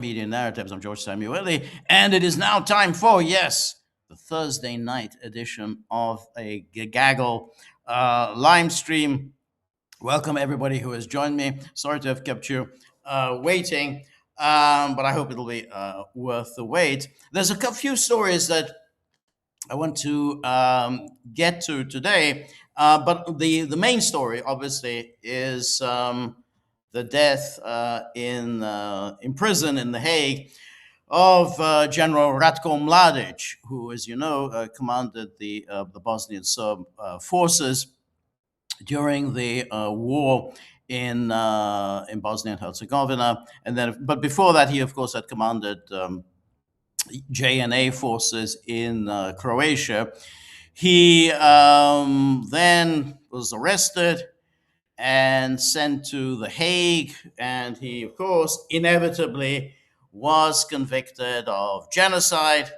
Media Narratives. I'm George Samueli, and it is now time for, yes, the Thursday night edition of a Gaggle live stream. Welcome, everybody who has joined me. Sorry to have kept you waiting, but I hope it'll be worth the wait. There's few stories that I want to get to today, but the main story, obviously, is the death in prison in The Hague of General Ratko Mladić, who, as you know, commanded the Bosnian Serb forces during the war in Bosnia and Herzegovina, and then, but before that, he of course had commanded JNA forces in Croatia. He then was arrested and sent to The Hague, and he, of course, inevitably was convicted of genocide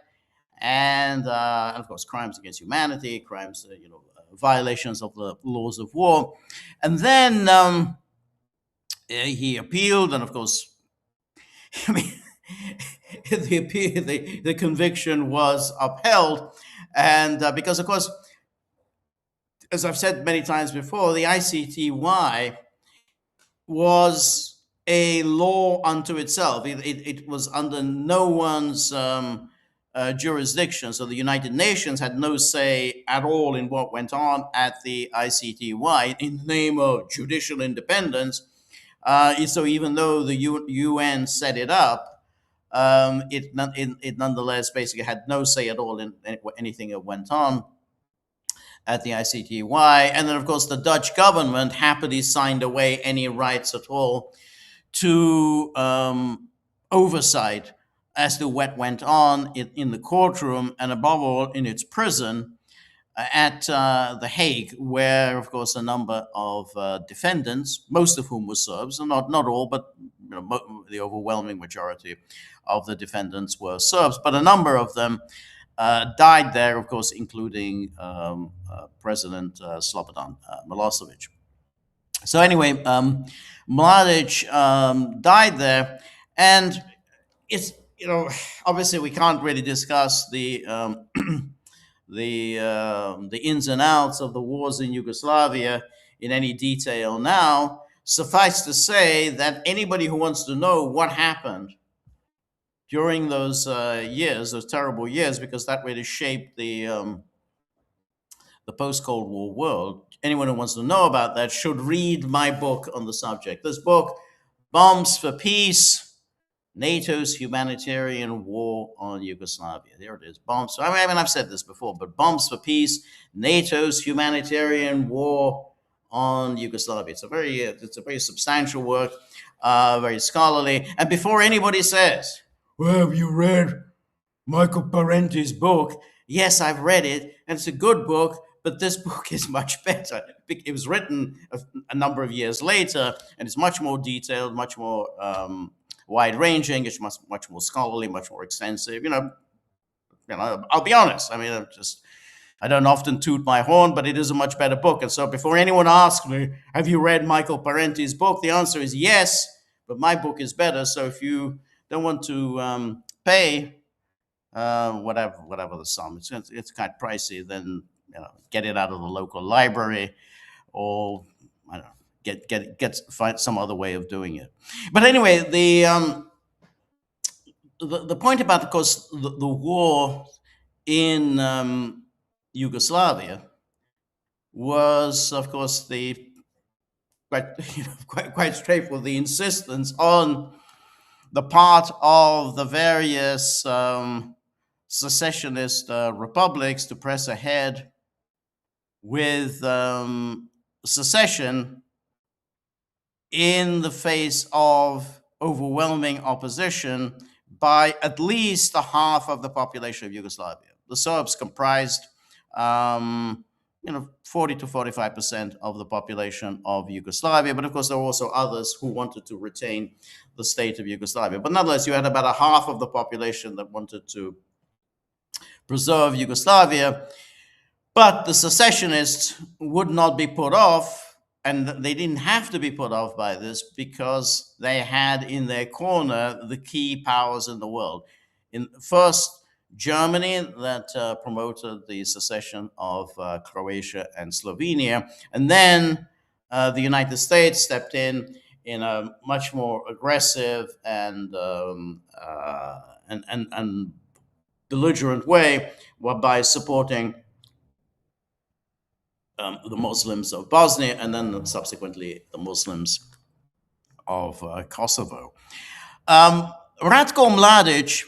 and of course, crimes against humanity, crimes, violations of the laws of war. And then he appealed, and of course, I mean, the conviction was upheld. And because, of course, as I've said many times before, the ICTY was a law unto itself. It was under no one's jurisdiction. So the United Nations had no say at all in what went on at the ICTY in the name of judicial independence. So even though the UN set it up, it nonetheless basically had no say at all in anything that went on at the ICTY. And then, of course, the Dutch government happily signed away any rights at all to oversight as to what went on in the courtroom, and above all, in its prison at The Hague, where, of course, a number of defendants, most of whom were Serbs, and not all, but the overwhelming majority of the defendants were Serbs, but a number of them died there, of course, including President Slobodan Milosevic. So anyway, Mladić died there, and it's, obviously we can't really discuss the ins and outs of the wars in Yugoslavia in any detail now. Suffice to say that anybody who wants to know what happened during those years, those terrible years, because that really shaped the post-Cold War world, anyone who wants to know about that should read my book on the subject. This book, Bombs for Peace, NATO's Humanitarian War on Yugoslavia. There it is, Bombs. I mean, I've said this before, but Bombs for Peace, NATO's Humanitarian War on Yugoslavia. It's a very substantial work, very scholarly. And before anybody says, well, have you read Michael Parenti's book? Yes, I've read it, and it's a good book, but this book is much better. It was written a number of years later, and it's much more detailed, much more wide-ranging. It's much more scholarly, much more extensive. I'll be honest. I mean, I don't often toot my horn, but it is a much better book. And so before anyone asks me, have you read Michael Parenti's book? The answer is yes, but my book is better. So if you don't want to pay whatever the sum, it's kind of pricey, then get it out of the local library, or I don't know, find some other way of doing it. But anyway, the point about, of course, the war in Yugoslavia was, of course, the quite straightforward, the insistence on the part of the various secessionist republics to press ahead with secession in the face of overwhelming opposition by at least a half of the population of Yugoslavia. The Serbs comprised 40 to 45% of the population of Yugoslavia, but of course there were also others who wanted to retain the state of Yugoslavia. But nonetheless, you had about a half of the population that wanted to preserve Yugoslavia. But the secessionists would not be put off and they didn't have to be put off by this because they had in their corner the key powers in the world. In first, Germany, that promoted the secession of Croatia and Slovenia, and then the United States stepped in a much more aggressive and belligerent way, by supporting the Muslims of Bosnia and then subsequently the Muslims of Kosovo. Ratko Mladić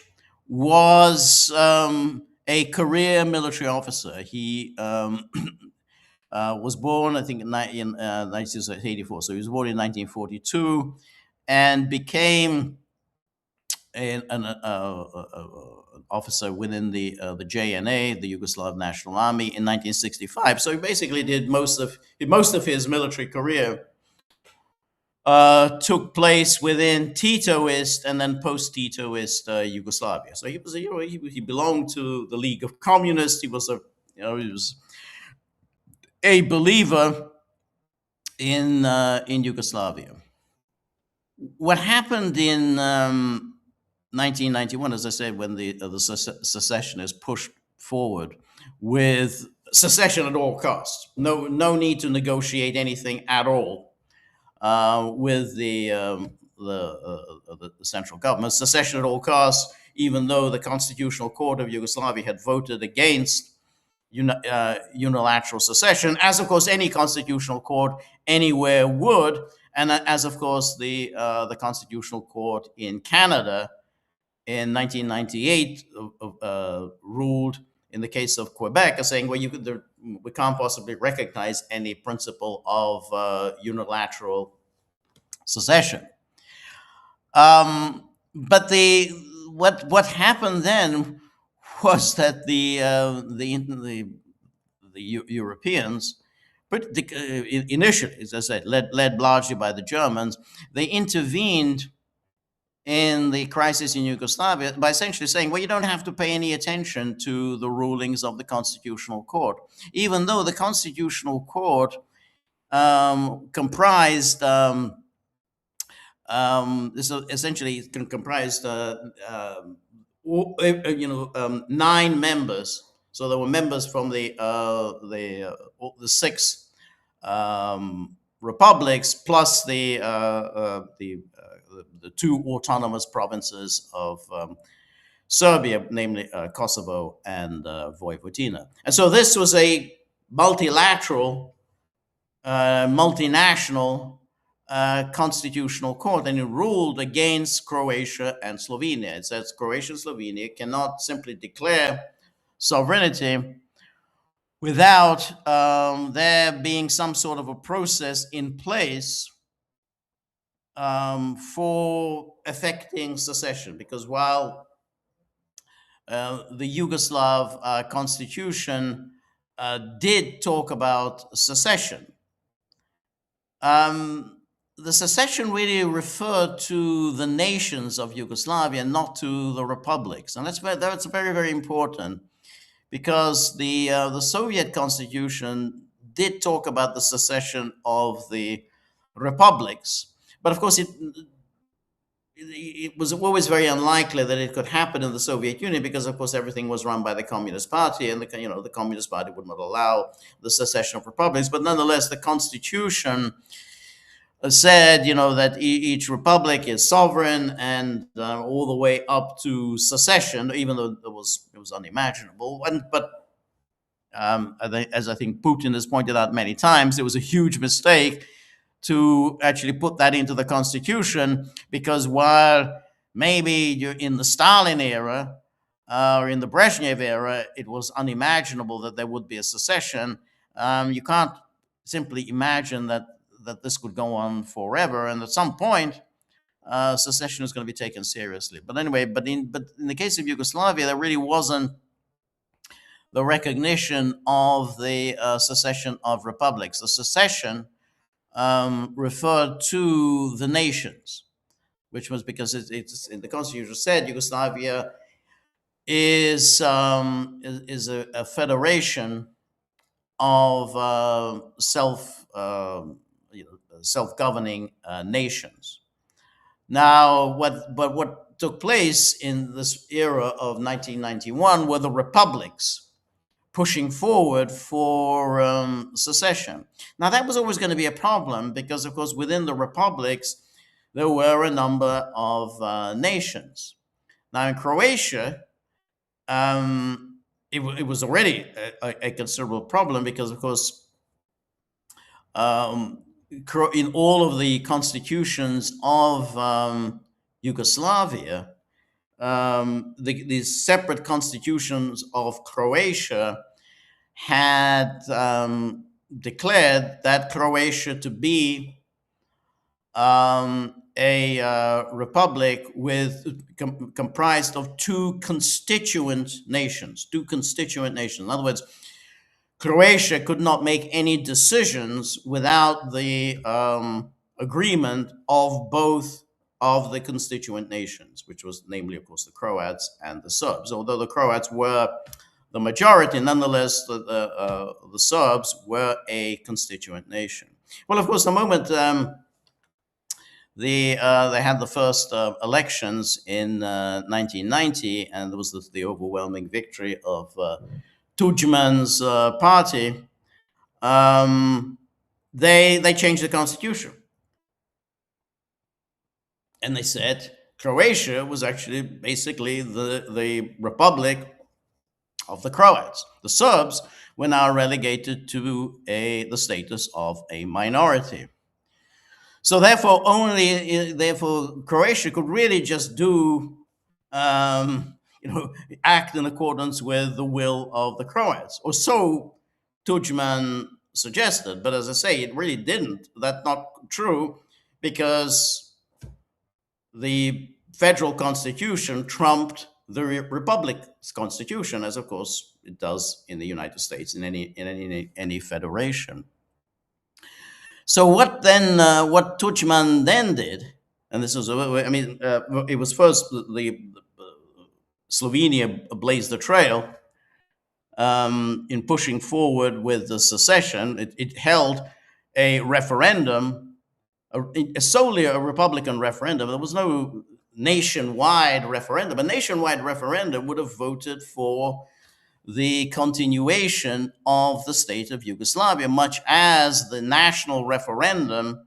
was a career military officer. He was born, I think, in 1984. So he was born in 1942 and became an officer within the JNA, the Yugoslav National Army, in 1965. So he basically did most of his military career took place within Titoist and then post-Titoist Yugoslavia. So he was, he belonged to the League of Communists. He was he was a believer in Yugoslavia. What happened in 1991, as I said, when the secession is pushed forward with secession at all costs, no need to negotiate anything at all with the central government, secession at all costs, even though the Constitutional Court of Yugoslavia had voted against unilateral secession, as of course any constitutional court anywhere would, and as of course the Constitutional Court in Canada in 1998 ruled in the case of Quebec, as saying, well, we can't possibly recognize any principle of unilateral secession. But what happened then was that the Europeans, initially, as I said, led largely by the Germans, they intervened in the crisis in Yugoslavia by essentially saying, well, you don't have to pay any attention to the rulings of the Constitutional Court, even though the Constitutional Court comprised this essentially comprised 9 members. So there were members from the 6 republics plus the 2 autonomous provinces of Serbia, namely Kosovo and Vojvodina. And so this was a multilateral, multinational constitutional court, and it ruled against Croatia and Slovenia. It says Croatia and Slovenia cannot simply declare sovereignty without there being some sort of a process in place for effecting secession. Because while the Yugoslav constitution did talk about secession, the secession really referred to the nations of Yugoslavia, not to the republics, and that's very, very important, because the Soviet constitution did talk about the secession of the republics, but of course it was always very unlikely that it could happen in the Soviet Union, because of course everything was run by the Communist Party, and the Communist Party would not allow the secession of republics. But nonetheless, the constitution said, that each republic is sovereign, and all the way up to secession, even though it was unimaginable. But as I think Putin has pointed out many times, it was a huge mistake to actually put that into the constitution, because while maybe in the Stalin era or in the Brezhnev era, it was unimaginable that there would be a secession, you can't simply imagine that this could go on forever, and at some point, secession is going to be taken seriously. But anyway, but in the case of Yugoslavia, there really wasn't the recognition of the secession of republics. The secession referred to the nations, which was because it's in the constitution said Yugoslavia is a federation of self-governing nations. Now, what took place in this era of 1991 were the republics pushing forward for secession. Now, that was always going to be a problem because, of course, within the republics, there were a number of nations. Now, in Croatia, it was already a considerable problem because, of course, in all of the constitutions of Yugoslavia, the separate constitutions of Croatia had declared that Croatia to be a republic comprised of two constituent nations. In other words, Croatia could not make any decisions without the agreement of both of the constituent nations, which was namely, of course, the Croats and the Serbs. Although the Croats were the majority, nonetheless, the Serbs were a constituent nation. Well, of course, the moment they had the first elections in 1990, and there was the overwhelming victory of Tudjman's party. They changed the constitution, and they said Croatia was actually basically the republic of the Croats. The Serbs were now relegated to the status of a minority. So therefore, Croatia could really just do, act in accordance with the will of the Croats, or so Tudjman suggested. But as I say, it really didn't. That's not true because the federal constitution trumped the republic's constitution, as of course it does in the United States in any federation. So what Tudjman then did, and this was, it was first Slovenia blazed the trail in pushing forward with the secession. It held a referendum, solely a Republican referendum. There was no nationwide referendum. A nationwide referendum would have voted for the continuation of the state of Yugoslavia, much as the national referendum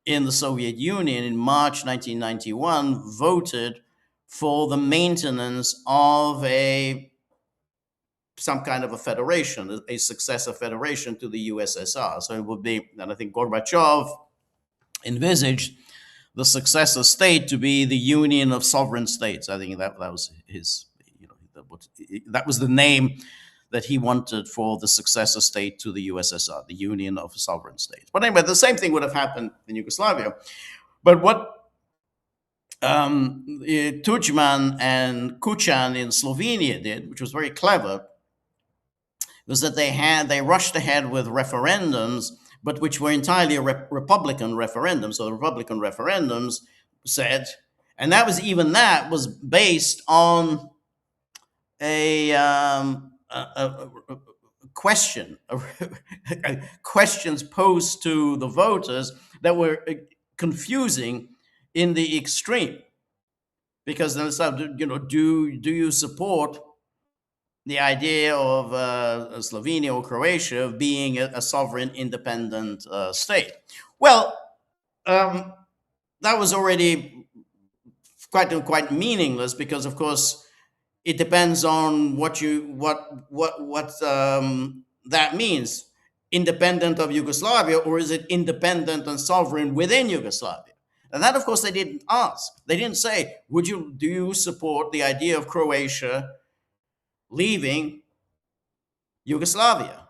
in the Soviet Union in March 1991 voted for the maintenance of some kind of a federation, a successor federation to the USSR. So it would be, and I think Gorbachev envisaged the successor state to be the Union of Sovereign States. I think that was his, that was the name that he wanted for the successor state to the USSR, the Union of Sovereign States. But anyway, the same thing would have happened in Yugoslavia. But what Tudjman and Kucan in Slovenia did, which was very clever, was that they rushed ahead with referendums, but which were entirely Republican referendums. So the Republican referendums said, and that was based on questions posed to the voters that were confusing in the extreme, because then do you support the idea of Slovenia or Croatia of being a sovereign independent state? Well, that was already quite meaningless, because of course it depends on what that means. Independent of Yugoslavia, or is it independent and sovereign within Yugoslavia? And that, of course, they didn't ask. They didn't say, do you support the idea of Croatia leaving Yugoslavia?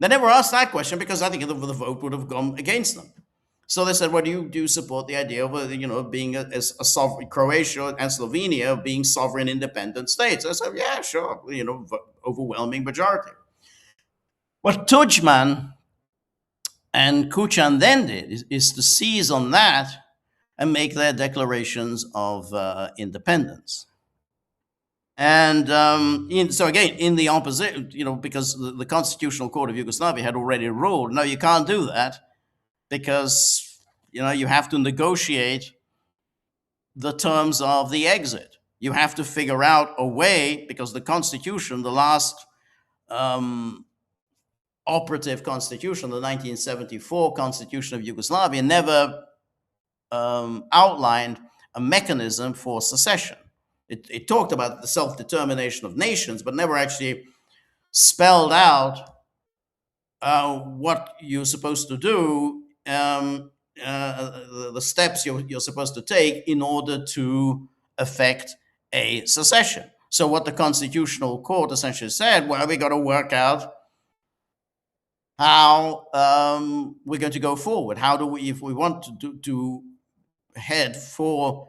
They never asked that question, because I think the vote would have gone against them. So they said, well, do you support the idea of being a sovereign, Croatia and Slovenia being sovereign independent states? I said, yeah, sure, overwhelming majority. What Tudjman and Kucan then did is to seize on that and make their declarations of independence. And so again, in the opposite, because the Constitutional Court of Yugoslavia had already ruled, no, you can't do that. because you have to negotiate the terms of the exit. You have to figure out a way, because the constitution, the last um, operative constitution, the 1974 Constitution of Yugoslavia, never outlined a mechanism for secession. It talked about the self determination of nations, but never actually spelled out what you're supposed to do, the steps you're supposed to take in order to effect a secession. So, what the Constitutional Court essentially said, well, we got to work out how we're going to go forward. How do we, if we want to head for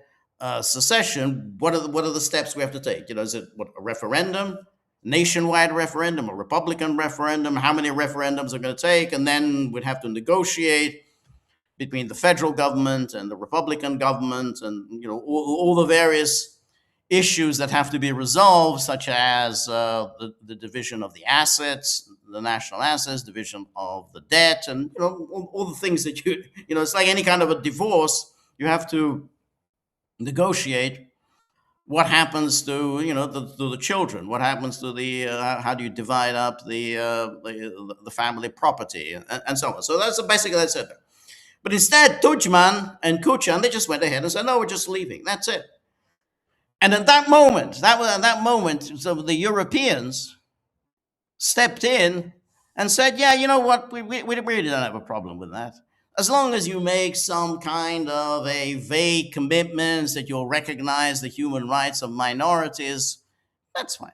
secession, what are the steps we have to take? Is it a referendum, nationwide referendum, a Republican referendum? How many referendums are going to take? And then we'd have to negotiate between the federal government and the Republican government, and all the various issues that have to be resolved, such as the division of the assets, the national assets, division of the debt, and all the things that it's like any kind of a divorce. You have to negotiate what happens to the children, what happens to the how do you divide up the family property, and so on. So basically that's it. But instead, Tudjman and Kuchan, they just went ahead and said, no, we're just leaving. That's it. And at that moment, so the Europeans stepped in and said, yeah, you know what, we really don't have a problem with that. As long as you make some kind of a vague commitments that you'll recognize the human rights of minorities, that's fine.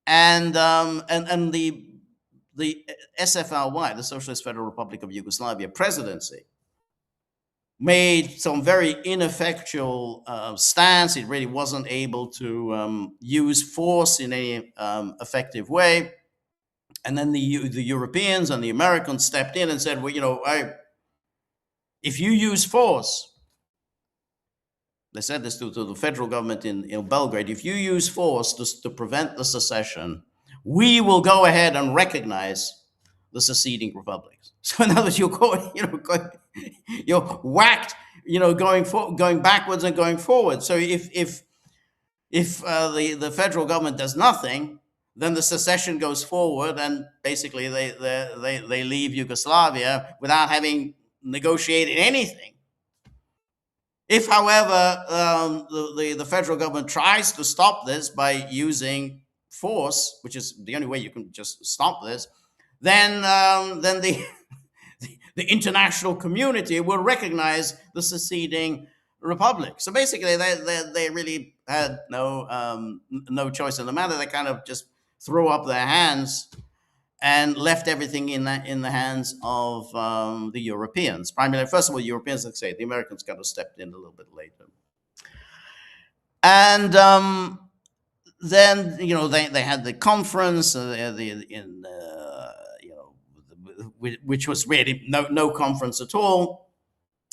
And the SFRY, the Socialist Federal Republic of Yugoslavia presidency, made some very ineffectual stance. It really wasn't able to use force in any effective way. And then the Europeans and the Americans stepped in and said, well, if you use force, they said this to the federal government in Belgrade, if you use force to prevent the secession, we will go ahead and recognize the seceding republics. So in other words, you're whacked, going backwards and going forward. So if the federal government does nothing, then the secession goes forward, and basically they leave Yugoslavia without having negotiated anything. If, however, the federal government tries to stop this by using force, which is the only way you can just stop this, then the international community will recognize the seceding republic. So basically, they really had no choice in the matter. They kind of just threw up their hands and left everything in the hands of the Europeans. Primarily, first of all, Europeans, let's say, the Americans kind of stepped in a little bit later. And then they had the conference which was really no conference at all.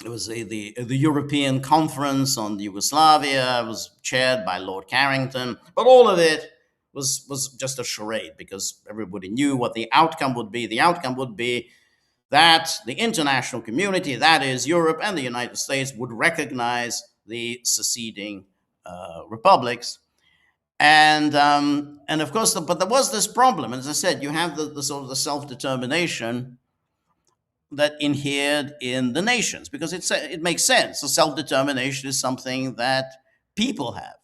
It was the European Conference on Yugoslavia. It was chaired by Lord Carrington, but all of it was just a charade, because everybody knew what the outcome would be. The outcome would be that the international community, that is Europe and the United States, would recognize the seceding republics. And of course, but there was this problem. As I said, you have the sort of the self-determination that inhered in the nations, because it makes sense. So self-determination is something that people have.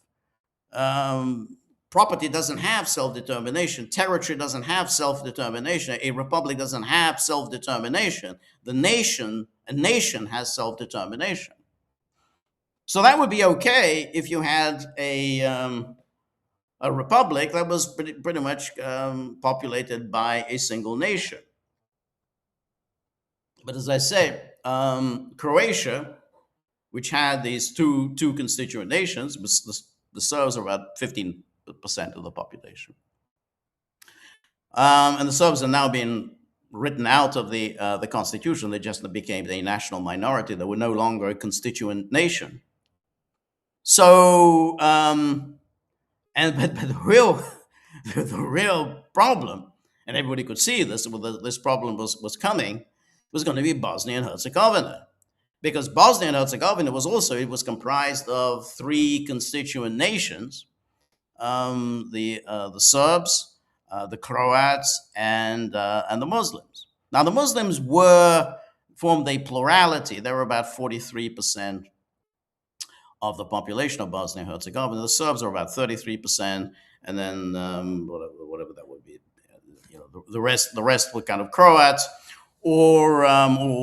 Property doesn't have self-determination. Territory doesn't have self-determination. A republic doesn't have self-determination. A nation has self-determination. So that would be okay if you had a republic that was pretty much populated by a single nation. But as I say, Croatia, which had these two constituent nations, the Serbs are about 15% of the population. And the Serbs are now being written out of the constitution. They just became a national minority. They were no longer a constituent nation. So, but the real problem, and everybody could see this problem was coming, was going to be Bosnia and Herzegovina, because Bosnia and Herzegovina it was comprised of three constituent nations: the Serbs, the Croats, and the Muslims. Now the Muslims were formed a plurality. There were about 43% of the population of Bosnia and Herzegovina. The Serbs were about 33%, and then whatever that would be, the rest were kind of Croats, or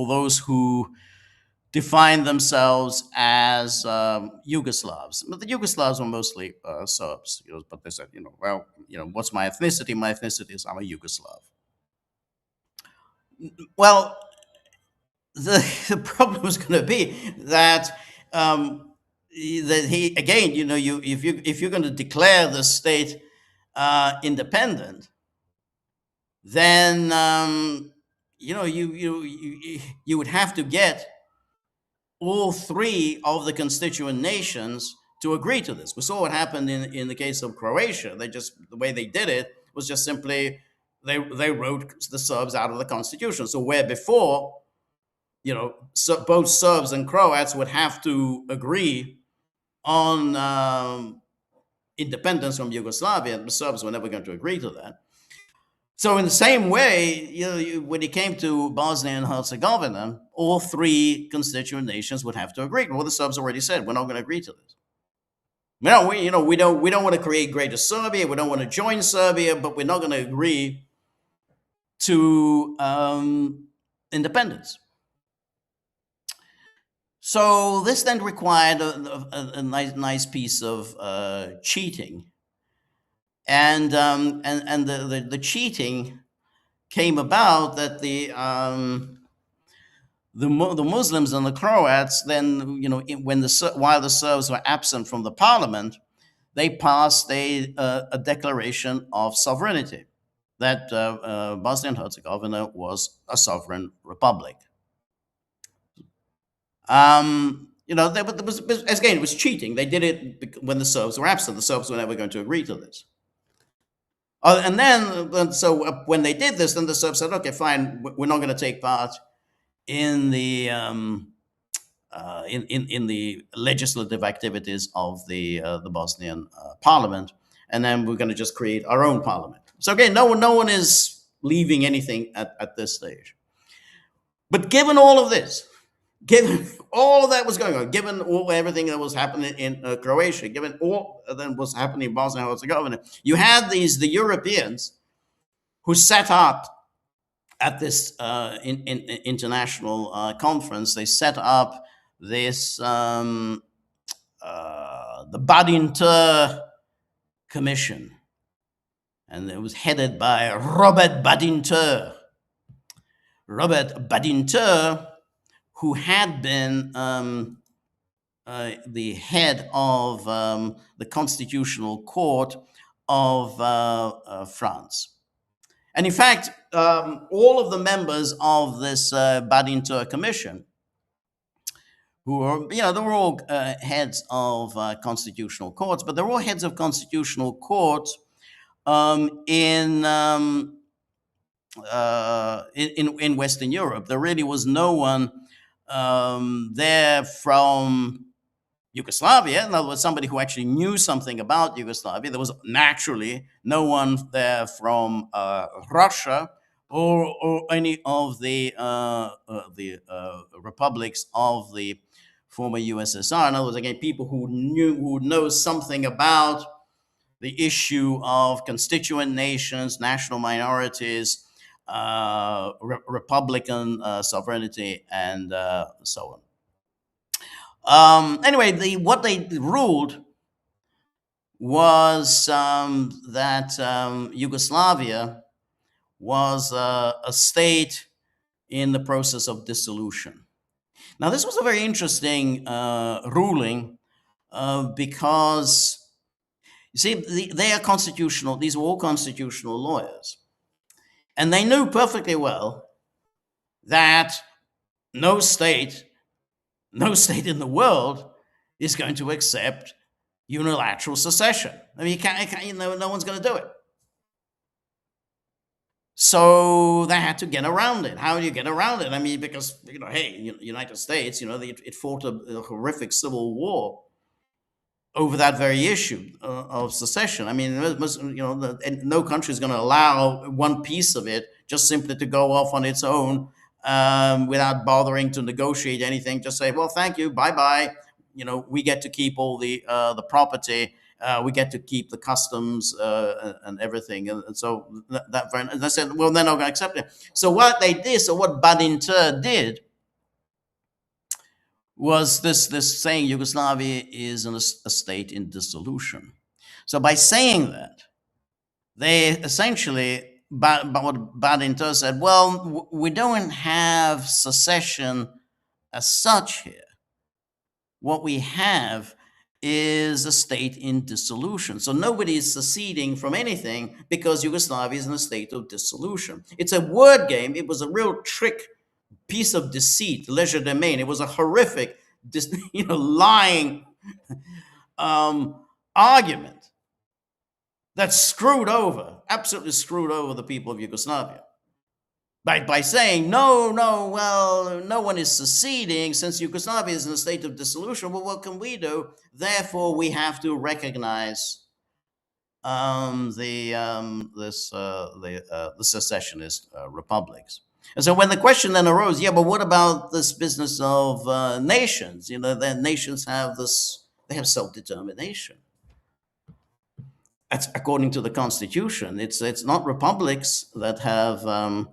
those who defined themselves as Yugoslavs. But the Yugoslavs were mostly Serbs. But they said, well, what's my ethnicity? My ethnicity is I'm a Yugoslav. Well, the problem is going to be that he again, if you're going to declare the state independent, then you would have to get all three of the constituent nations to agree to this. We saw what happened in the case of Croatia. The way they did it was just simply they wrote the Serbs out of the constitution. So where before, both Serbs and Croats would have to agree on independence from Yugoslavia, the Serbs were never going to agree to that. So in the same way, when it came to Bosnia and Herzegovina, all three constituent nations would have to agree. Well, the Serbs already said we're not going to agree to this. We don't want to create Greater Serbia. We don't want to join Serbia, but we're not going to agree to independence. So this then required a nice piece of cheating. And the cheating came about that the Muslims and the Croats then, while the Serbs were absent from the parliament, they passed a declaration of sovereignty that Bosnia and Herzegovina was a sovereign republic. It was cheating. They did it when the Serbs were absent. The Serbs were never going to agree to this. And then, so when they did this, then the Serbs said, "Okay, fine, we're not going to take part in the in the legislative activities of the Bosnian parliament, and then we're going to just create our own parliament." So again, no one is leaving anything at this stage. But given all of this, given all that was going on, given everything that was happening in Croatia, given all that was happening in Bosnia and Herzegovina, you had the Europeans who set up at this international conference. They set up this the Badinter Commission, and it was headed by Robert Badinter. Robert Badinter, who had been the head of the Constitutional Court of France. And in fact, all of the members of this Badinter Commission, who were, they were all heads of constitutional courts, but they're all heads of constitutional courts in Western Europe. There really was no one there from Yugoslavia. In other words, somebody who actually knew something about Yugoslavia. There was naturally no one there from Russia or any of the republics of the former USSR. In other words, again, people who know something about the issue of constituent nations, national minorities, Republican sovereignty, and so on. Anyway, what they ruled was that Yugoslavia was a state in the process of dissolution. Now, this was a very interesting ruling because, you see, they are constitutional. These were all constitutional lawyers. And they knew perfectly well that no state in the world is going to accept unilateral secession. I mean, no one's going to do it. So they had to get around it. How do you get around it? I mean, because hey, United States, it fought a horrific civil war over that very issue of secession. I mean, and no country is going to allow one piece of it just simply to go off on its own, without bothering to negotiate anything. Just say, well, thank you, bye bye. We get to keep all the property. We get to keep the customs, and everything. And so and I said, well, they're not going to accept it. So what they did, so what Badinter did was this saying Yugoslavia is a state in dissolution. So by saying that, they essentially, what Badinter said, well, we don't have secession as such here. What we have is a state in dissolution. So nobody is seceding from anything because Yugoslavia is in a state of dissolution. It's a word game. It was a real trick piece of deceit, legerdemain. It was a horrific, lying argument that absolutely screwed over the people of Yugoslavia. By saying, no, well, no one is seceding since Yugoslavia is in a state of dissolution. Well, what can we do? Therefore, we have to recognize the secessionist republics. And so when the question then arose, yeah, but what about this business of nations? The nations have they have self-determination. That's according to the Constitution. It's not republics that have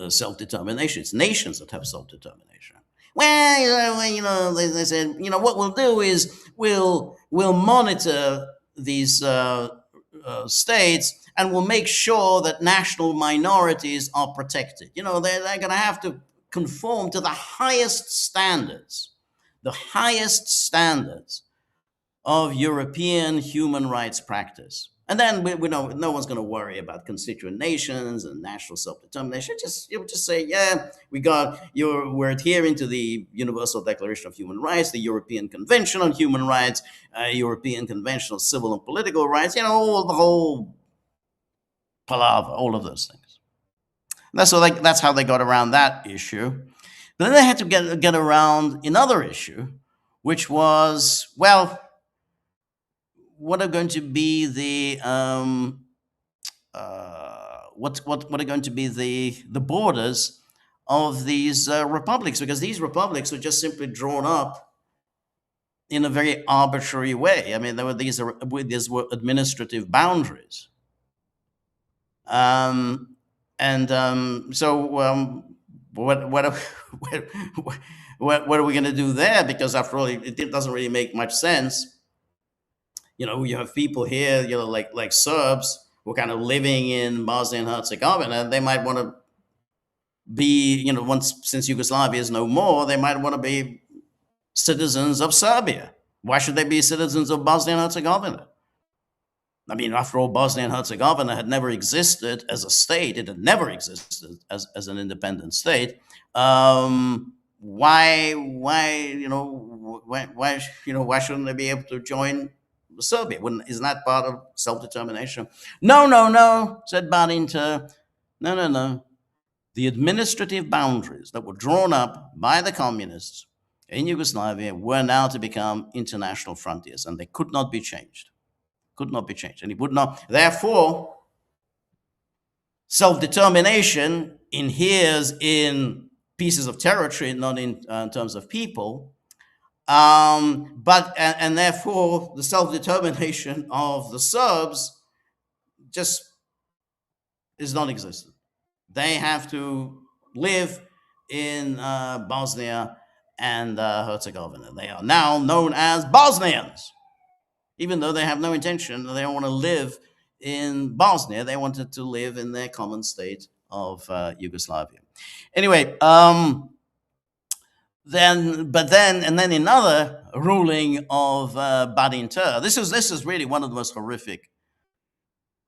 self-determination. It's nations that have self-determination. Well, they said, what we'll do is we'll monitor these states, and we'll make sure that national minorities are protected. They're going to have to conform to the highest standards of European human rights practice. And then we know no one's going to worry about constituent nations and national self-determination. You just say, yeah, we're adhering to the Universal Declaration of Human Rights, the European Convention on Human Rights, European Convention on Civil and Political Rights, all the whole palaver, all of those things. That's how they got around that issue. But then they had to get around another issue, which was, well, what are going to be the what are going to be the borders of these republics? Because these republics were just simply drawn up in a very arbitrary way. I mean, these were administrative boundaries, what are we going to do there? Because after all, it doesn't really make much sense. You have people here, like Serbs who are kind of living in Bosnia and Herzegovina. They might want to be, since Yugoslavia is no more, they might want to be citizens of Serbia. Why should they be citizens of Bosnia and Herzegovina? I mean, after all, Bosnia and Herzegovina had never existed as a state. It had never existed as an independent state. Why shouldn't they be able to join Serbia? Isn't that part of self-determination? No, said Badinter. No. The administrative boundaries that were drawn up by the communists in Yugoslavia were now to become international frontiers, and they could not be changed. And it would not. Therefore, self-determination inheres in pieces of territory, not in terms of people. And therefore, the self-determination of the Serbs just is non-existent. They have to live in Bosnia and Herzegovina. They are now known as Bosnians, even though they have no intention. They don't want to live in Bosnia. They wanted to live in their common state of Yugoslavia. Anyway, then another ruling of Badinter. This is really one of the most horrific,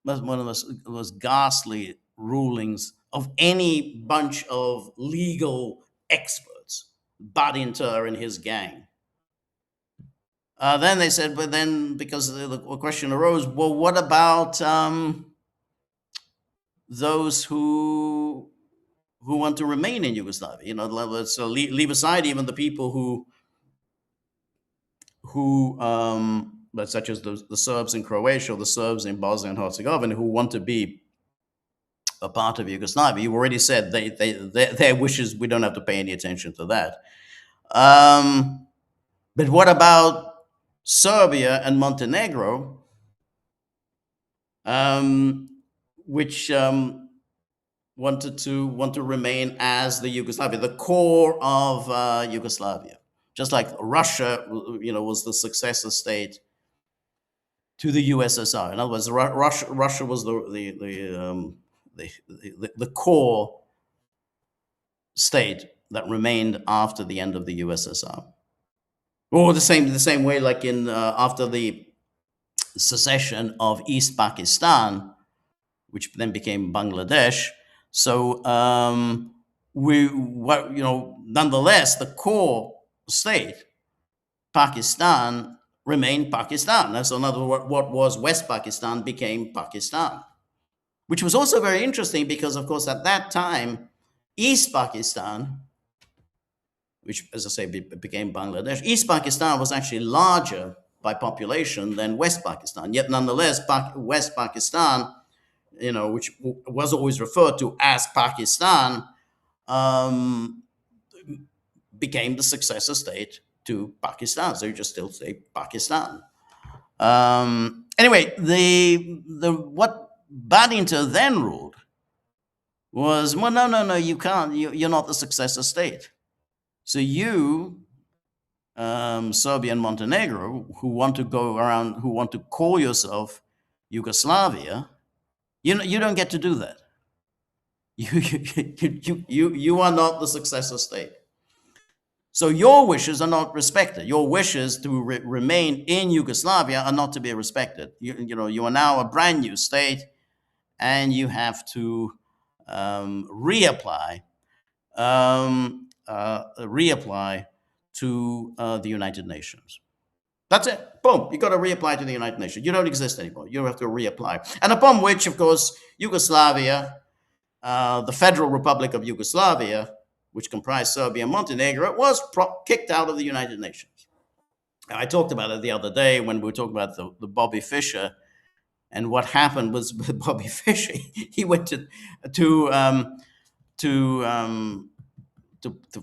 one of the most ghastly rulings of any bunch of legal experts. Badinter and his gang. Then they said, but then because the question arose, well, what about those who want to remain in Yugoslavia. Let's leave aside even the people but such as the Serbs in Croatia, or the Serbs in Bosnia and Herzegovina, who want to be a part of Yugoslavia. You already said their wishes. We don't have to pay any attention to that. But what about Serbia and Montenegro, um, which want to remain as the Yugoslavia, the core of Yugoslavia, just like Russia, was the successor state to the USSR. In other words, Russia was the core state that remained after the end of the USSR, or the same way, like in after the secession of East Pakistan, which then became Bangladesh. So nonetheless, the core state, Pakistan, remained Pakistan. So in other words, what was West Pakistan became Pakistan, which was also very interesting because, of course, at that time, East Pakistan, which, as I say, became Bangladesh, East Pakistan was actually larger by population than West Pakistan. Yet, nonetheless, West Pakistan, which was always referred to as Pakistan, um, became the successor state to Pakistan. So you just still say Pakistan. Anyway, the what Badinter then ruled was, well, no, you can't. You're not the successor state. So you, Serbia and Montenegro, who want to go around, who want to call yourself Yugoslavia, you don't get to do that. You are not the successor state. So your wishes are not respected. Your wishes to remain in Yugoslavia are not to be respected. You are now a brand new state, and you have to reapply to the United Nations. That's it. Boom. You got to reapply to the United Nations. You don't exist anymore. You have to reapply. And upon which, of course, Yugoslavia, the Federal Republic of Yugoslavia, which comprised Serbia and Montenegro, was kicked out of the United Nations. I talked about it the other day when we were talking about the Bobby Fischer, and what happened was with Bobby Fischer. He went to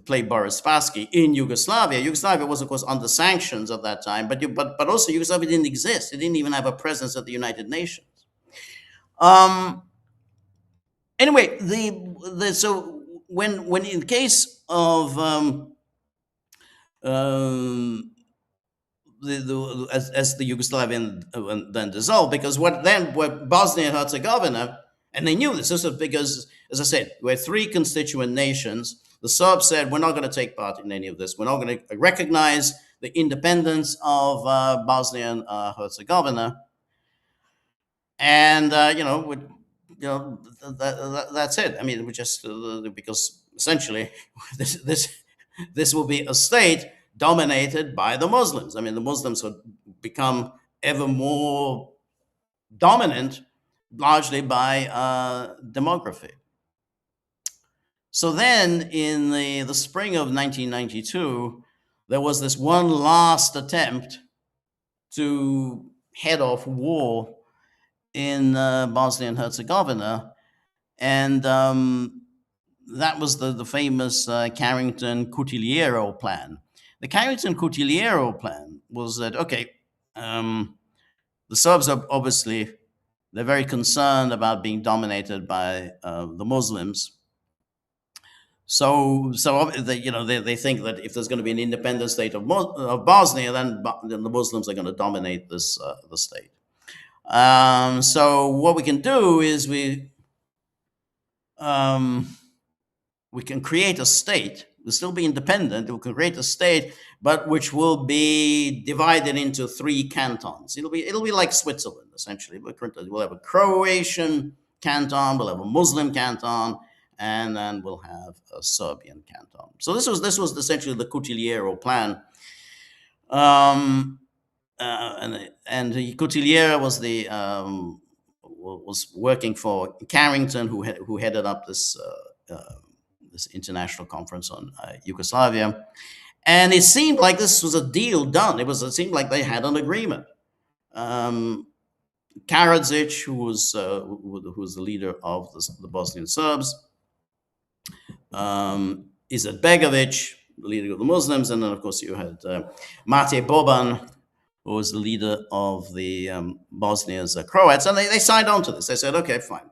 play Boris Spassky in Yugoslavia. Yugoslavia was, of course, under sanctions at that time, but also Yugoslavia didn't exist. It didn't even have a presence at the United Nations. Anyway, so when in the case of as the Yugoslavian then dissolved, because what Bosnia and Herzegovina, and they knew this was because, as I said, we're three constituent nations. The Serbs said, we're not going to take part in any of this. We're not going to recognize the independence of Bosnia and Herzegovina. And, that's it. I mean, we just, because essentially this will be a state dominated by the Muslims. I mean, the Muslims have become ever more dominant, largely by demography. So then, in the spring of 1992, there was this one last attempt to head off war in Bosnia and Herzegovina, and that was the famous Carrington-Cutiliero plan. The Carrington-Cutiliero plan was that, okay, the Serbs are obviously, they're very concerned about being dominated by the Muslims. So they think that if there's going to be an independent state of Bosnia, then the Muslims are going to dominate the state. So what we can do is we can create a state. We'll still be independent. We can create a state, but which will be divided into three cantons. It'll be like Switzerland, essentially. We'll have a Croatian canton, we'll have a Muslim canton, and then we'll have a Serbian canton. So this was essentially the Cutiliero plan. And Cutiliero was was working for Carrington, who headed up this international conference on Yugoslavia, and it seemed like this was a deal done. It seemed like they had an agreement. Um, Karadzic, who was the leader of the Bosnian Serbs, Izetbegovic, the leader of the Muslims, and then of course you had Mate Boban, who was the leader of the Bosnia's Croats, and they signed on to this. They said, okay, fine,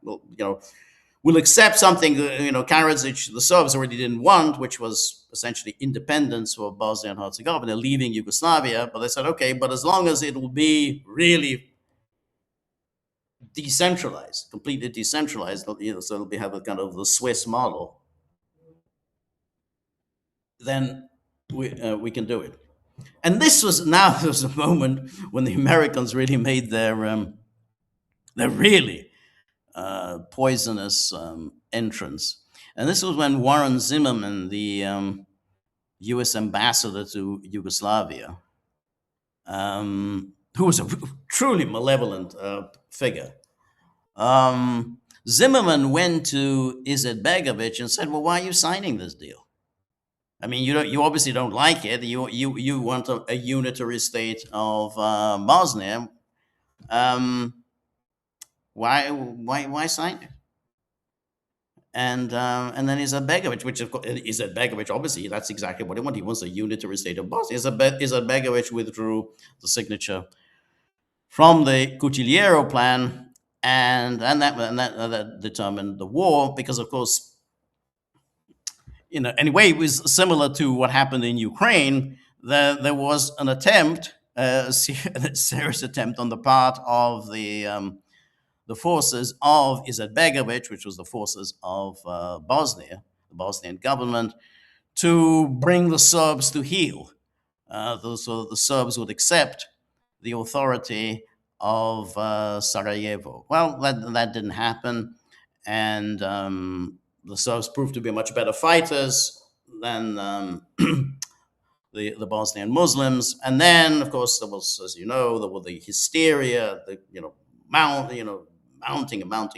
we'll accept something that, Karadzic, the Serbs already didn't want, which was essentially independence for Bosnia and Herzegovina, leaving Yugoslavia. But they said, okay, but as long as it will be really decentralized, completely decentralized, so it'll have a kind of the Swiss model, then we can do it. And this was a moment when the Americans really made their really poisonous entrance. And this was when Warren Zimmerman, the U.S. ambassador to Yugoslavia, who was a truly malevolent figure, Zimmerman went to Izetbegovic and said, "Well, why are you signing this deal? I mean, you obviously don't like it. You want a unitary state of Bosnia. Why sign it?" And then Izetbegovic, which of course, Izetbegovic, obviously that's exactly what he wanted. He wants a unitary state of Bosnia. Izetbegovic withdrew the signature from the Cutiliero plan, and that determined the war, because of course, anyway, it was similar to what happened in Ukraine. There was an attempt, a serious attempt on the part of the forces of Izetbegovic, which was the forces of Bosnia, the Bosnian government, to bring the Serbs to heel, so that the Serbs would accept the authority of Sarajevo. Well, that didn't happen, and the Serbs proved to be much better fighters than the Bosnian Muslims. And then, of course, there was, as you know, there was the hysteria, mounting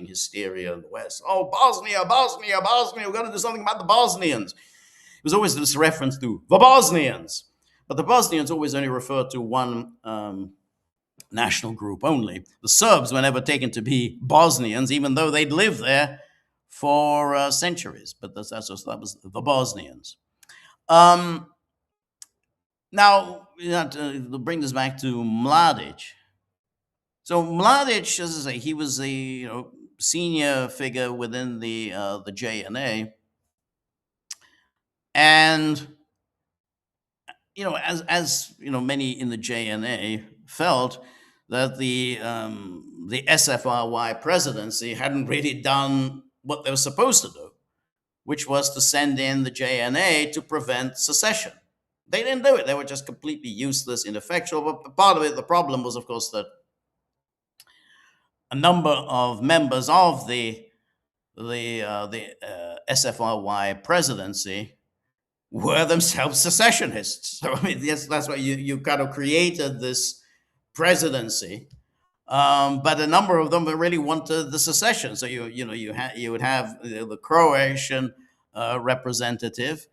hysteria in the West. Oh, Bosnia, Bosnia, Bosnia! We're going to do something about the Bosnians. It was always this reference to the Bosnians, but the Bosnians always only referred to one national group only. The Serbs were never taken to be Bosnians, even though they'd lived there for centuries. But that was the Bosnians. Now, to bring this back to Mladić. So Mladić, as I say, he was a senior figure within the JNA, and as many in the JNA felt that the SFRY presidency hadn't really done what they were supposed to do, which was to send in the JNA to prevent secession. They didn't do it. They were just completely useless, ineffectual. But part of it, the problem was, of course, that a number of members of the SFRY presidency were themselves secessionists. So I mean, yes, that's why you kind of created this presidency, but a number of them really wanted the secession. So you would have the Croatian representative,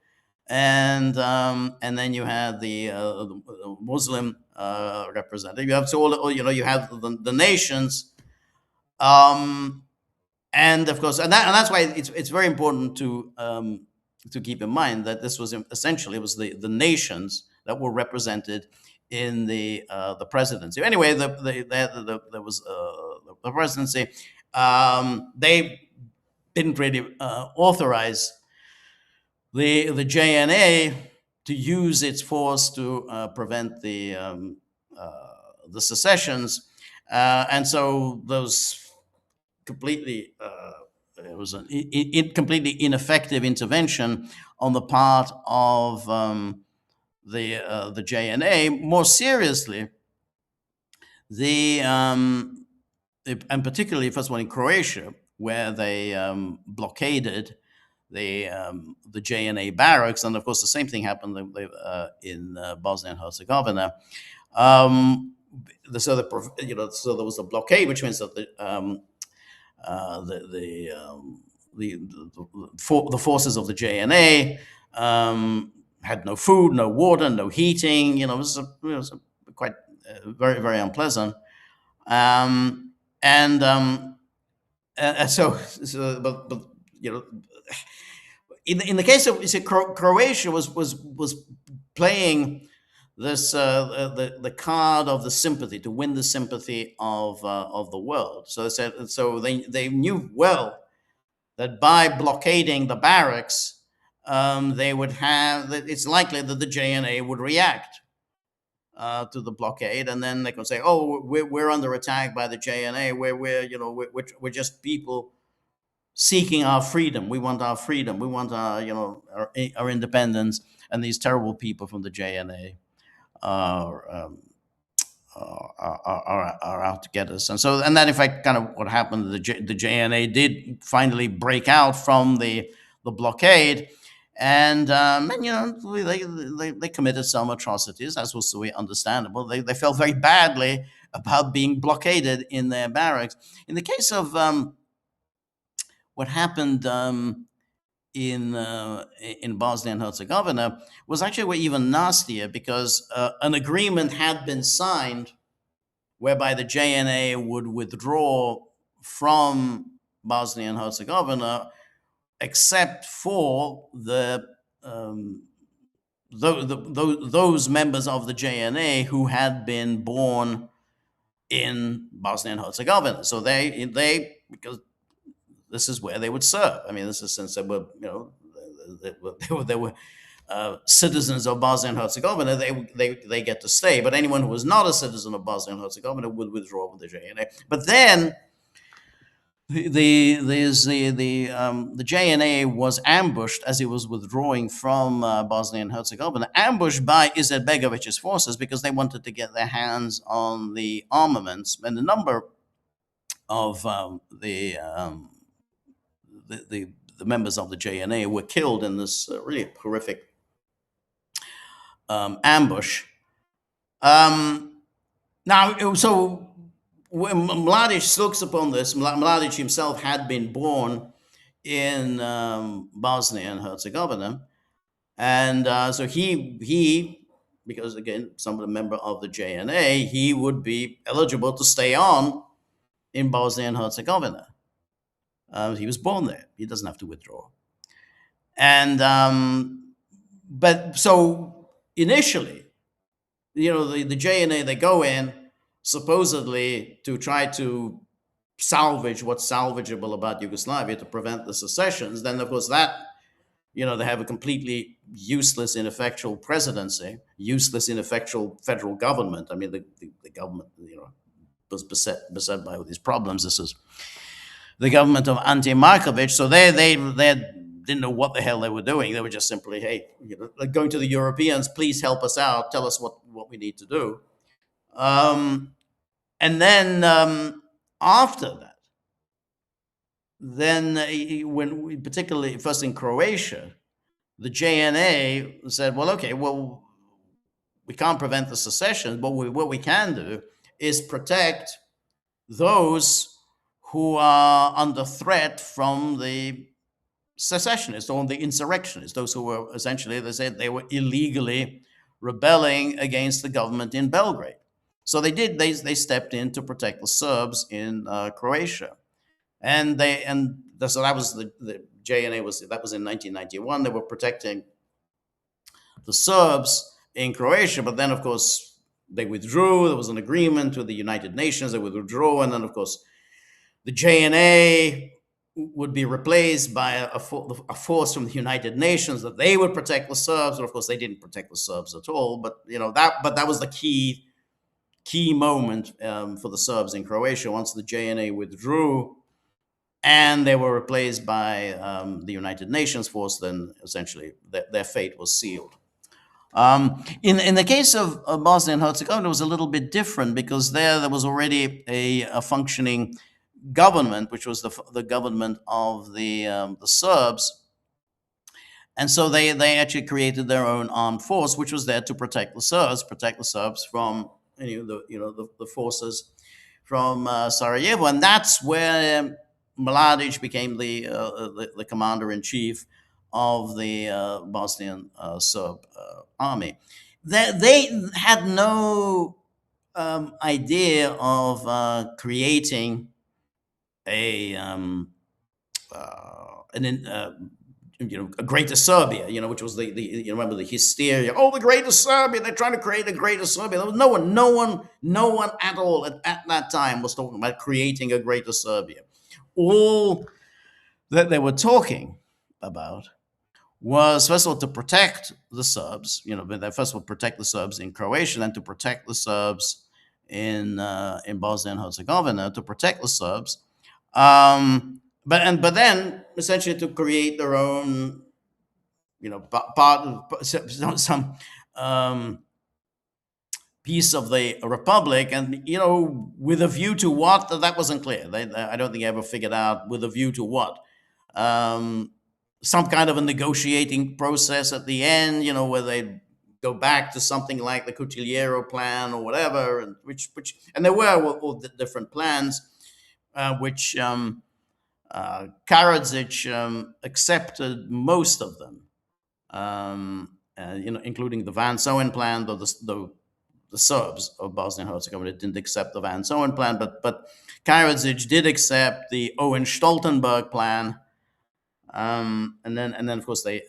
and then you had the Muslim representative. You have you have the nations. And of course, and that's why it's very important to keep in mind that this was essentially the nations that were represented in the presidency. Anyway, there was the presidency. They didn't really authorize the JNA to use its force to prevent the secessions, and so those completely it was a completely ineffective intervention on the part of the JNA. More seriously, and particularly first one in Croatia, where they blockaded the JNA barracks, and of course the same thing happened in Bosnia and Herzegovina. So there was a blockade, which means that the forces of the JNA had no food, no water, no heating. It was, quite very, very unpleasant. Um, and but in the case of, you see, Croatia was playing this the card of the sympathy, to win the sympathy of the world. So they said, so they knew well that by blockading the barracks, they would have. It's likely that the JNA would react to the blockade, and then they could say, "Oh, we're under attack by the JNA. We're just people seeking our freedom. We want our freedom. We want our independence." And these terrible people from the JNA are, are out to get us. And that, in fact, kind of what happened. The JNA did finally break out from the blockade, and they committed some atrocities, as was so understandable. They felt very badly about being blockaded in their barracks. In the case of what happened in Bosnia and Herzegovina was actually even nastier, because an agreement had been signed whereby the JNA would withdraw from Bosnia and Herzegovina, except for those members of the JNA who had been born in Bosnia and Herzegovina. So they because this is where they would serve. I mean, this is, since they were, they were citizens of Bosnia and Herzegovina, they get to stay. But anyone who was not a citizen of Bosnia and Herzegovina would withdraw from the JNA. But then the JNA was ambushed as it was withdrawing from Bosnia and Herzegovina, ambushed by Izetbegović's forces, because they wanted to get their hands on the armaments. And a number of the members of the JNA were killed in this really horrific ambush. Now, so when Mladić looks upon this, Mladić himself had been born in Bosnia and Herzegovina, and so he, because again, some member of the JNA, he would be eligible to stay on in Bosnia and Herzegovina. He was born there. He doesn't have to withdraw. And but so initially, the JNA, they go in supposedly to try to salvage what's salvageable about Yugoslavia, to prevent the secessions. Then, of course, that they have a completely useless, ineffectual presidency, useless, ineffectual federal government. I mean, the government was beset by all these problems. This is the government of Ante Markovic. So they didn't know what the hell they were doing. They were just simply, hey, going to the Europeans, please help us out, tell us what we need to do. And then after that, then when particularly first in Croatia, the JNA said, well, okay, well, we can't prevent the secession, but what we can do is protect those who are under threat from the secessionists or the insurrectionists, those who were essentially, they said, they were illegally rebelling against the government in Belgrade. So they stepped in to protect the Serbs in Croatia. So that was the JNA that was in 1991. They were protecting the Serbs in Croatia, but then, of course, they withdrew. There was an agreement with the United Nations. They would withdraw, and then, of course, the JNA would be replaced by a force from the United Nations, that they would protect the Serbs. And of course, they didn't protect the Serbs at all. But that was the key moment for the Serbs in Croatia. Once the JNA withdrew and they were replaced by the United Nations force, then essentially their fate was sealed. In the case of Bosnia and Herzegovina, it was a little bit different, because there was already a functioning government, which was the government of the Serbs, and so they actually created their own armed force, which was there to protect the Serbs from the forces from Sarajevo, and that's where Mladić became the commander in chief of the Bosnian Serb army. They had no idea of creating a an a greater Serbia, which was the you remember the hysteria. Oh, the greater Serbia! They're trying to create a greater Serbia. There was no one at all at that time was talking about creating a greater Serbia. All that they were talking about was first of all to protect the Serbs. But they first of all protect the Serbs in Croatia, then to protect the Serbs in Bosnia and Herzegovina, to protect the Serbs. But then essentially to create their own, some piece of the republic, and with a view to what, that wasn't clear. I don't think they ever figured out with a view to what. Some kind of a negotiating process at the end, where they go back to something like the Cutiliero plan or whatever, and and there were all the different plans, which Karadzic accepted most of them, including the Van Soen plan, though the Serbs of Bosnia and Herzegovina didn't accept the Van Soen plan, but Karadzic did accept the Owen Stoltenberg plan, and then of course they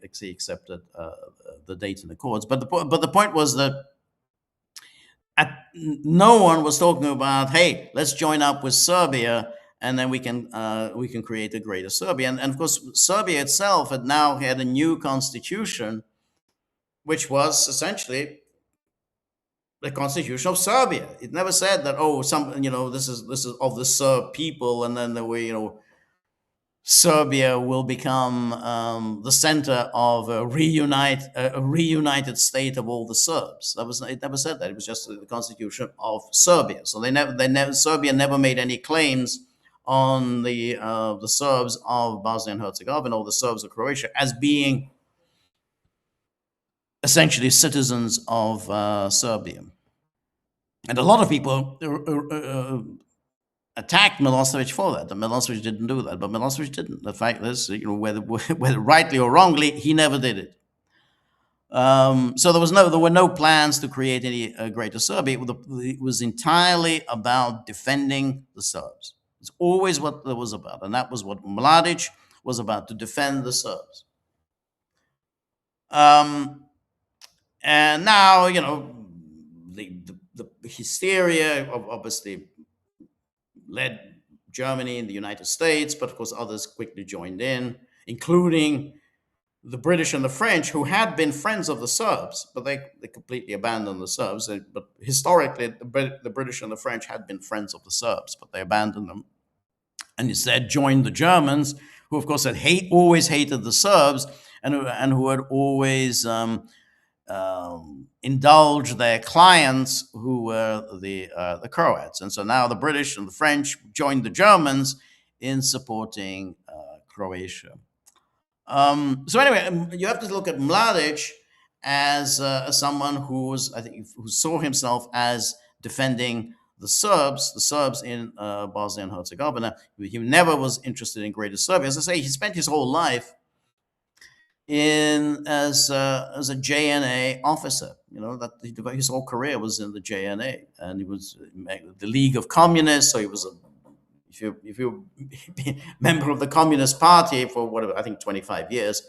actually accepted the Dayton Accords. But the point was that no one was talking about, hey, let's join up with Serbia, and then we can create a greater Serbia. And of course, Serbia itself had now had a new constitution, which was essentially the constitution of Serbia. It never said that, oh, this is of the Serb people, and then the way Serbia will become the center of a reunited state of all the Serbs. It never said that. It was just the constitution of Serbia. So Serbia never made any claims on the Serbs of Bosnia and Herzegovina or the Serbs of Croatia as being essentially citizens of Serbia. And a lot of people attacked Milosevic for that. Milosevic didn't do that, but Milosevic didn't. The fact is, whether rightly or wrongly, he never did it. So there were no plans to create any greater Serbia. It was entirely about defending the Serbs. It's always what it was about, and that was what Mladić was about, to defend the Serbs. And now, the hysteria obviously led Germany and the United States, but of course others quickly joined in, including the British and the French, who had been friends of the Serbs, but they completely abandoned the Serbs. But historically, the British and the French had been friends of the Serbs, but they abandoned them and instead joined the Germans, who of course had always hated the Serbs, and who had always indulged their clients, who were the Croats. And so now the British and the French joined the Germans in supporting Croatia. So anyway, you have to look at Mladić as someone who saw himself as defending the Serbs in Bosnia and Herzegovina. He never was interested in Greater Serbia. As I say, he spent his whole life as a JNA officer. That his whole career was in the JNA, and he was the League of Communists. So he was if you member of the Communist Party for whatever, I think 25 years,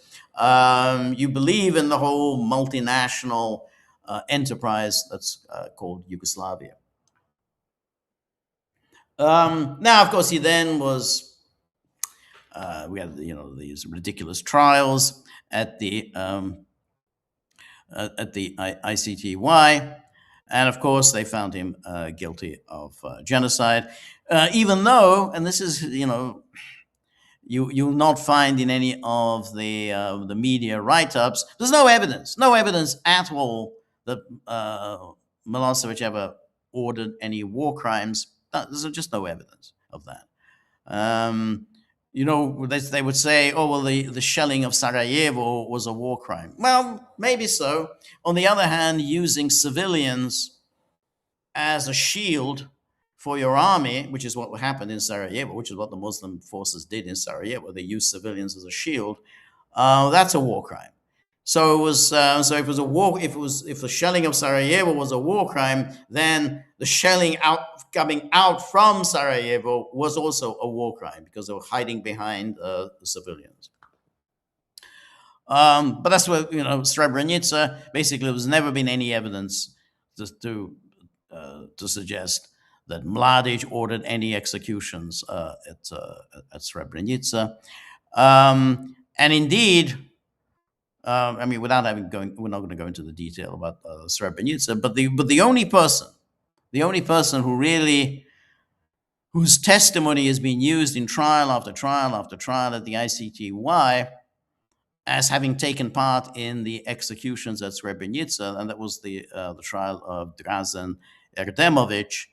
you believe in the whole multinational enterprise that's called Yugoslavia. Now, of course, he then was. We had these ridiculous trials at the ICTY, and of course they found him guilty of genocide, even though, and this is you'll not find in any of the media write-ups, there's no evidence at all that Milosevic ever ordered any war crimes. There's just no evidence of that. They would say, oh, well, the shelling of Sarajevo was a war crime. Well, maybe so. On the other hand, using civilians as a shield for your army, which is what happened in Sarajevo, which is what the Muslim forces did in Sarajevo. They used civilians as a shield. That's a war crime. So it was. So if it was a war, if the shelling of Sarajevo was a war crime, then the shelling coming out from Sarajevo was also a war crime because they were hiding behind the civilians. But that's what Srebrenica. Basically, there's never been any evidence to suggest that Mladić ordered any executions at Srebrenica. And indeed, I mean, without we're not going to go into the detail about Srebrenica, but the only person who really, whose testimony has been used in trial after trial after trial at the ICTY as having taken part in the executions at Srebrenica, and that was the trial of Drazen Erdemovic.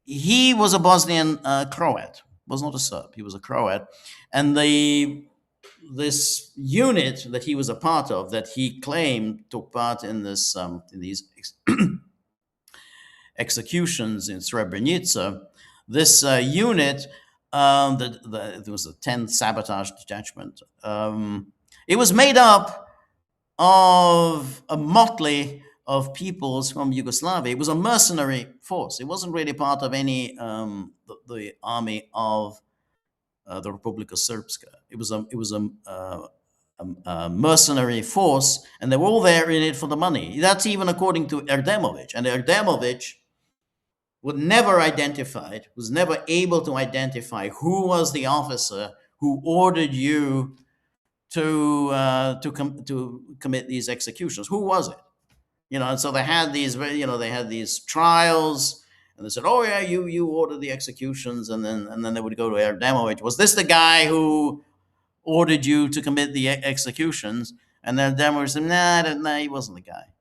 He was a Bosnian Croat, was not a Serb. He was a Croat, and this unit that he was a part of, that he claimed took part in these executions in Srebrenica, this unit, there was a 10th sabotage detachment. It was made up of a motley of peoples from Yugoslavia. It was a mercenary force. It wasn't really part of any the army of the Republika Srpska. It was a mercenary force, and they were all there in it for the money. That's even according to Erdemovic. And Erdemovic was never able to identify who was the officer who ordered you to commit these executions. Who was it? And so they had these trials, and they said, "Oh yeah, you ordered the executions," and then they would go to Erdemovic. Was this the guy who ordered you to commit the executions? And then Erdemovic said, "Nah, he wasn't the guy.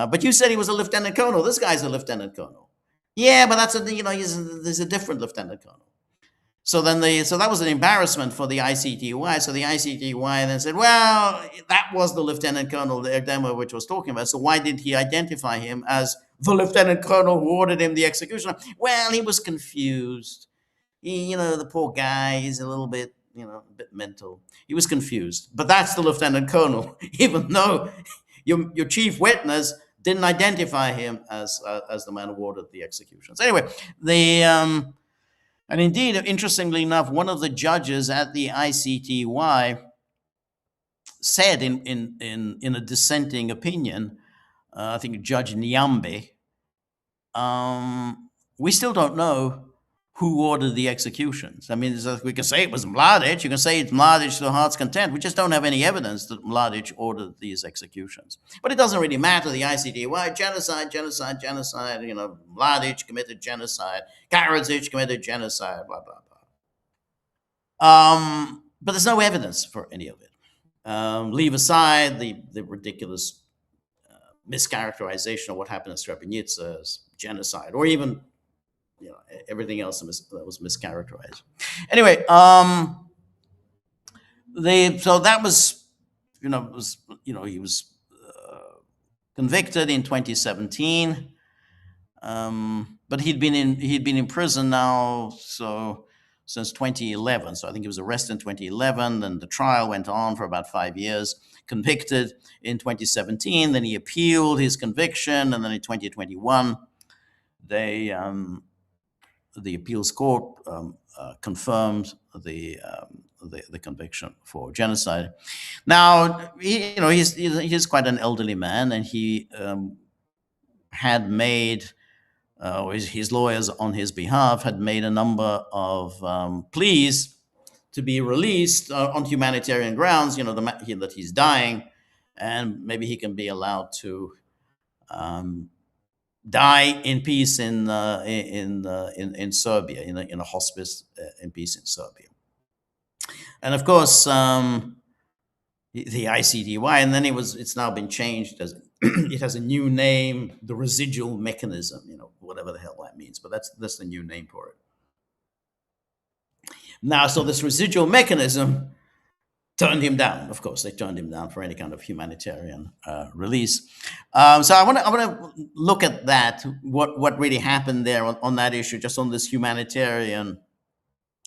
But you said he was a lieutenant colonel. This guy's a lieutenant colonel." Yeah, but there's a different lieutenant colonel. So that was an embarrassment for the ICTY. So the ICTY then said, "Well, that was the lieutenant colonel that Erdemovic was talking about. So why did he identify him as the lieutenant colonel who ordered him the execution?" Well, he was confused. The poor guy, he's a little bit, a bit mental. He was confused. But that's the lieutenant colonel, even though your chief witness didn't identify him as the man who ordered the executions. Anyway, and indeed, interestingly enough, one of the judges at the ICTY said in a dissenting opinion, I think Judge Nyambe, we still don't know who ordered the executions. I mean, we can say it was Mladić. You can say it's Mladić to the heart's content. We just don't have any evidence that Mladić ordered these executions. But it doesn't really matter. The ICTY, genocide. Mladić committed genocide. Karadzic committed genocide. Blah blah blah. But there's no evidence for any of it. Leave aside the ridiculous mischaracterization of what happened in Srebrenica as genocide, or even everything else that was mischaracterized. Anyway, so that was, he was convicted in 2017, but he'd been in prison now since 2011. So I think he was arrested in 2011, and the trial went on for about 5 years. Convicted in 2017, then he appealed his conviction, and then in 2021, the appeals court confirmed the conviction for genocide. Now, he's quite an elderly man, and he had made, his lawyers on his behalf had made a number of pleas to be released on humanitarian grounds. That he's dying, and maybe he can be allowed to die in peace in Serbia, in a hospice in peace in Serbia. And of course, the ICTY, and then it's now been changed as it has a new name, the residual mechanism, whatever the hell that means, but that's the new name for it. Now, so this residual mechanism turned him down. Of course, they turned him down for any kind of humanitarian release. So I want to look at that. What really happened there on that issue, just on this humanitarian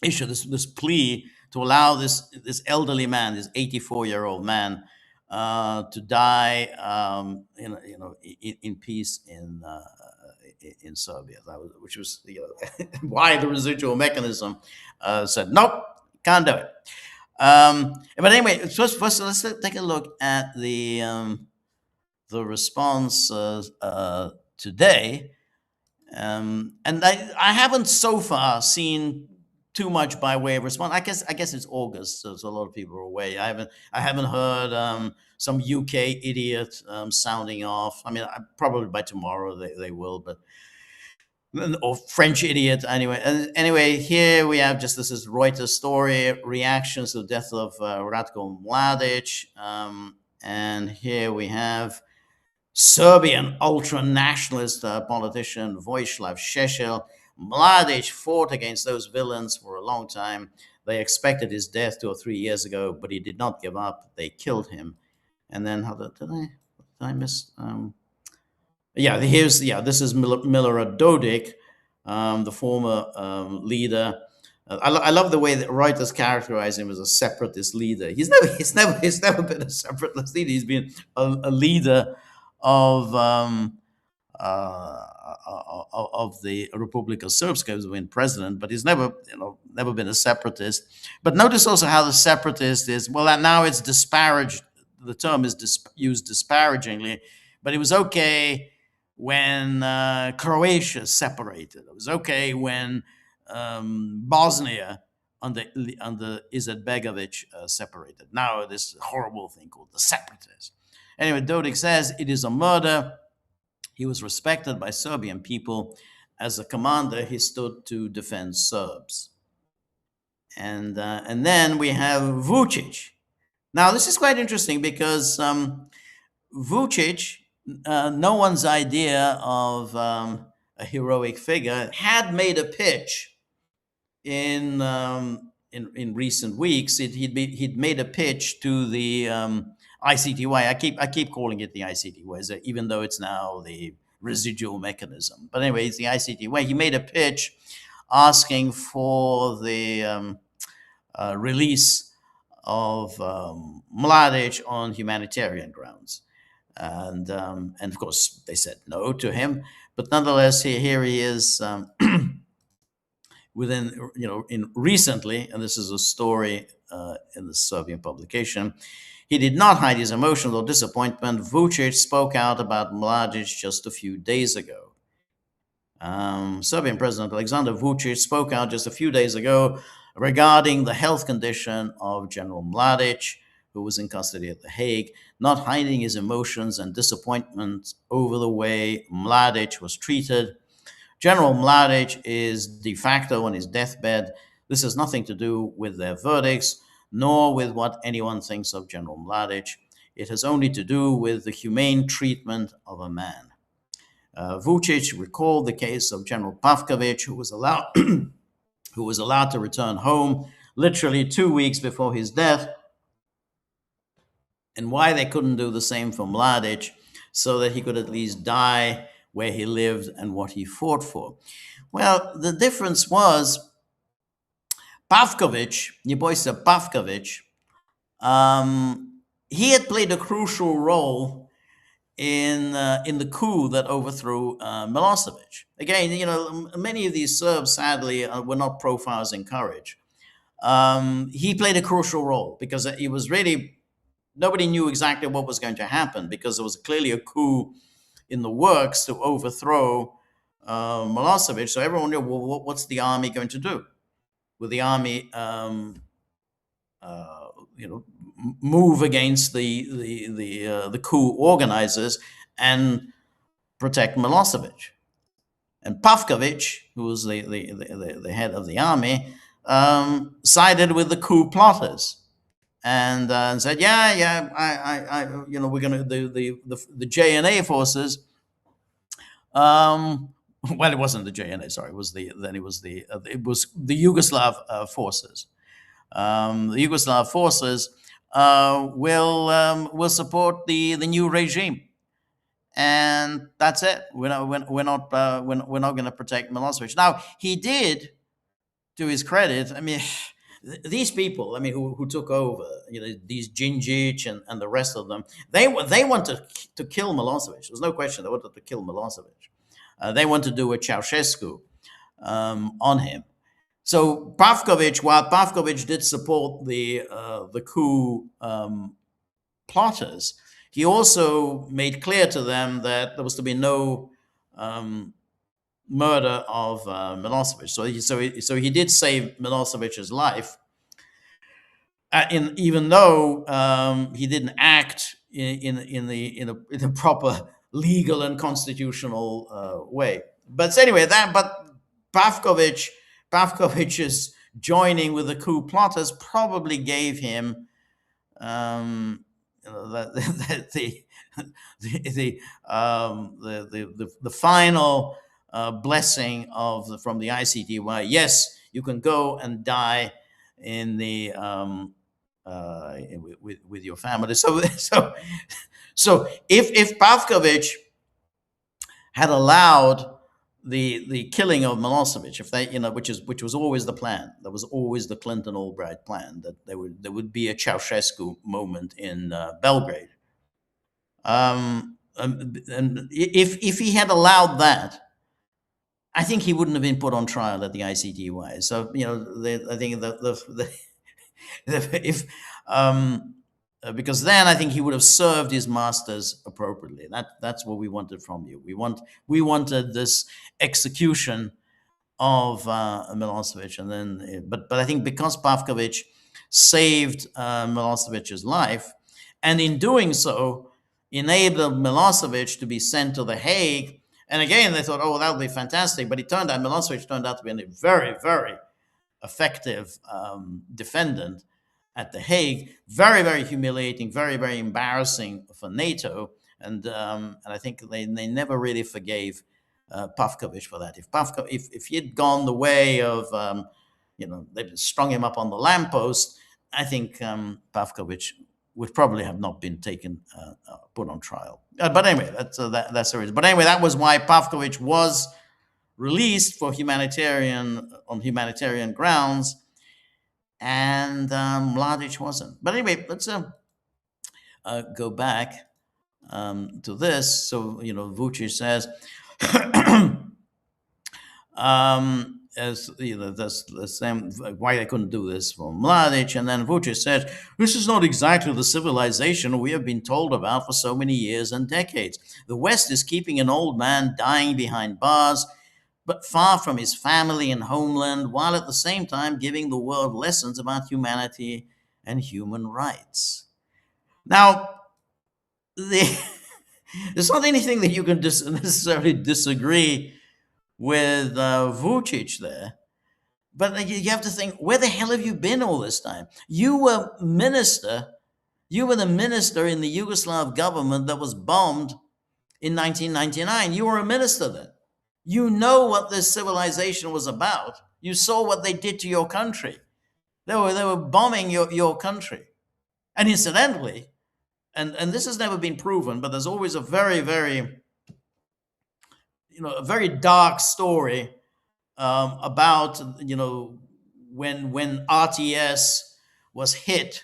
issue, this plea to allow this elderly man, this 84-year-old man, to die, in peace in Serbia. That was, which was why the residual mechanism said nope, can't do it. But anyway, first let's take a look at the response today. And I haven't so far seen too much by way of response. I guess it's August, so a lot of people are away. I haven't heard some UK idiot sounding off. I mean, probably by tomorrow they will, but or French idiot anyway. Anyway, here we have just this is Reuters story reactions to the death of Ratko Mladić, and here we have Serbian ultra-nationalist politician Vojislav Šešelj. Mladić fought against those villains for a long time. They expected his death 2 or 3 years ago, but he did not give up. They killed him. And then did I miss? This is Milorad Dodik, the former leader. I love the way that Reuters characterized him as a separatist leader. He's never been a separatist leader. He's been a leader of the Republika Srpska, who's been president, but he's never been a separatist. But notice also how the separatist is. Well, now it's disparaged. The term is used disparagingly, but it was okay when Croatia separated. It was okay when Bosnia under Izetbegovic separated. Now this horrible thing called the separatists. Anyway, Dodik says it is a murder. He was respected by Serbian people. As a commander, he stood to defend Serbs. And then we have Vucic. Now, this is quite interesting because Vucic, no one's idea of a heroic figure, had made a pitch in recent weeks. He'd made a pitch to the ICTY. I keep calling it the ICTY, even though it's now the residual mechanism. But anyway, it's the ICTY. He made a pitch asking for the release of Mladić on humanitarian grounds, and of course they said no to him. But nonetheless, here he is. Recently, and this is a story in the Serbian publication, he did not hide his emotions or disappointment. Vucic spoke out about Mladić just a few days ago. Serbian President Alexander Vucic spoke out just a few days ago regarding the health condition of General Mladić, who was in custody at The Hague, not hiding his emotions and disappointment over the way Mladić was treated. General Mladić is de facto on his deathbed. This has nothing to do with their verdicts, nor with what anyone thinks of General Mladić. It has only to do with the humane treatment of a man. Vucic recalled the case of General Pavković, who was allowed to return home literally 2 weeks before his death, and why they couldn't do the same for Mladić, so that he could at least die where he lived and what he fought for. Well, the difference was Pavković, Nebojša Pavković, he had played a crucial role in the coup that overthrew Milosevic. Again, many of these Serbs, sadly, were not profiles in courage. He played a crucial role because he was really, nobody knew exactly what was going to happen because there was clearly a coup in the works to overthrow Milosevic. So everyone knew, well, what's the army going to do? Will the army, move against the coup organizers and protect Milosevic? And Pavković, who was the head of the army, sided with the coup plotters and said, we're going to the JNA forces. Well, it wasn't the JNA. Sorry, it was the Yugoslav forces. The Yugoslav forces will support the new regime, and that's it. We're not going to protect Milosevic. Now he did, to his credit. I mean, these people. I mean, who took over? These Gingic and the rest of them. They wanted to kill Milosevic. There's no question they wanted to kill Milosevic. They want to do a Ceausescu on him. So Pavkovic, while Pavkovic did support the coup plotters, he also made clear to them that there was to be no murder of Milosevic. So he did save Milosevic's life, even though he didn't act in a proper legal and constitutional way. But anyway, but Pavkovic Pavkovic's joining with the coup plotters probably gave him the the final blessing from the ICTY. Yes, you can go and die in the with your family. So if Pavkovic had allowed the killing of Milosevic, if they which was always the plan, that was always the Clinton Albright plan, that there would be a Ceausescu moment in Belgrade. And if he had allowed that, I think he wouldn't have been put on trial at the ICTY. So I think if because then I think he would have served his masters appropriately. That's what we wanted from you. We wanted this execution of Milosevic, and then but I think because Pavkovic saved Milosevic's life, and in doing so enabled Milosevic to be sent to The Hague. And again, they thought, oh, that would be fantastic. But Milosevic turned out to be a very, very effective defendant at The Hague. Very, very humiliating, very, very embarrassing for NATO. And I think they never really forgave Pavkovic for that. If he had gone the way of, they strung him up on the lamppost, I think Pavkovic would probably have not been put on trial. But anyway, that's the reason. But anyway, that was why Pavkovic was released on humanitarian grounds, and Mladić wasn't. But anyway, let's go back to this. So Vucic says, as that's the same why I couldn't do this for Mladić. And then Vucic said, this is not exactly the civilization we have been told about for so many years and decades. The West is keeping an old man dying behind bars, but far from his family and homeland, while at the same time giving the world lessons about humanity and human rights. Now, there's not anything that you can necessarily disagree with Vucic there, but you have to think, where the hell have you been all this time? You were the minister in the Yugoslav government that was bombed in 1999. You were a minister then. You know what this civilization was about. You saw what they did to your country. They were bombing your country. And incidentally, and this has never been proven, but there's always a very, very a very dark story about when RTS was hit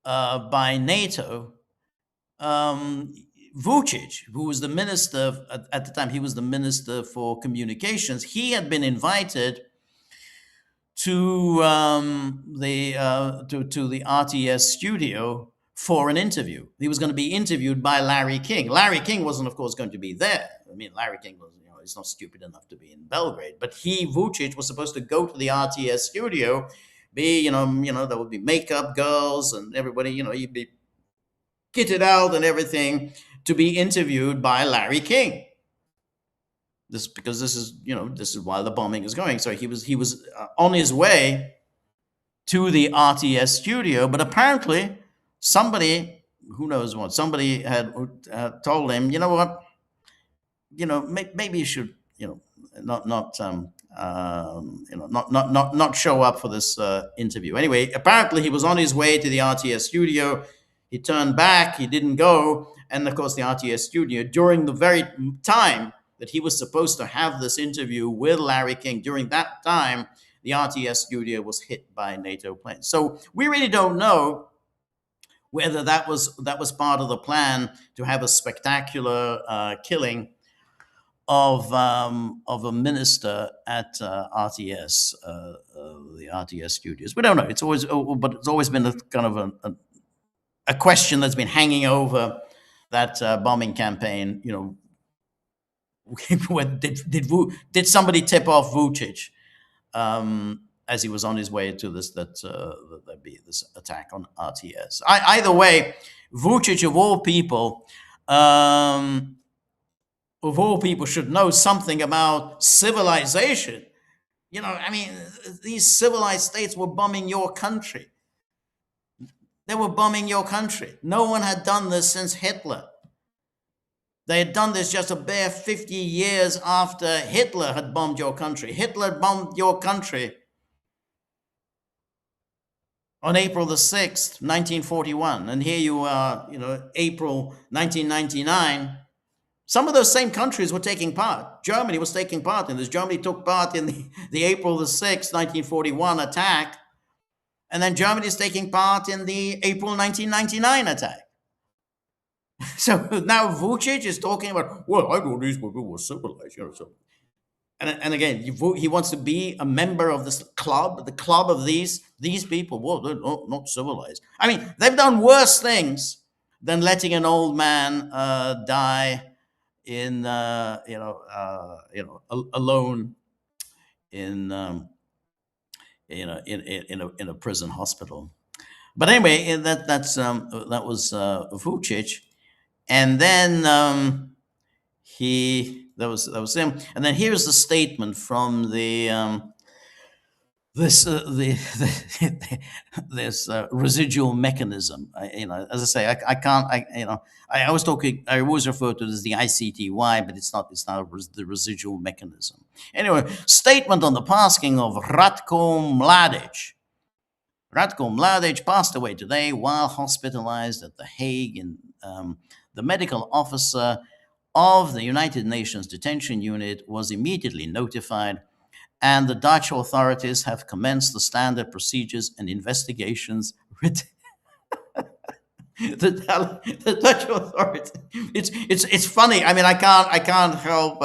by NATO. Vucic, who was the minister at the time, he was the minister for communications. He had been invited to the RTS studio for an interview. He was going to be interviewed by Larry King. Larry King wasn't, of course, going to be there. I mean, Larry King was, he's not stupid enough to be in Belgrade. But Vucic, was supposed to go to the RTS studio, there would be makeup girls and everybody, he'd be kitted out and everything to be interviewed by Larry King. This is while the bombing is going. So he was on his way to the RTS studio, but apparently somebody, who knows what, somebody had told him, maybe you should, not not show up for this interview. Anyway, apparently he was on his way to the RTS studio. He turned back. He didn't go, and of course, the RTS studio during the very time that he was supposed to have this interview with Larry King. During that time, the RTS studio was hit by NATO planes. So we really don't know whether that was part of the plan to have a spectacular killing of a minister at the RTS studios. We don't know. It's always, but it's always been a kind of a question that's been hanging over that bombing campaign. Did somebody tip off Vucic as he was on his way to this there'd be this attack on RTS? Either way, Vucic of all people should know something about civilization. I mean, these civilized states were bombing your country. They were bombing your country. No one had done this since Hitler. They had done this just a bare 50 years after Hitler had bombed your country. Hitler bombed your country on April the 6th, 1941. And here you are, April 1999. Some of those same countries were taking part. Germany was taking part in this. Germany took part in the April the 6th, 1941 attack. And then Germany is taking part in the April 1999 attack. So now Vucic is talking about, well, I know these people were civilized. So. And again, he wants to be a member of this club, the club of these people. Well, they're not civilized. I mean, they've done worse things than letting an old man die in alone in a prison hospital. But anyway, that was Vucic, and then that was him. And then here's the statement from this residual mechanism. As I say, I can't. I always refer to it as the ICTY, but it's not the residual mechanism. Anyway, statement on the passing of Ratko Mladić. Ratko Mladić passed away today while hospitalized at The Hague. And the medical officer of the United Nations detention unit was immediately notified, and the Dutch authorities have commenced the standard procedures and investigations. The Dutch authorities. It's funny. I mean, I can't help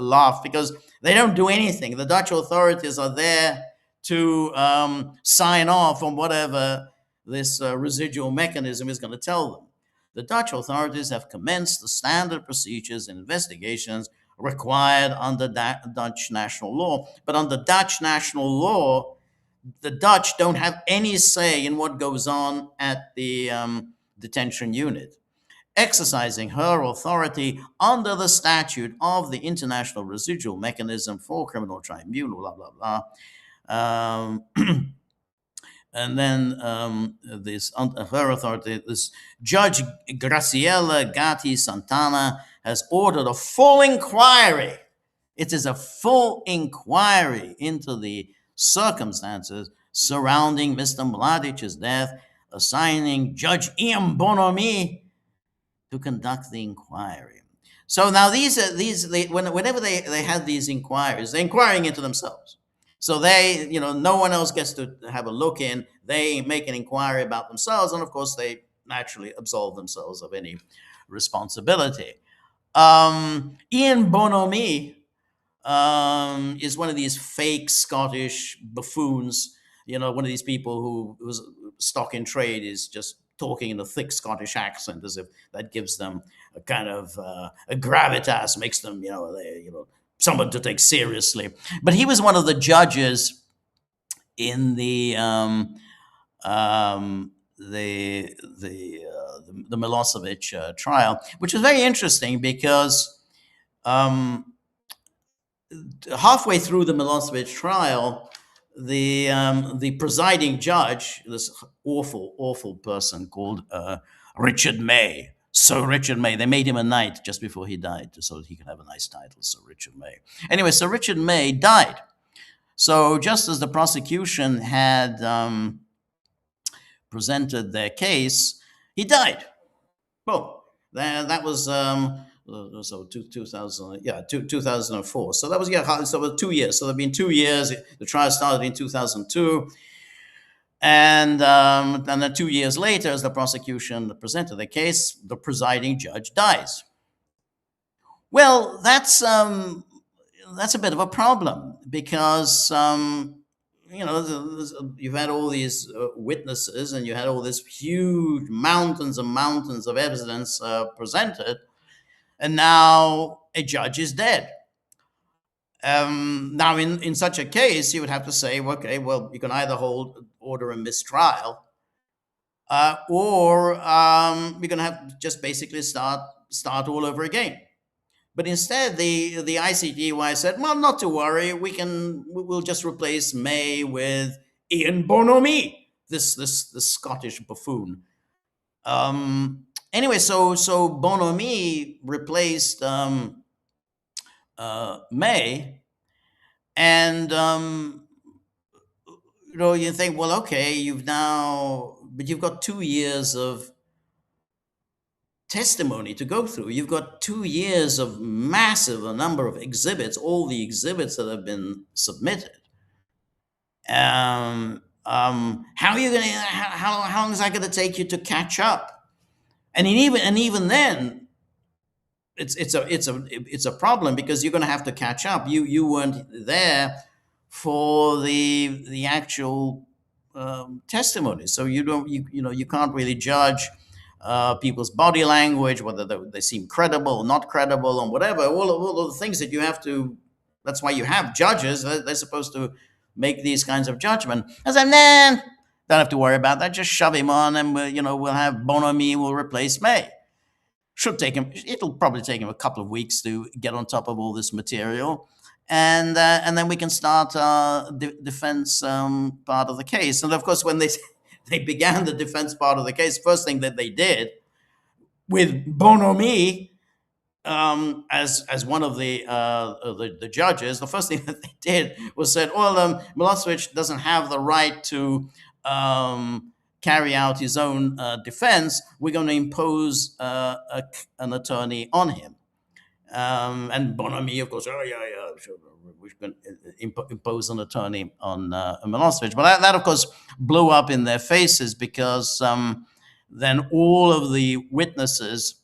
laugh because they don't do anything. The Dutch authorities are there to sign off on whatever this residual mechanism is going to tell them. The Dutch authorities have commenced the standard procedures and investigations required under Dutch national law. But under Dutch national law, the Dutch don't have any say in what goes on at the detention unit. Exercising her authority under the statute of the International Residual Mechanism for Criminal Tribunal, blah, blah, blah. And then her authority, this Judge Graciela Gatti Santana has ordered a full inquiry. It is a full inquiry into the circumstances surrounding Mr. Mladić's death, assigning Judge Ian Bonomi to conduct the inquiry. So now whenever they had these inquiries, they're inquiring into themselves. So they, no one else gets to have a look in. They make an inquiry about themselves, and of course, they naturally absolve themselves of any responsibility. Ian Bonomi is one of these fake Scottish buffoons. One of these people whose stock in trade is just talking in a thick Scottish accent, as if that gives them a kind of a gravitas, makes them, someone to take seriously. But he was one of the judges in the Milosevic trial, which was very interesting because halfway through the Milosevic trial, the presiding judge, this awful person called Richard May. Sir Richard May. They made him a knight just before he died so that he could have a nice title, Sir Richard May. Anyway, Sir Richard May died. So just as the prosecution had presented their case, he died. Boom. That was so 2000, yeah, 2004. So that was, yeah, so it was 2 years. So there've been 2 years. The trial started in 2002, and then 2 years later, as the prosecution presented the case, the presiding judge dies. Well, that's a bit of a problem because you've had all these witnesses, and you had all this huge mountains and mountains of evidence presented, and now a judge is dead. Now, in such a case, you would have to say, okay, well, you can either order a mistrial, or you're going to have to just basically start all over again. But instead, the ICTY said, "Well, not to worry. We'll just replace May with Ian Bonomi, this Scottish buffoon." Anyway, so Bonomi replaced May, and you think, well, okay, but you've got 2 years of testimony to go through. You've got 2 years of massive a number of exhibits, all the exhibits that have been submitted. How are you going to? How long is that going to take you to catch up? And even then, it's a problem, because you're going to have to catch up. You weren't there for the actual testimony, so you can't really judge people's body language, whether they seem credible or not credible, and whatever. All of the things that you have to. That's why you have judges. They're supposed to make these kinds of judgment. I said, nah, don't have to worry about that. Just shove him on, and we'll have Bonomi will replace May. It'll probably take him a couple of weeks to get on top of all this material, and then we can start defense part of the case. And of course, when they began the defense part of the case, first thing that they did with Bonomi as one of the judges, the first thing that they did was said, well, Milosevic doesn't have the right to carry out his own defense. We're going to impose an attorney on him. And Bonomi, of course, sure, we can impose an attorney on Milosevic. But that, of course, blew up in their faces, because then all of the witnesses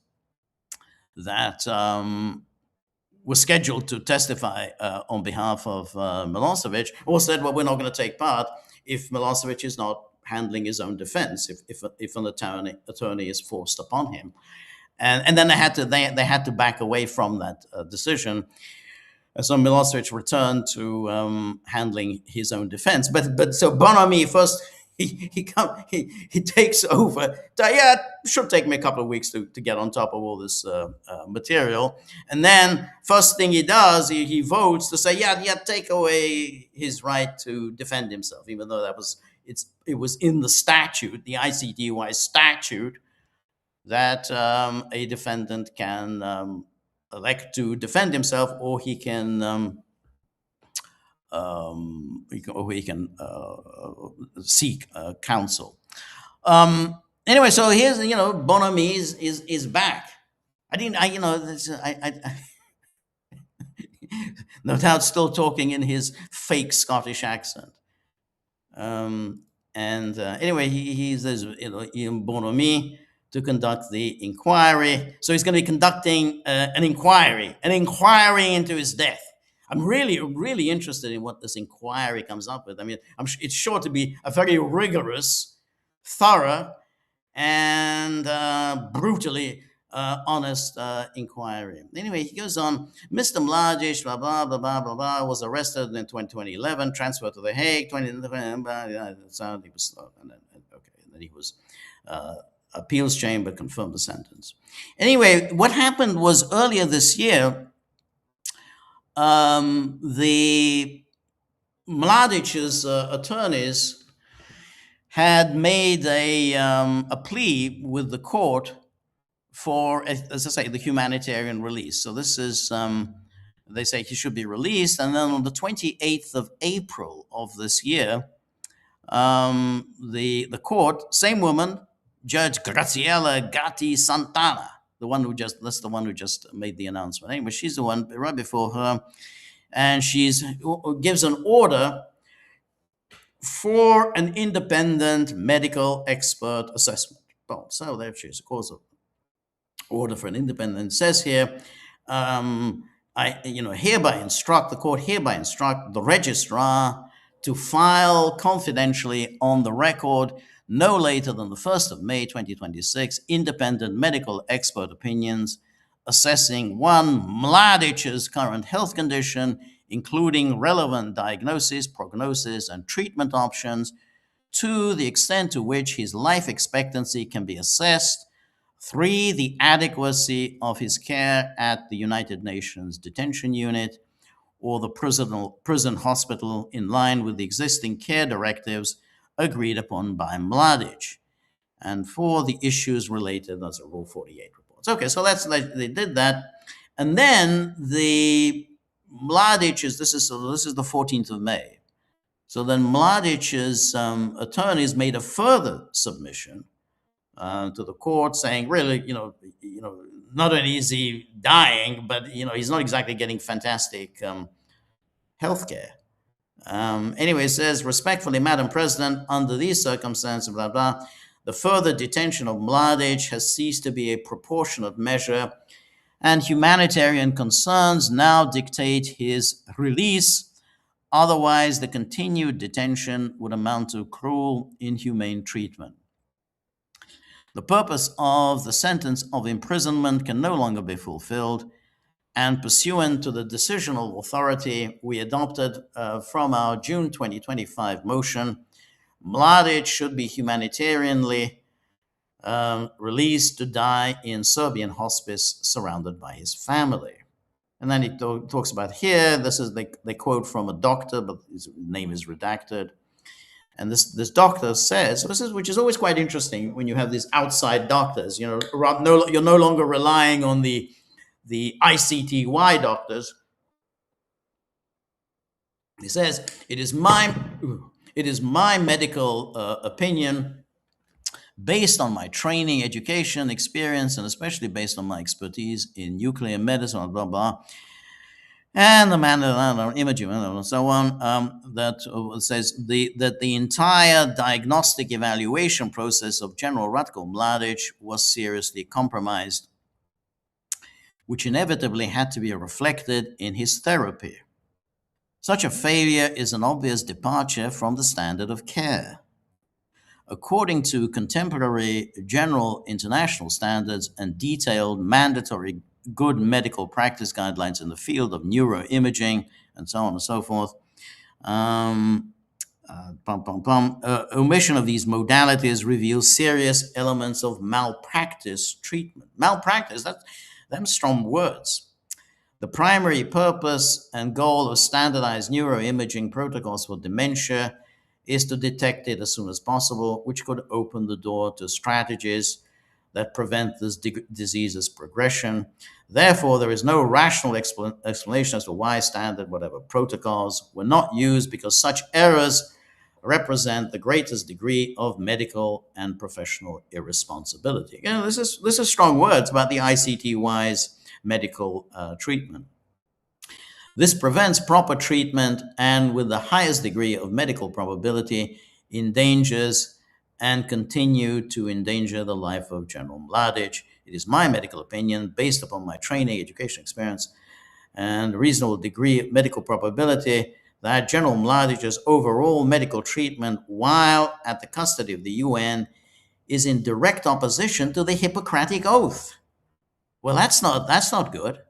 that were scheduled to testify on behalf of Milosevic all said, well, we're not going to take part if Milosevic is not handling his own defense, if an attorney is forced upon him. And then they had to back away from that decision. So Milosevic returned to handling his own defense. But so Bonomi first he takes over. Yeah, it should take me a couple of weeks to get on top of all this material. And then first thing he does, he votes to say, yeah, take away his right to defend himself, even though it was in the statute, the ICTY statute, that a defendant can elect to defend himself, or he can seek counsel. Anyway, so here's Bonomi is back. No doubt still talking in his fake Scottish accent. Anyway, he says, in Bonomi to conduct the inquiry. So he's going to be conducting an inquiry into his death. I'm really, really interested in what this inquiry comes up with. I mean, it's sure to be a very rigorous, thorough, and brutally honest inquiry. Anyway, he goes on. Mr. Mladić, blah, blah, blah, blah, blah, blah, was arrested in 2011, transferred to The Hague, 2011, he was slow. And then he was appeals chamber confirmed the sentence. Anyway, what happened was earlier this year, the Mladić's attorneys had made a plea with the court for, as I say, the humanitarian release. So this is They say he should be released. And then on the 28th of April of this year, the court, same woman, Judge Graciela Gatti Santana, that's the one who just made the announcement. Anyway, she's the one right before her, and she's gives an order for an independent medical expert assessment. Well, so there she is, of course, order for an independent. It says here, the court hereby instruct the registrar to file confidentially on the record no later than the 1st of May 2026 independent medical expert opinions assessing one, Mladić's current health condition, including relevant diagnosis, prognosis, and treatment options, two, the extent to which his life expectancy can be assessed, three, the adequacy of his care at the United Nations detention unit or the prison hospital in line with the existing care directives agreed upon by Mladić, and four, the issues related, that's a Rule 48 reports. Okay, so they did that. And then the Mladić's, this is the 14th of May. So then Mladić's attorneys made a further submission to the court, saying, really, not only is he dying, but he's not exactly getting fantastic health care. Anyway, it says, respectfully, Madam President, under these circumstances, blah, blah, the further detention of Mladić has ceased to be a proportionate measure, and humanitarian concerns now dictate his release. Otherwise, the continued detention would amount to cruel, inhumane treatment. The purpose of the sentence of imprisonment can no longer be fulfilled, and pursuant to the decisional authority we adopted from our June 2025 motion, Mladić should be humanitarianly released to die in Serbian hospice surrounded by his family. And then he talks about here, they quote from a doctor, but his name is redacted. And this doctor says, which is always quite interesting when you have these outside doctors, you're no longer relying on the ICTY doctors. He says, it is my medical opinion, based on my training, education, experience, and especially based on my expertise in nuclear medicine, blah, blah, and the imaging, and so on, that says that the entire diagnostic evaluation process of General Ratko Mladić was seriously compromised, which inevitably had to be reflected in his therapy. Such a failure is an obvious departure from the standard of care. According to contemporary general international standards and detailed mandatory good medical practice guidelines in the field of neuroimaging and so on and so forth, omission of these modalities reveals serious elements of malpractice treatment. Malpractice, them strong words. The primary purpose and goal of standardized neuroimaging protocols for dementia is to detect it as soon as possible, which could open the door to strategies that prevent this disease's progression. Therefore, there is no rational explanation as to why standard whatever protocols were not used, because such errors represent the greatest degree of medical and professional irresponsibility. Again, this is strong words about the ICTY's medical treatment. This prevents proper treatment and, with the highest degree of medical probability, endangers and continue to endanger the life of General Mladić. It is my medical opinion, based upon my training, education, experience, and a reasonable degree of medical probability, that General Mladić's overall medical treatment while at the custody of the UN is in direct opposition to the Hippocratic Oath. Well, that's not good.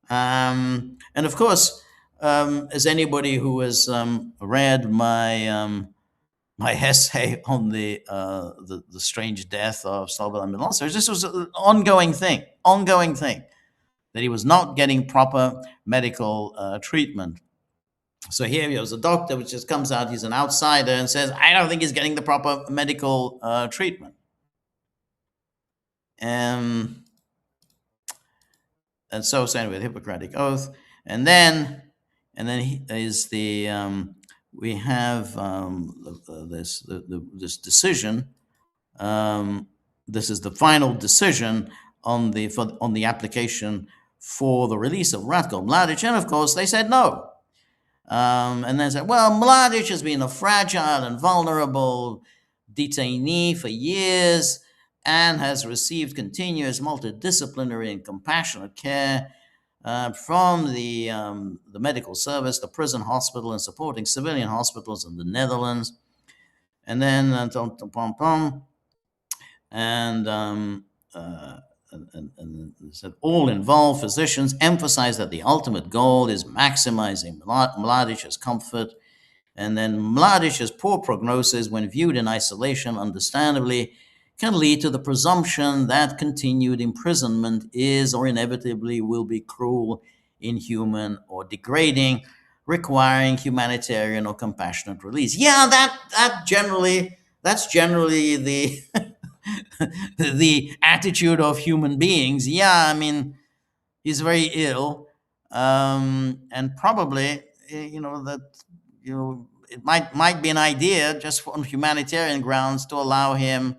And of course, as anybody who has read my essay on the strange death of Slobodan Milosevic, this was an ongoing thing, that he was not getting proper medical treatment. So here he was a doctor, which just comes out, he's an outsider, and says, I don't think he's getting the proper medical treatment. And so anyway, the Hippocratic Oath. And then, is the we have this decision. Um, this is the final decision on the application for the release of Ratko Mladić, and of course they said no. And they said, well, Mladić has been a fragile and vulnerable detainee for years and has received continuous multidisciplinary and compassionate care from the medical service, the prison hospital, and supporting civilian hospitals in the Netherlands. And then, and said all involved physicians emphasize that the ultimate goal is maximizing Mladić's comfort. And then Mladić's poor prognosis, when viewed in isolation, understandably, can lead to the presumption that continued imprisonment is or inevitably will be cruel, inhuman, or degrading, requiring humanitarian or compassionate release. Yeah, that's generally the the attitude of human beings. Yeah, I mean, he's very ill, and probably that it might be an idea just on humanitarian grounds to allow him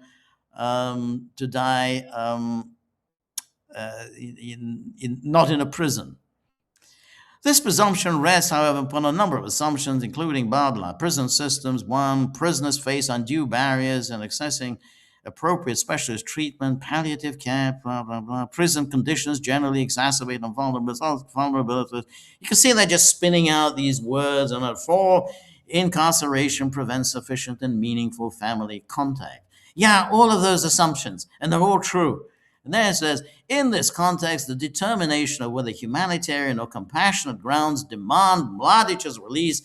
to die not in a prison. This presumption rests, however, upon a number of assumptions, including blah blah prison systems. One, prisoners face undue barriers in accessing appropriate specialist treatment, palliative care, blah blah blah. Prison conditions generally exacerbate vulnerability. You can see they're just spinning out these words, and four, incarceration prevents sufficient and meaningful family contact. Yeah, all of those assumptions, and they're all true. And then it says, in this context, the determination of whether humanitarian or compassionate grounds demand Mladić's release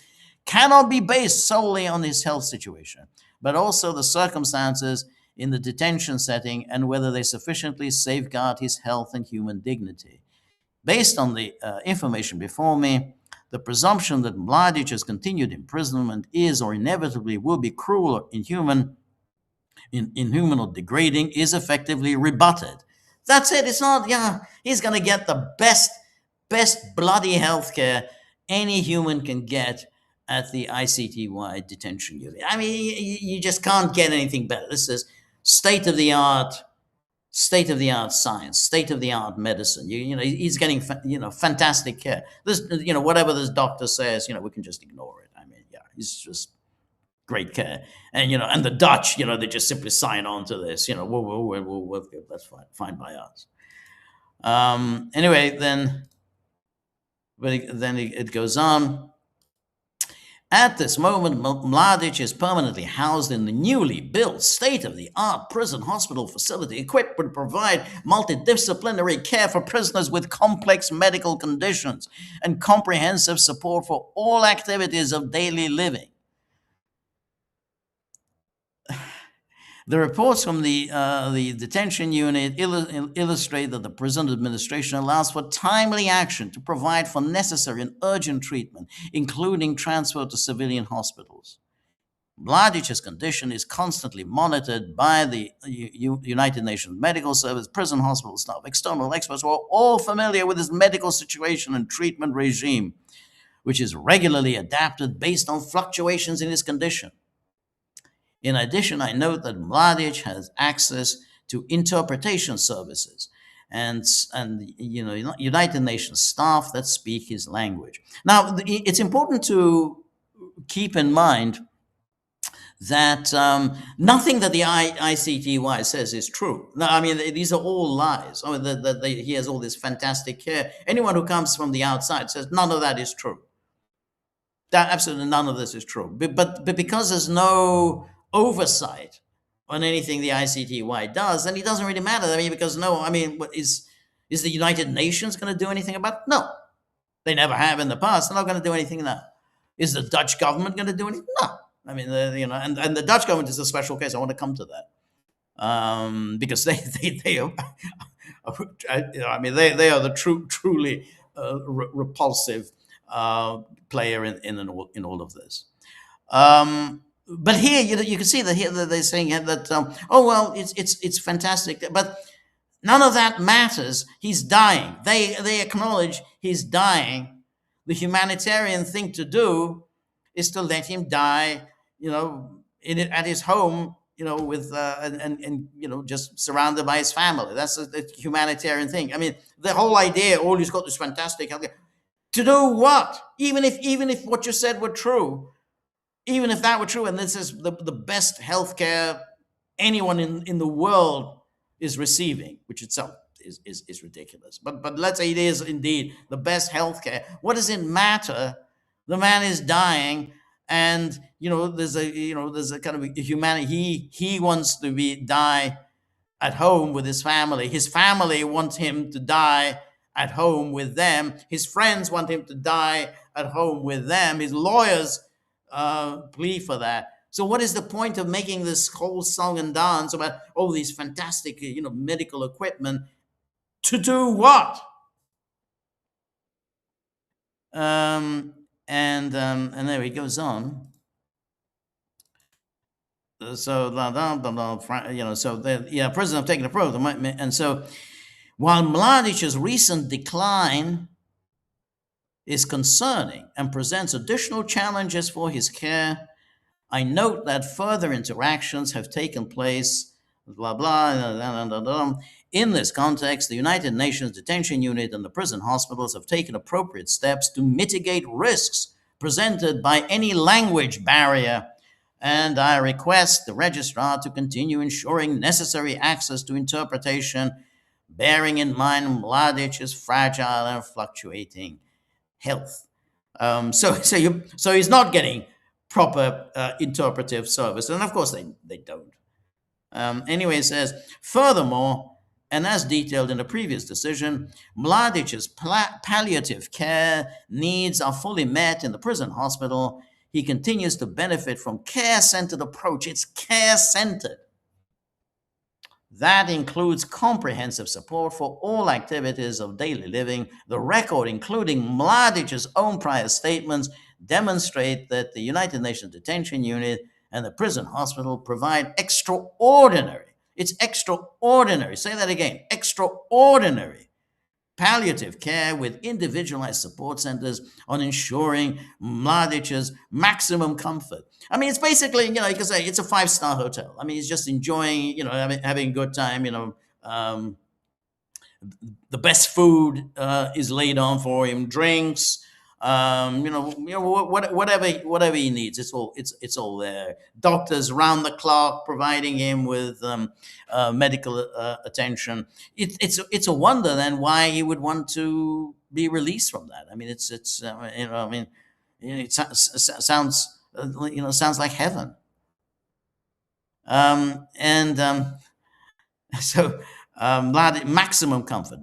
cannot be based solely on his health situation, but also the circumstances in the detention setting and whether they sufficiently safeguard his health and human dignity. Based on the information before me, the presumption that Mladić's continued imprisonment is or inevitably will be cruel or inhuman or degrading is effectively rebutted. That's it. It's not, he's going to get the best bloody health care any human can get at the ICTY detention unit. I mean, you just can't get anything better. This is state of the art science, state of the art medicine. He's getting fantastic care. This, whatever this doctor says, we can just ignore it. I mean, he's just great care. And and the Dutch, they just simply sign on to this. That's fine by us. Anyway, then it goes on. At this moment, Mladić is permanently housed in the newly built state-of-the-art prison hospital facility equipped to provide multidisciplinary care for prisoners with complex medical conditions and comprehensive support for all activities of daily living. The reports from the detention unit illustrate that the prison administration allows for timely action to provide for necessary and urgent treatment, including transfer to civilian hospitals. Mladić's condition is constantly monitored by the United Nations Medical Service, prison hospital staff, external experts who are all familiar with his medical situation and treatment regime, which is regularly adapted based on fluctuations in his condition. In addition, I note that Mladić has access to interpretation services and United Nations staff that speak his language. Now, it's important to keep in mind that nothing that the ICTY says is true. No, I mean, these are all lies. I mean, he has all this fantastic care. Anyone who comes from the outside says none of that is true. That absolutely none of this is true. But because there's no oversight on anything the ICTY does, then it doesn't really matter. I mean, because is the United Nations going to do anything about it? No, they never have in the past. They're not going to do anything now. Is the Dutch government going to do anything? No. I mean, and the Dutch government is a special case. I want to come to that because they are, I mean, they are the truly repulsive player in all of this. But here, you can see that here they're saying that it's fantastic, but none of that matters. He's dying. They acknowledge he's dying the humanitarian thing to do is to let him die, at his home, with just surrounded by his family. That's a humanitarian thing. I mean, the whole idea, oh, he's got this fantastic healthcare. To do what? Even if what you said were true, even if that were true, and this is the best healthcare anyone in the world is receiving, which itself is ridiculous. But let's say it is indeed the best healthcare. What does it matter? The man is dying, and there's a kind of a humanity. He wants to die at home with his family. His family wants him to die at home with them. His friends want him to die at home with them. His lawyers plea for that. So what is the point of making this whole song and dance about all these fantastic, medical equipment? To do what? And there he goes on. So prison have taken a pro, and so while Mladic's recent decline is concerning and presents additional challenges for his care, I note that further interactions have taken place, blah, blah. In this context, the United Nations Detention Unit and the prison hospitals have taken appropriate steps to mitigate risks presented by any language barrier, and I request the registrar to continue ensuring necessary access to interpretation, bearing in mind Mladic's fragile and fluctuating health. So he's not getting proper interpretive service, and of course they don't. Anyway, it says, furthermore, and as detailed in the previous decision, Mladic's palliative care needs are fully met in the prison hospital. He continues to benefit from care-centered approach. It's care-centered. That includes comprehensive support for all activities of daily living. The record, including Mladic's own prior statements, demonstrate that the United Nations Detention Unit and the prison hospital provide extraordinary, it's extraordinary, say that again, extraordinary palliative care with individualized support centers on ensuring Mladic's maximum comfort. I mean, it's basically, you can say it's a 5-star hotel. I mean, he's just enjoying, having a good time, the best food is laid on for him, drinks, whatever he needs, it's all there. Doctors round the clock providing him with medical attention. It's a wonder then why he would want to be released from that. I mean, it sounds sounds like heaven. So maximum comfort.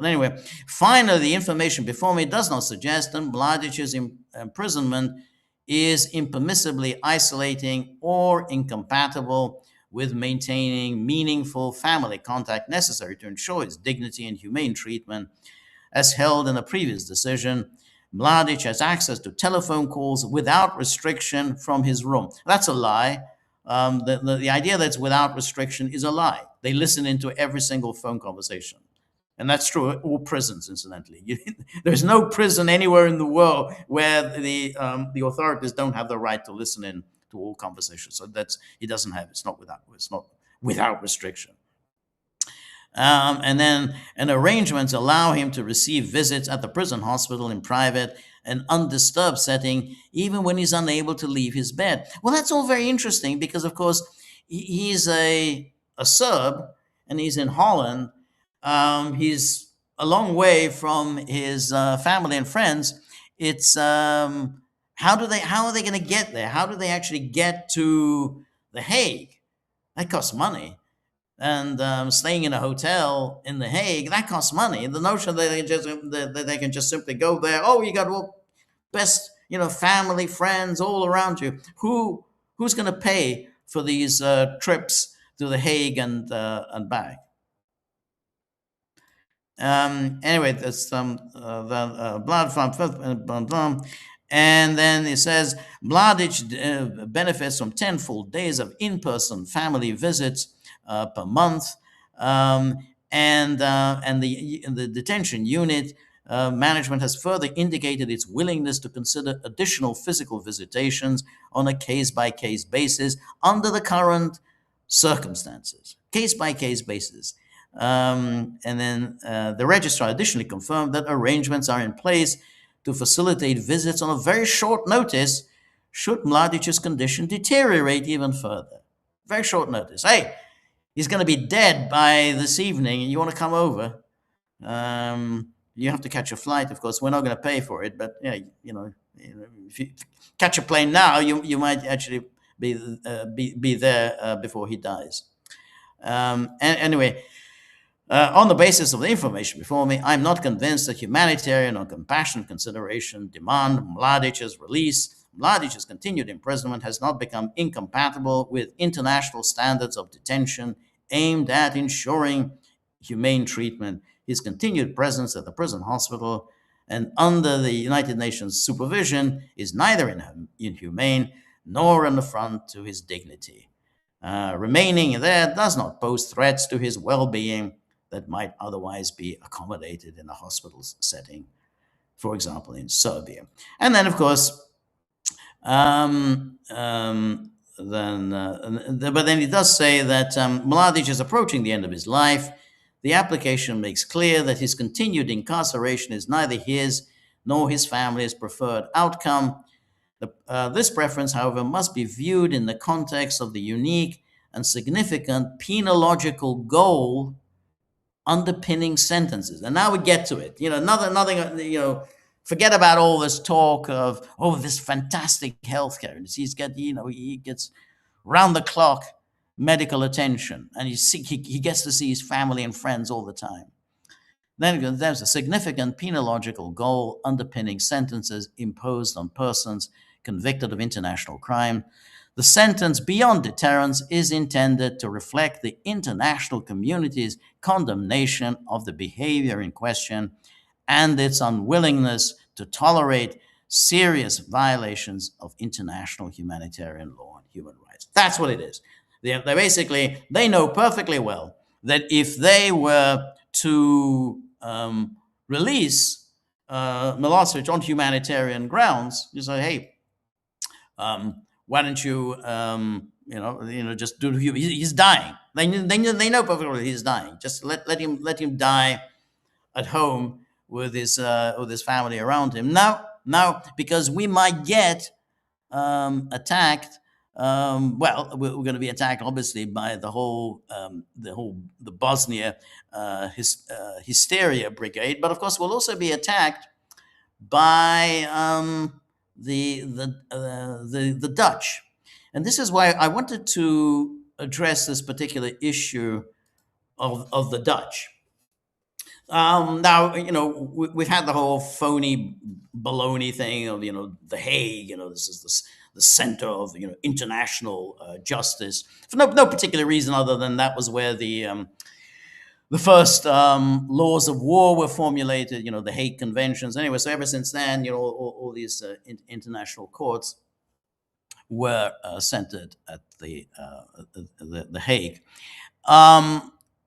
Anyway, finally, the information before me does not suggest that Mladic's imprisonment is impermissibly isolating or incompatible with maintaining meaningful family contact necessary to ensure his dignity and humane treatment. As held in a previous decision, Mladić has access to telephone calls without restriction from his room. That's a lie. The idea that it's without restriction is a lie. They listen into every single phone conversation. And that's true at all prisons, incidentally. There's no prison anywhere in the world where the authorities don't have the right to listen in to all conversations. So he doesn't have. It's not without restriction. And arrangements allow him to receive visits at the prison hospital in private and undisturbed setting, even when he's unable to leave his bed. Well, that's all very interesting because, of course, he's a Serb and he's in Holland. He's a long way from his family and friends. It's how are they going to get there? How do they actually get to The Hague? That costs money. And staying in a hotel in The Hague, that costs money. The notion that they can just simply go there, oh, you got all best, family, friends all around you. Who's going to pay for these trips to The Hague and back? Anyway, that's the blood from and then it says Mladić benefits from 10 full days of in-person family visits per month, and the detention unit management has further indicated its willingness to consider additional physical visitations on a case by case basis under the current circumstances. Case by case basis. And then the registrar additionally confirmed that arrangements are in place to facilitate visits on a very short notice should Mladic's condition deteriorate even further. Very short notice. Hey, he's going to be dead by this evening and you want to come over. You have to catch a flight, of course. We're not going to pay for it, but yeah, if you catch a plane now, you might actually be there before he dies. And anyway, on the basis of the information before me, I'm not convinced that humanitarian or compassionate consideration demand Mladic's release. Mladic's continued imprisonment has not become incompatible with international standards of detention aimed at ensuring humane treatment. His continued presence at the prison hospital and under the United Nations supervision is neither inhumane nor an affront to his dignity. Remaining there does not pose threats to his well-being that might otherwise be accommodated in a hospital setting, for example, in Serbia. And then, of course, but then he does say that Mladić is approaching the end of his life. The application makes clear that his continued incarceration is neither his nor his family's preferred outcome. This preference, however, must be viewed in the context of the unique and significant penological goal underpinning sentences. And now we get to it. Nothing, forget about all this talk of, this fantastic healthcare. He gets round the clock medical attention and he gets to see his family and friends all the time. Then there's a significant penological goal underpinning sentences imposed on persons convicted of international crime. The sentence beyond deterrence is intended to reflect the international community's condemnation of the behavior in question and its unwillingness to tolerate serious violations of international humanitarian law and human rights. That's what it is. They know perfectly well that if they were to release Milosevic on humanitarian grounds, you say, hey, why don't you, just do? He's dying. They know perfectly well he's dying. Just let him die at home with his family around him. Now, because we might get attacked. We're going to be attacked, obviously, by the Bosnia hysteria brigade, but of course we'll also be attacked by the Dutch, and this is why I wanted to address this particular issue of the Dutch. Now, we've had the whole phony baloney thing of, The Hague, this is the center of, international justice for no particular reason other than that was where the first laws of war were formulated, the Hague Conventions. Anyway, so ever since then, all these international courts were centered at the Hague.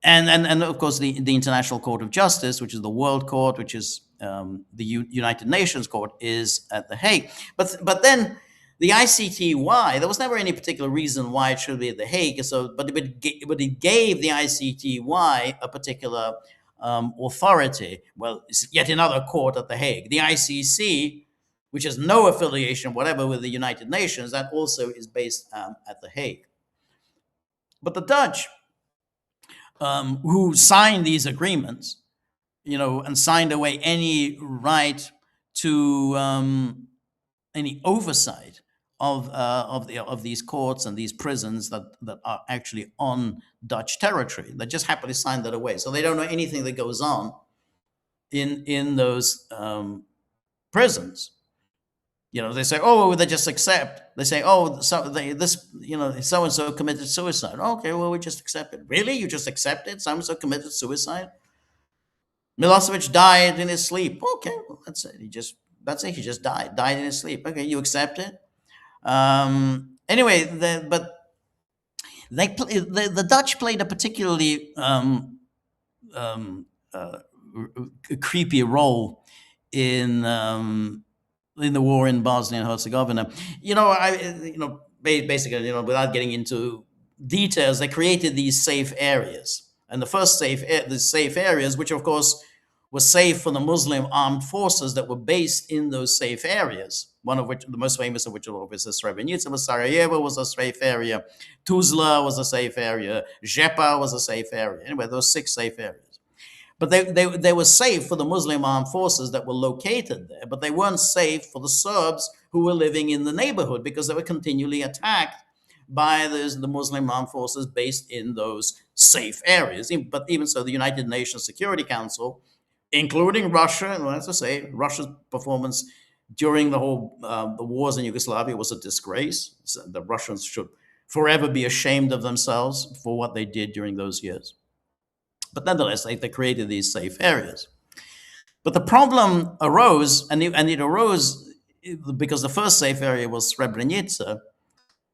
And of course, the International Court of Justice, which is the World Court, which is the United Nations Court, is at The Hague. But then the ICTY, there was never any particular reason why it should be at The Hague. But it gave the ICTY a particular authority. Well, it's yet another court at The Hague. The ICC, which has no affiliation whatever with the United Nations, that also is based at The Hague. But the Dutch, who signed these agreements, and signed away any right to any oversight of these courts and these prisons that are actually on Dutch territory. They just happily signed that away, so they don't know anything that goes on in those prisons. They say, they just accept. They say, so and so committed suicide. Okay, well, we just accept it. Really? You just accept it? So and so committed suicide? Milosevic died in his sleep. Okay, well, that's it. He just died in his sleep. Okay, you accept it? Anyway, the Dutch played a particularly a creepy role in the war in Bosnia and Herzegovina. Basically, without getting into details, they created these safe areas, and the safe areas, which of course were safe for the Muslim armed forces that were based in those safe areas. One of which, the most famous of which, obviously, Srebrenica was. Sarajevo was a safe area. Tuzla was a safe area. Žepa was a safe area. Anyway, those six safe areas. But they were safe for the Muslim armed forces that were located there, but they weren't safe for the Serbs who were living in the neighborhood, because they were continually attacked by the Muslim armed forces based in those safe areas. But even so, the United Nations Security Council, including Russia, and as I say, Russia's performance during the wars in Yugoslavia was a disgrace. So the Russians should forever be ashamed of themselves for what they did during those years. But nonetheless, they created these safe areas. But the problem arose, and it arose because the first safe area was Srebrenica.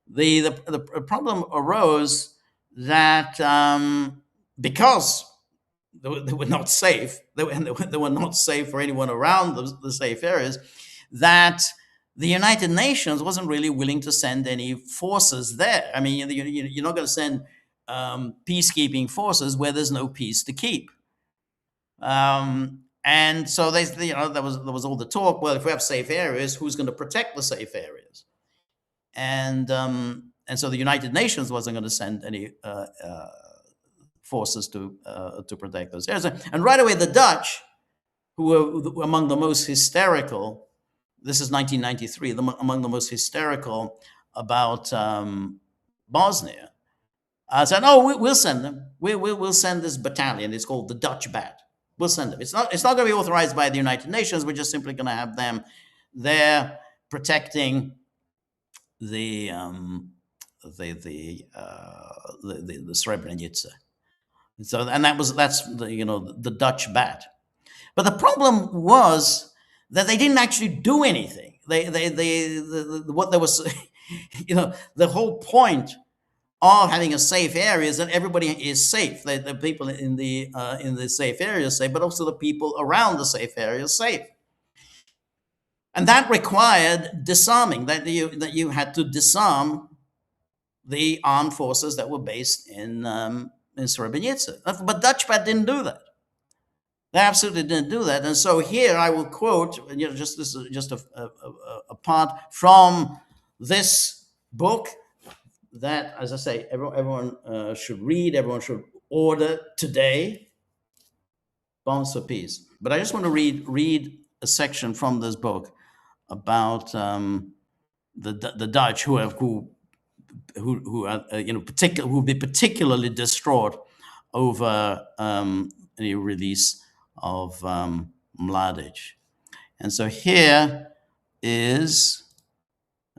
The problem arose that because they were not safe, they were not safe for anyone around the safe areas, that the United Nations wasn't really willing to send any forces there. I mean, you're not going to send peacekeeping forces where there's no peace to keep. And so there was all the talk. Well, if we have safe areas, who's going to protect the safe areas? And so the United Nations wasn't going to send any forces to protect those areas. And right away, the Dutch, who were among the most hysterical. This is 1993. Among the most hysterical about Bosnia. Said, "Oh, we'll send them. We'll send this battalion. It's called the Dutch Bat. We'll send them. It's not going to be authorized by the United Nations. We're just simply going to have them there protecting the Srebrenica." So, and that's the Dutch Bat. But the problem was that they didn't actually do anything. What there was, the whole point of having a safe area is that everybody is safe. The people in the safe area are safe, but also the people around the safe area are safe. And that required disarming. That you had to disarm the armed forces that were based in Srebrenica. But Dutchbat didn't do that. They absolutely didn't do that. And so here I will quote, this is just a part from this book that, as I say, everyone should read, everyone should order today, Bombs for Peace. But I just want to read a section from this book about the Dutch who will be particularly distraught over the release of Mladić. And so here is,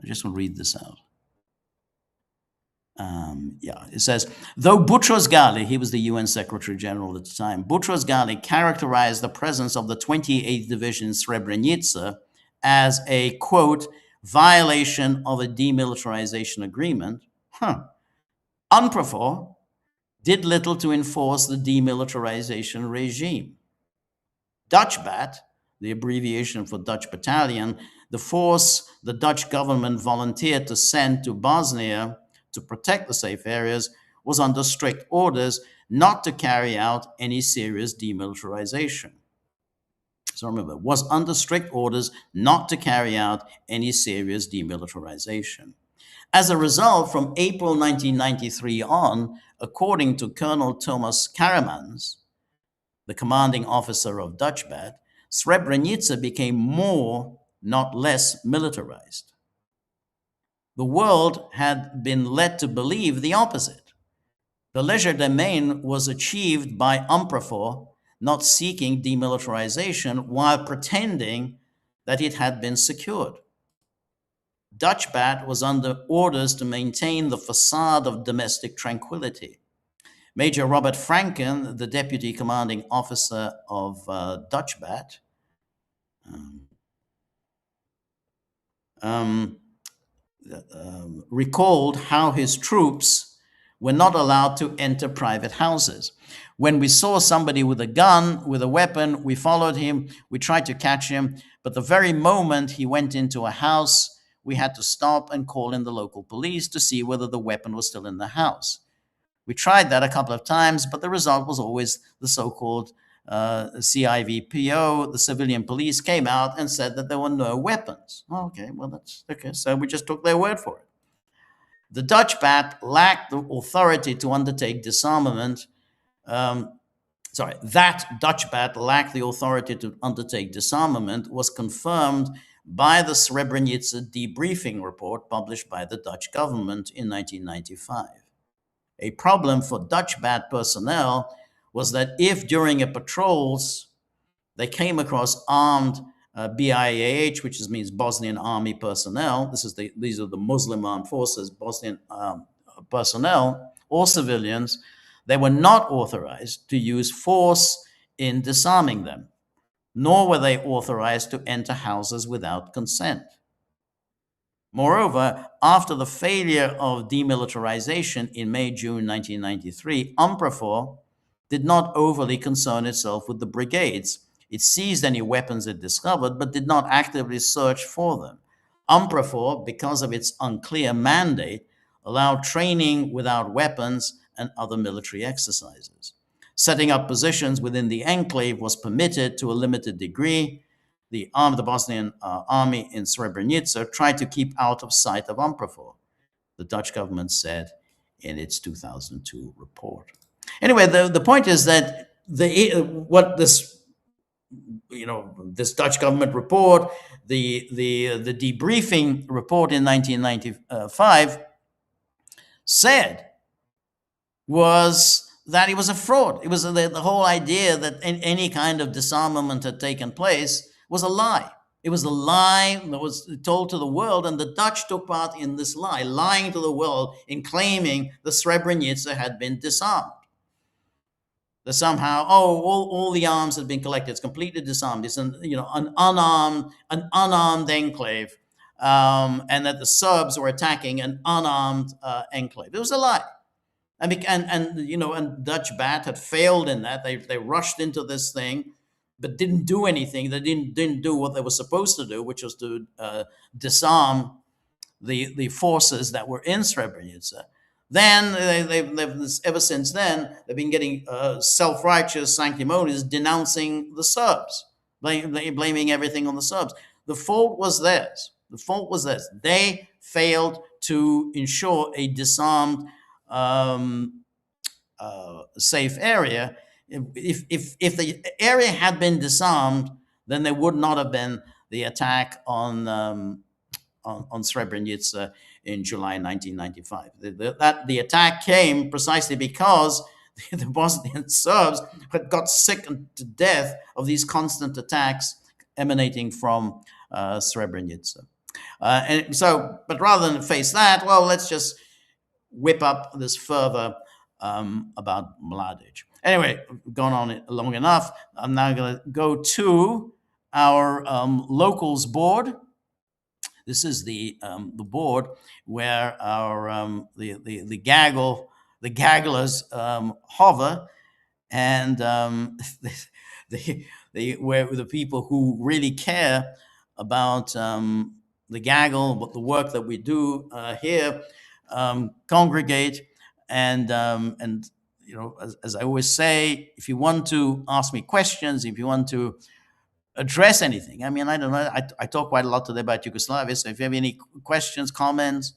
I just want to read this out. It says, though Boutros Ghali, he was the UN Secretary General at the time, Boutros Ghali characterized the presence of the 28th Division in Srebrenica as a, quote, violation of a demilitarization agreement, UNPROFOR did little to enforce the demilitarization regime. Dutchbat, the abbreviation for Dutch Battalion, the force the Dutch government volunteered to send to Bosnia to protect the safe areas, was under strict orders not to carry out any serious demilitarization. So remember, was under strict orders not to carry out any serious demilitarization. As a result, from April 1993 on, according to Colonel Thomas Karamans, the commanding officer of Dutchbat, Srebrenica became more, not less, militarized. The world had been led to believe the opposite. The legerdemain was achieved by UNPROFOR not seeking demilitarization while pretending that it had been secured. Dutchbat was under orders to maintain the facade of domestic tranquility. Major Robert Franken, the deputy commanding officer of Dutchbat, recalled how his troops were not allowed to enter private houses. When we saw somebody with a gun, with a weapon, we followed him, we tried to catch him, but the very moment he went into a house, we had to stop and call in the local police to see whether the weapon was still in the house. We tried that a couple of times, but the result was always the so-called CIVPO, the civilian police, came out and said that there were no weapons. Okay, well, that's okay. So we just took their word for it. The Dutch bat lacked the authority to undertake disarmament. That Dutch bat lacked the authority to undertake disarmament was confirmed by the Srebrenica debriefing report published by the Dutch government in 1995. A problem for Dutch bat personnel was that if during a patrols they came across armed BIAH, which means Bosnian Army personnel, these are the Muslim armed forces, Bosnian personnel or civilians, they were not authorized to use force in disarming them, nor were they authorized to enter houses without consent. Moreover, after the failure of demilitarization in May-June 1993, UNPROFOR did not overly concern itself with the brigades. It seized any weapons it discovered, but did not actively search for them. UNPROFOR, because of its unclear mandate, allowed training without weapons and other military exercises. Setting up positions within the enclave was permitted to a limited degree. The Bosnian army in Srebrenica tried to keep out of sight of UNPROFOR, the Dutch government said in its 2002 report. Anyway, the point is that this Dutch government report, the debriefing report in 1995 said was that it was a fraud. It was the whole idea that any kind of disarmament had taken place was a lie. It was a lie that was told to the world, and the Dutch took part in this lie, lying to the world in claiming the Srebrenica had been disarmed. That somehow, all the arms had been collected. It's completely disarmed. It's an unarmed enclave, and that the Serbs were attacking an unarmed enclave. It was a lie. And Dutch bat had failed in that. They rushed into this thing, but didn't do anything. They didn't do what they were supposed to do, which was to disarm the forces that were in Srebrenica. Then they've ever since then they've been getting self-righteous, sanctimonious, denouncing the Serbs, blaming everything on the Serbs. The fault was theirs. The fault was theirs. They failed to ensure a disarmed, safe area. If the area had been disarmed, then there would not have been the attack on Srebrenica in July 1995. The attack came precisely because the Bosnian Serbs had got sick to death of these constant attacks emanating from Srebrenica. But rather than face that, well, let's just whip up this further about Mladić. Anyway, we've gone on long enough. I'm now going to go to our locals board. This is the board where our the Gagglers hover, and where the people who really care about the gaggle, but the work that we do here, congregate, and as I always say, if you want to ask me questions, if you want to address anything, I mean, I don't know, I talk quite a lot today about Yugoslavia, so if you have any questions, comments,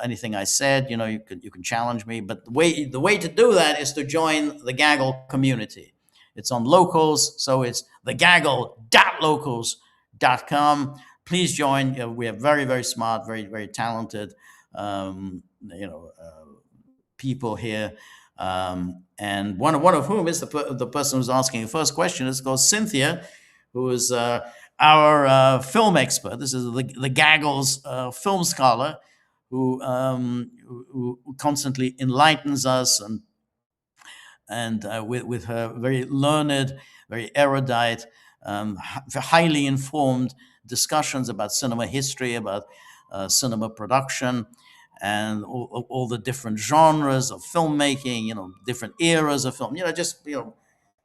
anything I said, you can challenge me. But the way to do that is to join the Gaggle community. It's on Locals, so it's thegaggle.locals.com. Please join. We are very, very smart, very, very talented, people here, and one of whom is the person who's asking the first question. Is called Cynthia, who is our film expert. This is the Gaggles film scholar who constantly enlightens us, and with her very learned, very erudite, highly informed discussions about cinema history, about cinema production. and all the different genres of filmmaking, different eras of film, just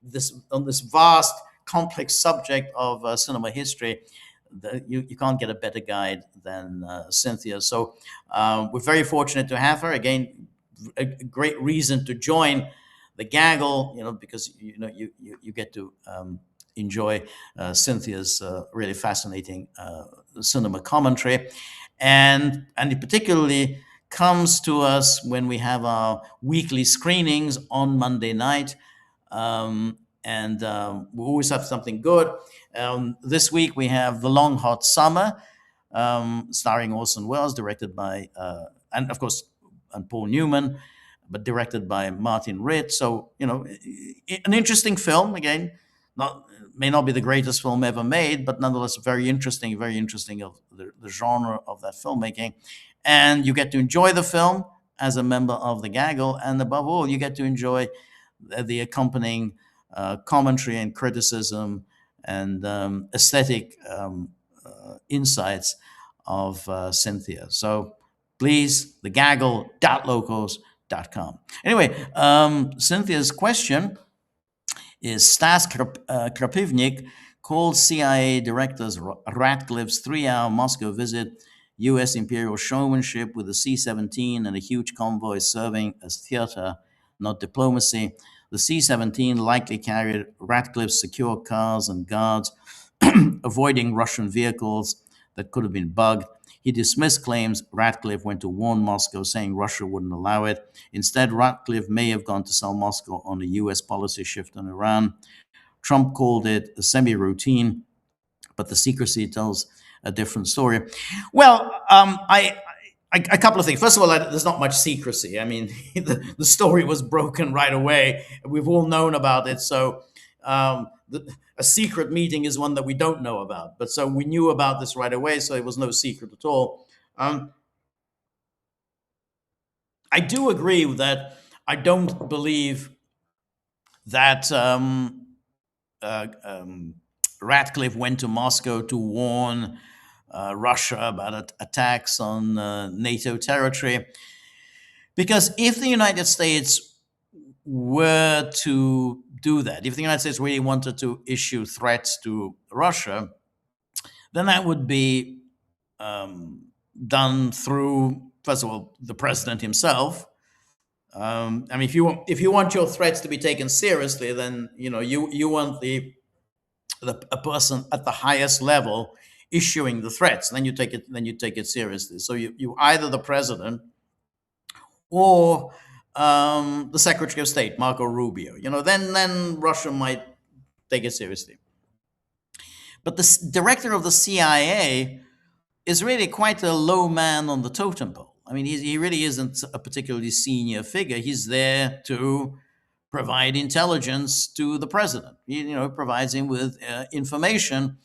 this on this vast, complex subject of cinema history. You can't get a better guide than Cynthia. So we're very fortunate to have her. Again, a great reason to join the gaggle, because you get to enjoy Cynthia's really fascinating cinema commentary, and it particularly comes to us when we have our weekly screenings on Monday night. And we always have something good. This week we have The Long Hot Summer, starring Orson Welles, directed by, and of course, and Paul Newman, but directed by Martin Ritt. So, an interesting film. Again, not may not be the greatest film ever made, but nonetheless very interesting of the genre of that filmmaking. And you get to enjoy the film as a member of the gaggle, and above all, you get to enjoy the accompanying commentary and criticism and aesthetic insights of Cynthia. So please, thegaggle.locals.com. Anyway, Cynthia's question is Stas Krapivnik called CIA directors Ratcliffe's 3-hour Moscow visit U.S. imperial showmanship with a C-17 and a huge convoy serving as theater, not diplomacy. The C-17 likely carried Ratcliffe's secure cars and guards, avoiding Russian vehicles that could have been bugged. He dismissed claims Ratcliffe went to warn Moscow, saying Russia wouldn't allow it. Instead, Ratcliffe may have gone to sell Moscow on a U.S. policy shift on Iran. Trump called it a semi-routine, but the secrecy tells a different story. Well, a couple of things. First of all, there's not much secrecy. I mean, the story was broken right away. We've all known about it. So a secret meeting is one that we don't know about. But so we knew about this right away, so it was no secret at all. I do agree that I don't believe that Ratcliffe went to Moscow to warn Russia about attacks on NATO territory. Because if the United States were to do that, if the United States really wanted to issue threats to Russia, then that would be done through, first of all, the president himself. I mean, if you want your threats to be taken seriously, then you want a person at the highest level issuing the threats. Then you take it seriously. So you either the president or the Secretary of State, Marco Rubio. Then Russia might take it seriously. But the director of the CIA is really quite a low man on the totem pole. I mean, he really isn't a particularly senior figure. He's there to provide intelligence to the president. He provides him with information,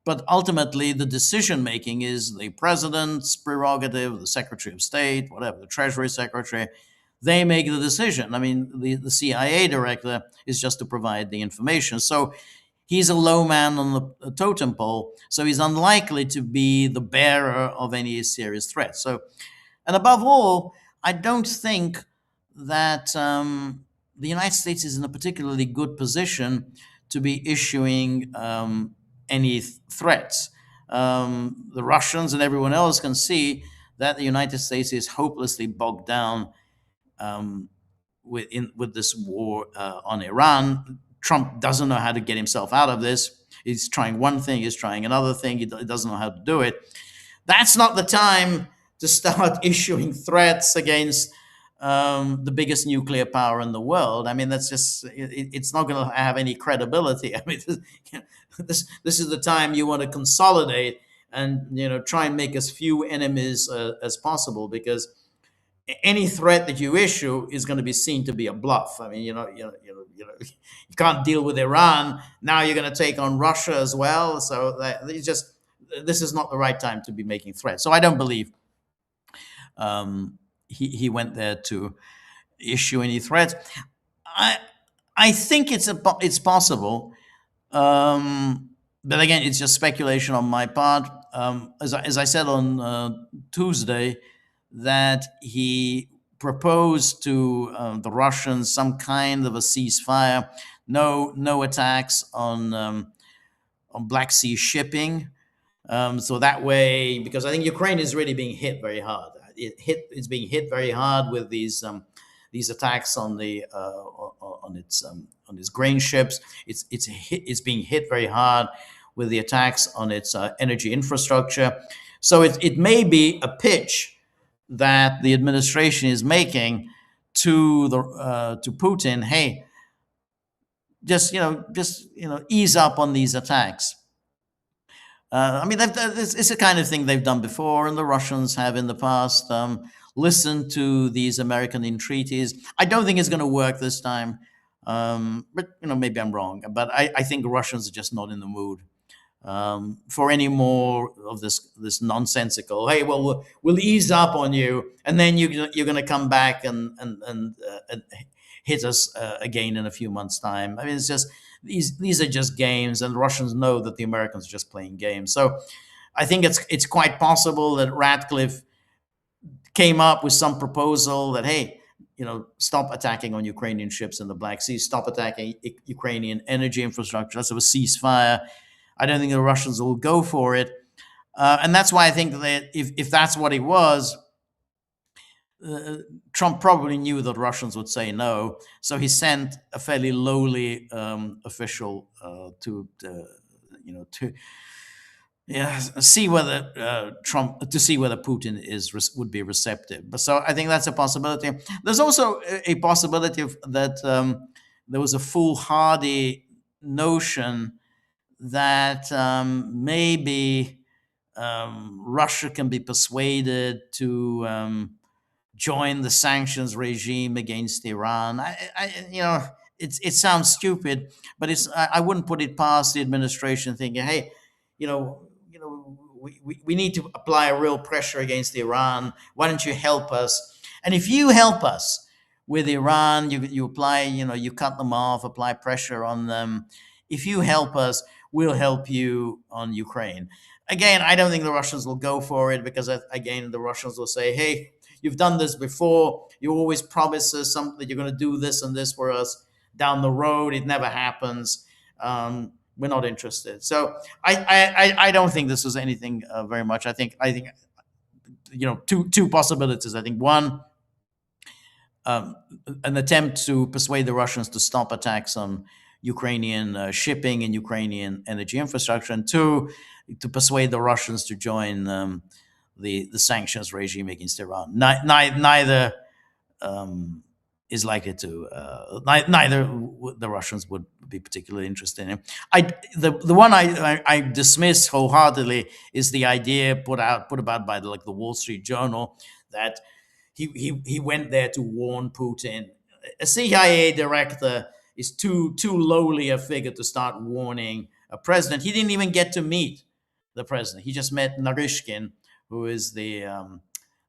but ultimately the decision making is the president's prerogative, the Secretary of State, whatever, the Treasury Secretary. They make the decision. I mean, the CIA director is just to provide the information. So he's a low man on the totem pole, so he's unlikely to be the bearer of any serious threat. So, and above all, I don't think that the United States is in a particularly good position to be issuing any threats. The Russians and everyone else can see that the United States is hopelessly bogged down with this war on Iran. Trump doesn't know how to get himself out of this. He's trying one thing, he's trying another thing. He doesn't know how to do it. That's not the time to start issuing threats against the biggest nuclear power in the world. I mean, that's just, it's not going to have any credibility. I mean, this is the time you want to consolidate and, try and make as few enemies as possible, because any threat that you issue is going to be seen to be a bluff. I mean, you can't deal with Iran. Now you're going to take on Russia as well. So this is not the right time to be making threats. So I don't believe he went there to issue any threats. I think it's possible, but again, it's just speculation on my part. As I said on Tuesday, that he proposed to the Russians some kind of a ceasefire, no attacks on Black Sea shipping. So that way, because I think Ukraine is really being hit very hard. It's being hit very hard with these attacks on the on its grain ships. It's being hit very hard with the attacks on its energy infrastructure. So it may be a pitch that the administration is making to Putin. Hey, just ease up on these attacks. I mean, it's the kind of thing they've done before, and the Russians have in the past listened to these American entreaties. I don't think it's going to work this time, but maybe I'm wrong. But I think the Russians are just not in the mood for any more of this nonsensical. Hey, well, we'll ease up on you, and then you're going to come back and hit us again in a few months' time. I mean, it's just these are just games, and the Russians know that the Americans are just playing games. So I think it's quite possible that Ratcliffe came up with some proposal that, hey, stop attacking on Ukrainian ships in the Black Sea, stop attacking Ukrainian energy infrastructure. Let's have a ceasefire. I don't think the Russians will go for it, and that's why I think that if that's what it was, Trump probably knew that Russians would say no, so he sent a fairly lowly official to see whether Putin would be receptive. But so I think that's a possibility. There's also a possibility that there was a foolhardy notion that maybe Russia can be persuaded to join the sanctions regime against Iran. It sounds stupid, but I wouldn't put it past the administration thinking, hey, we need to apply a real pressure against Iran. Why don't you help us? And if you help us with Iran, you apply, you cut them off, apply pressure on them. If you help us, we'll help you on Ukraine. Again, I don't think the Russians will go for it because, again, the Russians will say, hey, you've done this before. You always promise us something that you're going to do this and this for us down the road. It never happens. We're not interested. So I don't think this was anything very much. I think two possibilities. I think one, an attempt to persuade the Russians to stop attacks on Ukrainian shipping and Ukrainian energy infrastructure, and two, to persuade the Russians to join the sanctions regime against Iran. Neither is likely to. Neither the Russians would be particularly interested in. The one I dismiss wholeheartedly is the idea put about by the Wall Street Journal that he went there to warn Putin. A CIA director is too lowly a figure to start warning a president. He didn't even get to meet the president. He just met Narishkin, who is the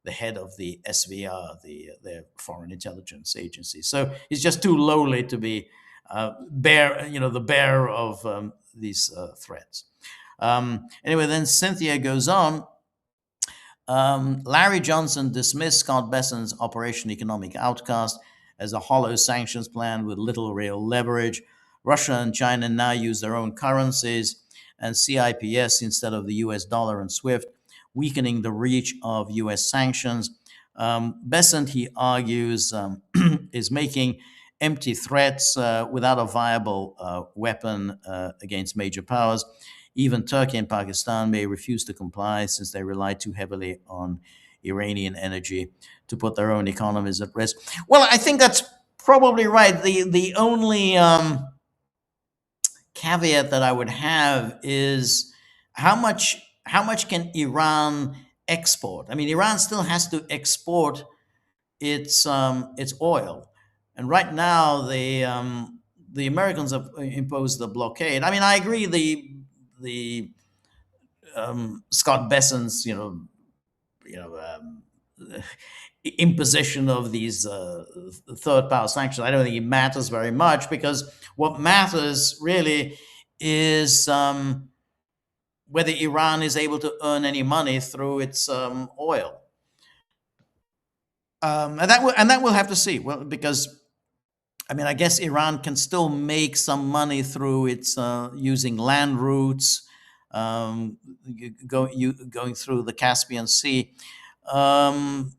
head of the SVR, the Foreign Intelligence Agency. So he's just too lowly to be the bearer of these threats. Anyway, then Cynthia goes on. Larry Johnson dismissed Scott Bessent's Operation Economic Outcast as a hollow sanctions plan with little real leverage. Russia and China now use their own currencies and CIPS instead of the US dollar and SWIFT, weakening the reach of US sanctions. Bessent, he argues, is making empty threats without a viable weapon against major powers. Even Turkey and Pakistan may refuse to comply since they rely too heavily on Iranian energy to put their own economies at risk. Well, I think that's probably right. The only caveat that I would have is how much can Iran export? I mean, Iran still has to export its oil, and right now the Americans have imposed the blockade. I mean, I agree the Scott Bessent's imposition of these third power sanctions, I don't think it matters very much, because what matters really is whether Iran is able to earn any money through its oil. And that we'll have to see. Well, because I mean, I guess Iran can still make some money through its using land routes, going through the Caspian Sea. Um,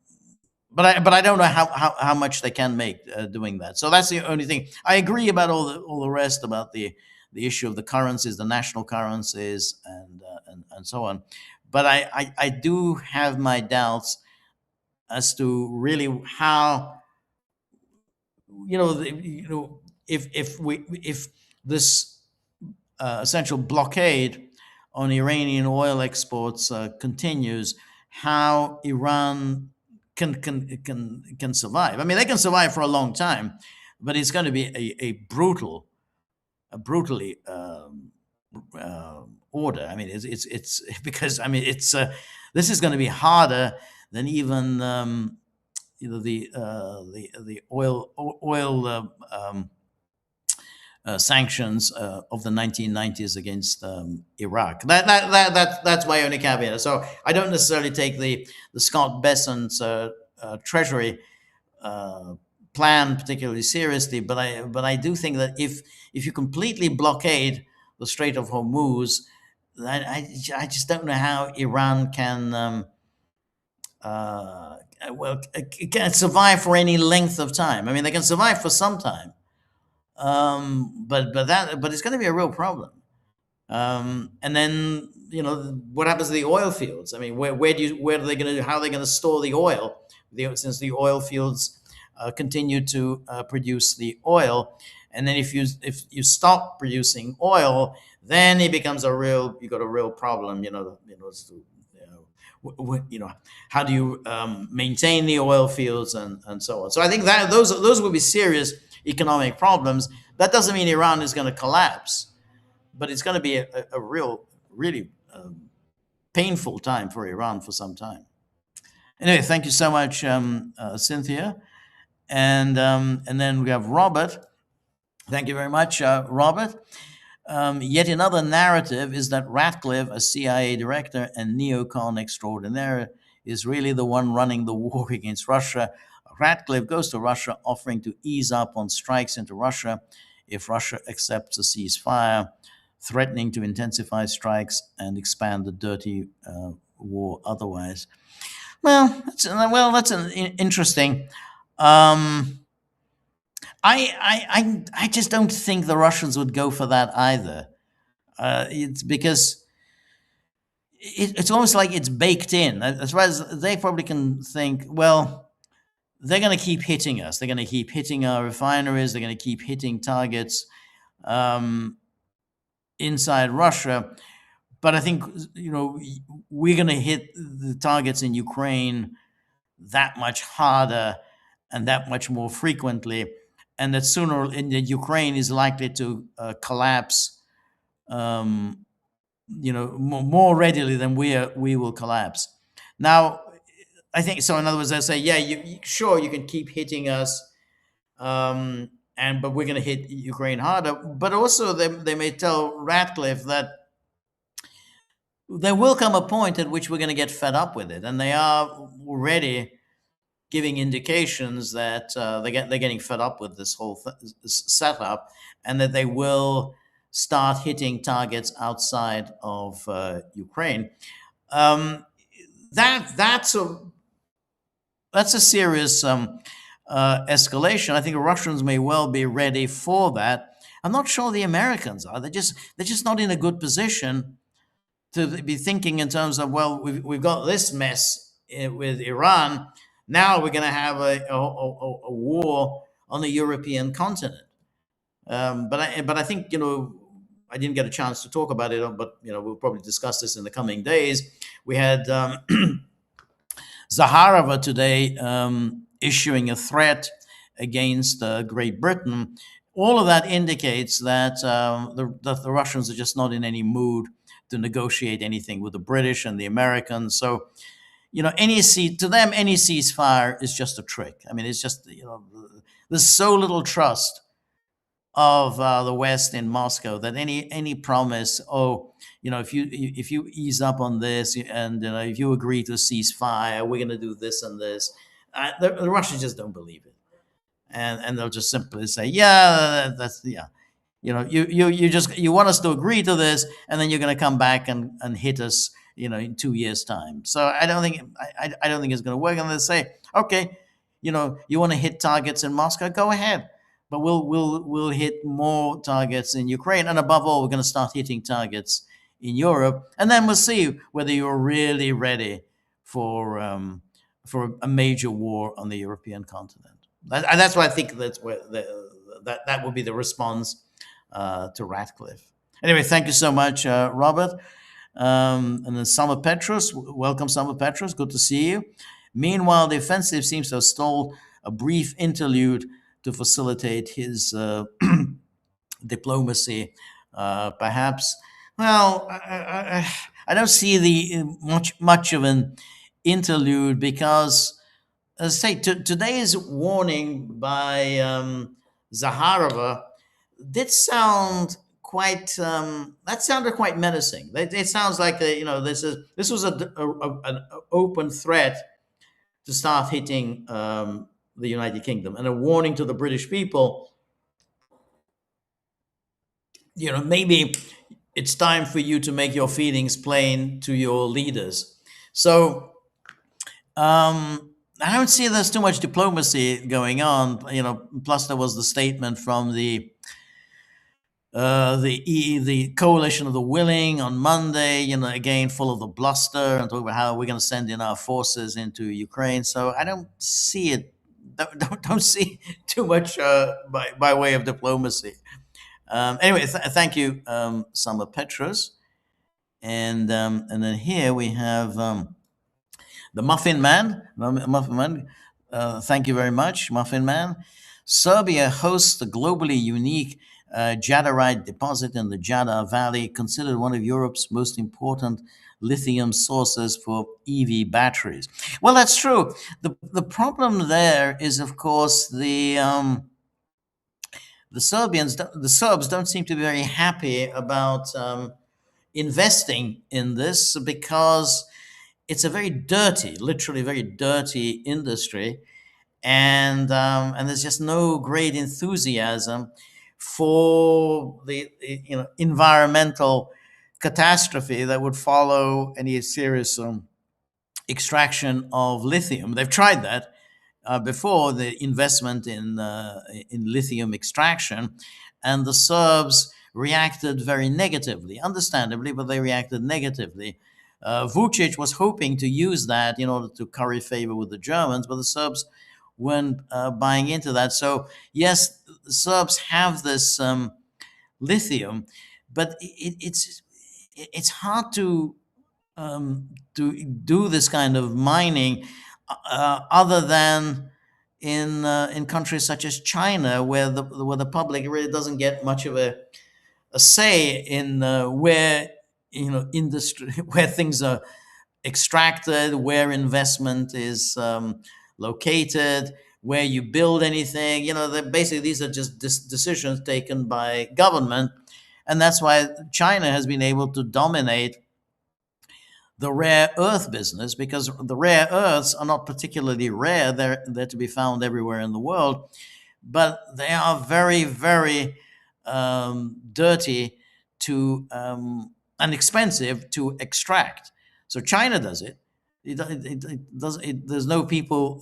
but I don't know how much they can make doing that. So that's the only thing. I agree about all the rest about the issue of the currencies, the national currencies, and so on. But I do have my doubts as to really how if this essential blockade on Iranian oil exports continues, how Iran can survive. I mean, they can survive for a long time, but it's going to be a brutally order. I mean, it's because I mean this is going to be harder than even the oil sanctions of the 1990s against Iraq. That's my only caveat. So I don't necessarily take the Scott Bessent's Treasury uh, plan particularly seriously, but I do think that if you completely blockade the Strait of Hormuz, I just don't know how Iran can can survive for any length of time. I mean, they can survive for some time, but it's going to be a real problem. And then what happens to the oil fields? I mean, where are they going to how are they going to store the oil? Since the oil fields continue to produce the oil, and then if you stop producing oil, then it becomes you got a real problem. How do you maintain the oil fields and so on. So I think that those would be serious economic problems. That doesn't mean Iran is going to collapse, but it's going to be a really painful time for Iran for some time. Anyway, thank you so much, Cynthia, and then we have Robert. Thank you very much, Robert. Yet another narrative is that Ratcliffe, a CIA director and neocon extraordinaire, is really the one running the war against Russia. Ratcliffe goes to Russia offering to ease up on strikes into Russia if Russia accepts a ceasefire, threatening to intensify strikes and expand the dirty war otherwise. That's an interesting. Um, I just don't think the Russians would go for that either. It's because it's almost like it's baked in. As far as they probably can think, well, they're going to keep hitting us. They're going to keep hitting our refineries. They're going to keep hitting targets inside Russia. But I think we're going to hit the targets in Ukraine that much harder and that much more frequently, and that sooner in the Ukraine is likely to collapse, more readily than we will collapse. Now, I think so. In other words, they say, yeah, sure, you can keep hitting us, but we're going to hit Ukraine harder. But also, they may tell Ratcliffe that there will come a point at which we're going to get fed up with it, and they are already giving indications that they're getting fed up with this whole setup, and that they will start hitting targets outside of Ukraine. That's a serious escalation. I think the Russians may well be ready for that. I'm not sure the Americans are. They're just not in a good position to be thinking in terms of, well, we've got this mess with Iran. Now we're going to have a war on the European continent. But I think I didn't get a chance to talk about it, but we'll probably discuss this in the coming days. We had Zaharova today issuing a threat against Great Britain. All of that indicates that the Russians are just not in any mood to negotiate anything with the British and the Americans. So, to them, any ceasefire is just a trick. I mean, it's just there's so little trust of the West in Moscow that any promise, if you ease up on this and if you agree to a ceasefire, we're going to do this and this, The Russians just don't believe it, and they'll just simply say, yeah, that's yeah. You want us to agree to this, and then you're going to come back and hit us, in 2 years' time. So I don't think it's going to work. And they say, okay, you want to hit targets in Moscow, go ahead, but we'll hit more targets in Ukraine, and above all, we're going to start hitting targets in Europe, and then we'll see whether you're really ready for um, for a major war on the European continent. And that's why I think that's where that would be the response to Ratcliffe. Anyway, thank you so much, Robert. And then Summer Petrus, welcome, Summer Petrus. Good to see you. Meanwhile, the offensive seems to have stalled a brief interlude to facilitate his diplomacy, perhaps. Well, I don't see the much of an interlude because, as I say, today's warning by Zaharova did sound quite. That sounded quite menacing. It sounds like this was an open threat to start hitting the United Kingdom, and a warning to the British people. Maybe it's time for you to make your feelings plain to your leaders. So I don't see there's too much diplomacy going on. Plus there was the statement from the coalition of the willing on Monday. Again full of the bluster and talk about how we're going to send in our forces into Ukraine. So I don't see it. Don't see too much by way of diplomacy. Anyway, thank you, Summer Petrus, and then here we have the Muffin Man. Muffin Man, thank you very much, Muffin Man. Serbia hosts the globally unique jadarite deposit in the Jadar Valley, considered one of Europe's most important lithium sources for EV batteries. Well, that's true. The problem there is, of course, the Serbs don't seem to be very happy about investing in this because it's a very dirty, literally very dirty industry, and there's just no great enthusiasm for the environmental catastrophe that would follow any serious extraction of lithium. They've tried that before, the investment in lithium extraction, and the Serbs reacted very negatively, understandably, but they reacted negatively. Vucic was hoping to use that in order to curry favor with the Germans, but the Serbs weren't buying into that. So yes, the Serbs have this lithium, but it's hard to do this kind of mining other than in countries such as China, where the public really doesn't get much of a say in where industry where things are extracted, where investment is located, where you build anything. Basically these are just decisions taken by government, and that's why China has been able to dominate the rare earth business, because the rare earths are not particularly rare. They're to be found everywhere in the world, but they are very, very dirty to and expensive to extract. So China does it. There's no people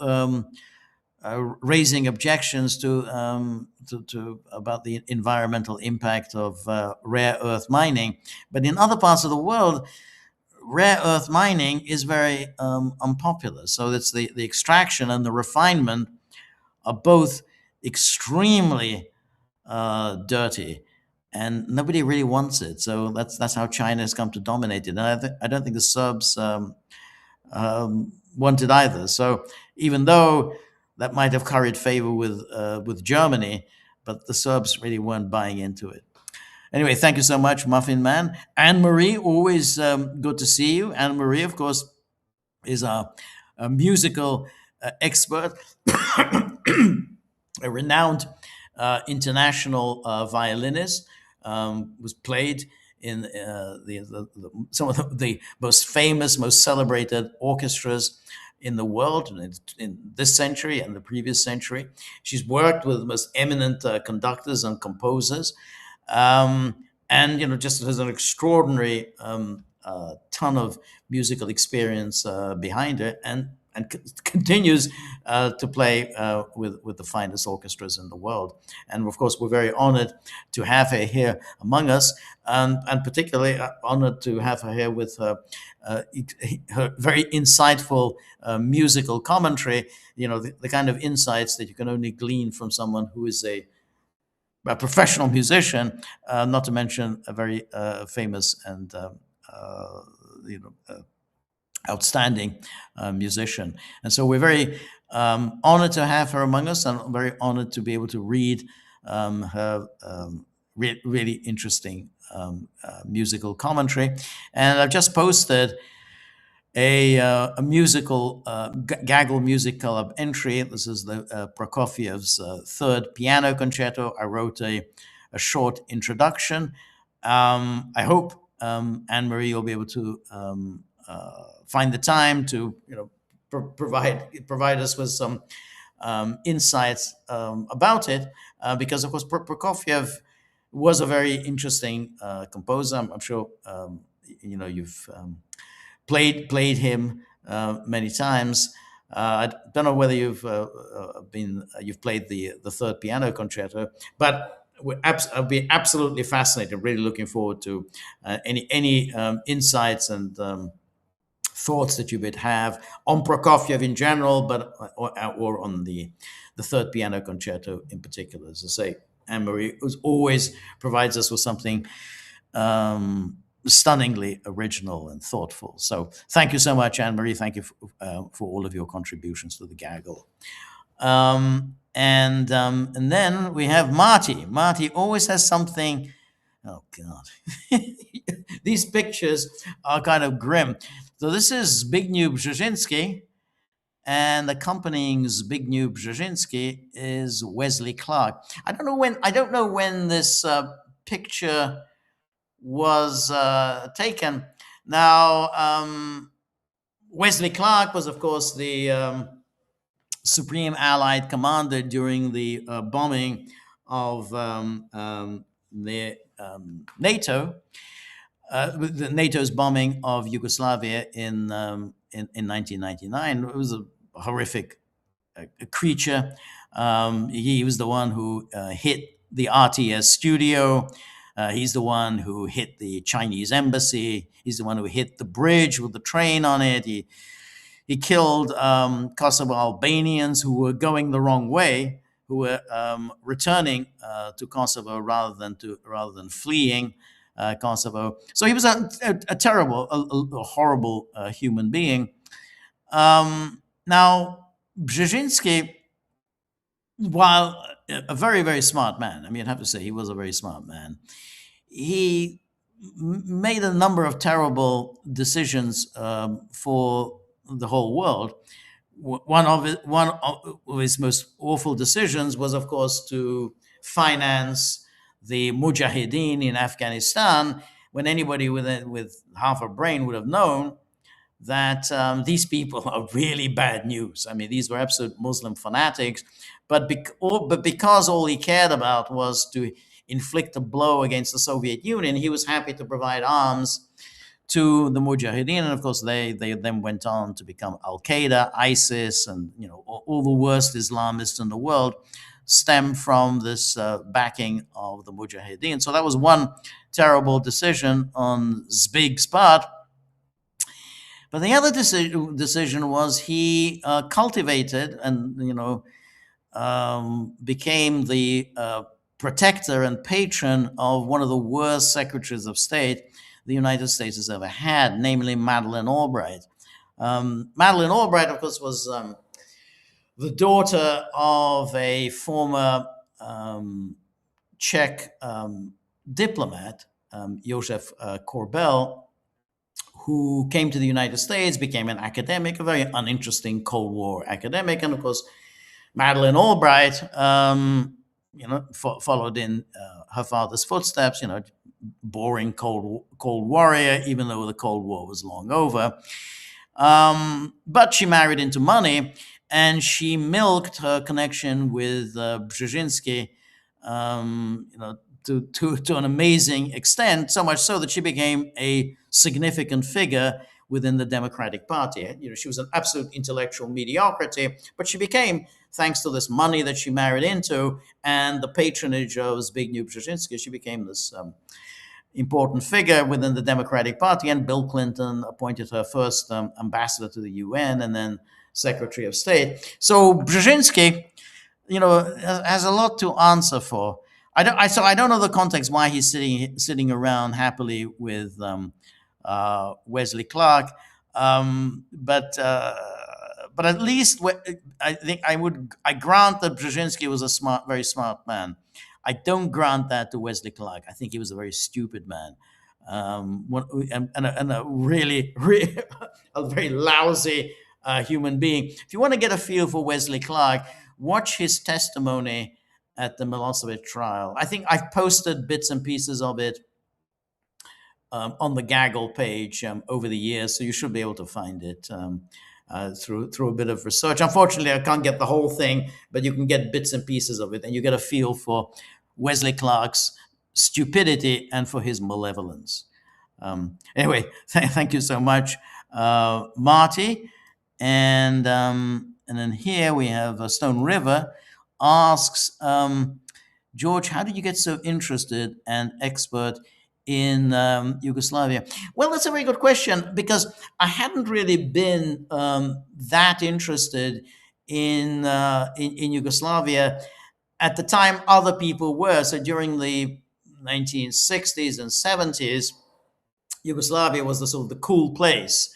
raising objections to about the environmental impact of rare earth mining. But in other parts of the world, rare earth mining is very unpopular. So it's the extraction and the refinement are both extremely dirty, and nobody really wants it. So that's how China has come to dominate it. And I don't think the Serbs want it either. So even though that might have curried favor with Germany, but the Serbs really weren't buying into it. Anyway, thank you so much, Muffin Man. Anne Marie, always good to see you. Anne Marie, of course, is a musical expert, a renowned international violinist. Was played in some of the most famous, most celebrated orchestras in the world in this century and the previous century. She's worked with the most eminent conductors and composers, um, and just has an extraordinary ton of musical experience behind her, and continues to play with the finest orchestras in the world. And of course, we're very honored to have her here among us, and particularly honored to have her here with her very insightful musical commentary. The kind of insights that you can only glean from someone who is a professional musician, not to mention a very famous and uh, you know, uh, outstanding musician. And so we're very honored to have her among us, and very honored to be able to read her really interesting musical commentary. And I've just posted a musical Gaggle Music Club entry. This is the Prokofiev's third piano concerto. I wrote a short introduction. I hope Anne Marie will be able to find the time to provide us with some insights about it, because of course Prokofiev was a very interesting composer. I'm sure you've played him many times. I don't know whether you've played the third piano concerto, but I'll be absolutely fascinated. Really looking forward to any insights and thoughts that you would have on Prokofiev in general, but or on the third piano concerto in particular. As I say, Anne Marie always provides us with something stunningly original and thoughtful. So thank you so much, Anne Marie. Thank you for all of your contributions to the Gaggle. And then we have Marty. Marty always has something. Oh God, these pictures are kind of grim. So this is Zbigniew Brzezinski, and accompanying Zbigniew Brzezinski is Wesley Clark. I don't know when this picture was taken. Now, Wesley Clark was, of course, the Supreme Allied Commander during the bombing of NATO, the NATO's bombing of Yugoslavia in 1999. It was a horrific creature. He was the one who hit the RTS studio. He's the one who hit the Chinese embassy. He's the one who hit the bridge with the train on it. He killed Kosovo Albanians who were going the wrong way, who were returning to Kosovo rather than fleeing Kosovo. So he was a terrible, a horrible human being. Now, Brzezinski, while a very, very smart man, I mean, I have to say he was a very smart man, he made a number of terrible decisions for the whole world. One of his most awful decisions was, of course, to finance the Mujahideen in Afghanistan, when anybody with half a brain would have known that these people are really bad news. I mean, these were absolute Muslim fanatics, but because all he cared about was to inflict a blow against the Soviet Union, he was happy to provide arms to the Mujahideen, and of course they then went on to become Al Qaeda, ISIS, and all the worst Islamists in the world stem from this backing of the Mujahideen. So that was one terrible decision on Zbig's part. But the other decision was he cultivated and became the protector and patron of one of the worst secretaries of state the United States has ever had, namely Madeleine Albright. Madeleine Albright, of course, was the daughter of a former Czech diplomat, Josef Korbel, who came to the United States, became an academic, a very uninteresting Cold War academic. And of course, Madeleine Albright, followed in her father's footsteps, boring Cold Warrior, even though the Cold War was long over. But she married into money, and she milked her connection with Brzezinski, to an amazing extent, so much so that she became a significant figure within the Democratic Party. She was an absolute intellectual mediocrity, but she became, thanks to this money that she married into and the patronage of Zbigniew Brzezinski, she became this important figure within the Democratic Party. And Bill Clinton appointed her first ambassador to the UN and then Secretary of State. So Brzezinski, has a lot to answer for. I don't know the context why he's sitting around happily with Wesley Clark, but at least I think I grant that Brzezinski was a very smart man. I don't grant that to Wesley Clark. I think he was a very stupid man, and a really, really a very lousy human being. If you want to get a feel for Wesley Clark, watch his testimony at the Milosevic trial. I think I've posted bits and pieces of it on the Gaggle page over the years, so you should be able to find it through a bit of research. Unfortunately, I can't get the whole thing, but you can get bits and pieces of it, and you get a feel for Wesley Clark's stupidity and for his malevolence. Anyway, thank you so much, Marty. And then here we have Stone River asks, George, how did you get so interested and expert in Yugoslavia? Well, that's a very good question, because I hadn't really been that interested in Yugoslavia at the time other people were. So during the 1960s and 70s, Yugoslavia was the sort of the cool place.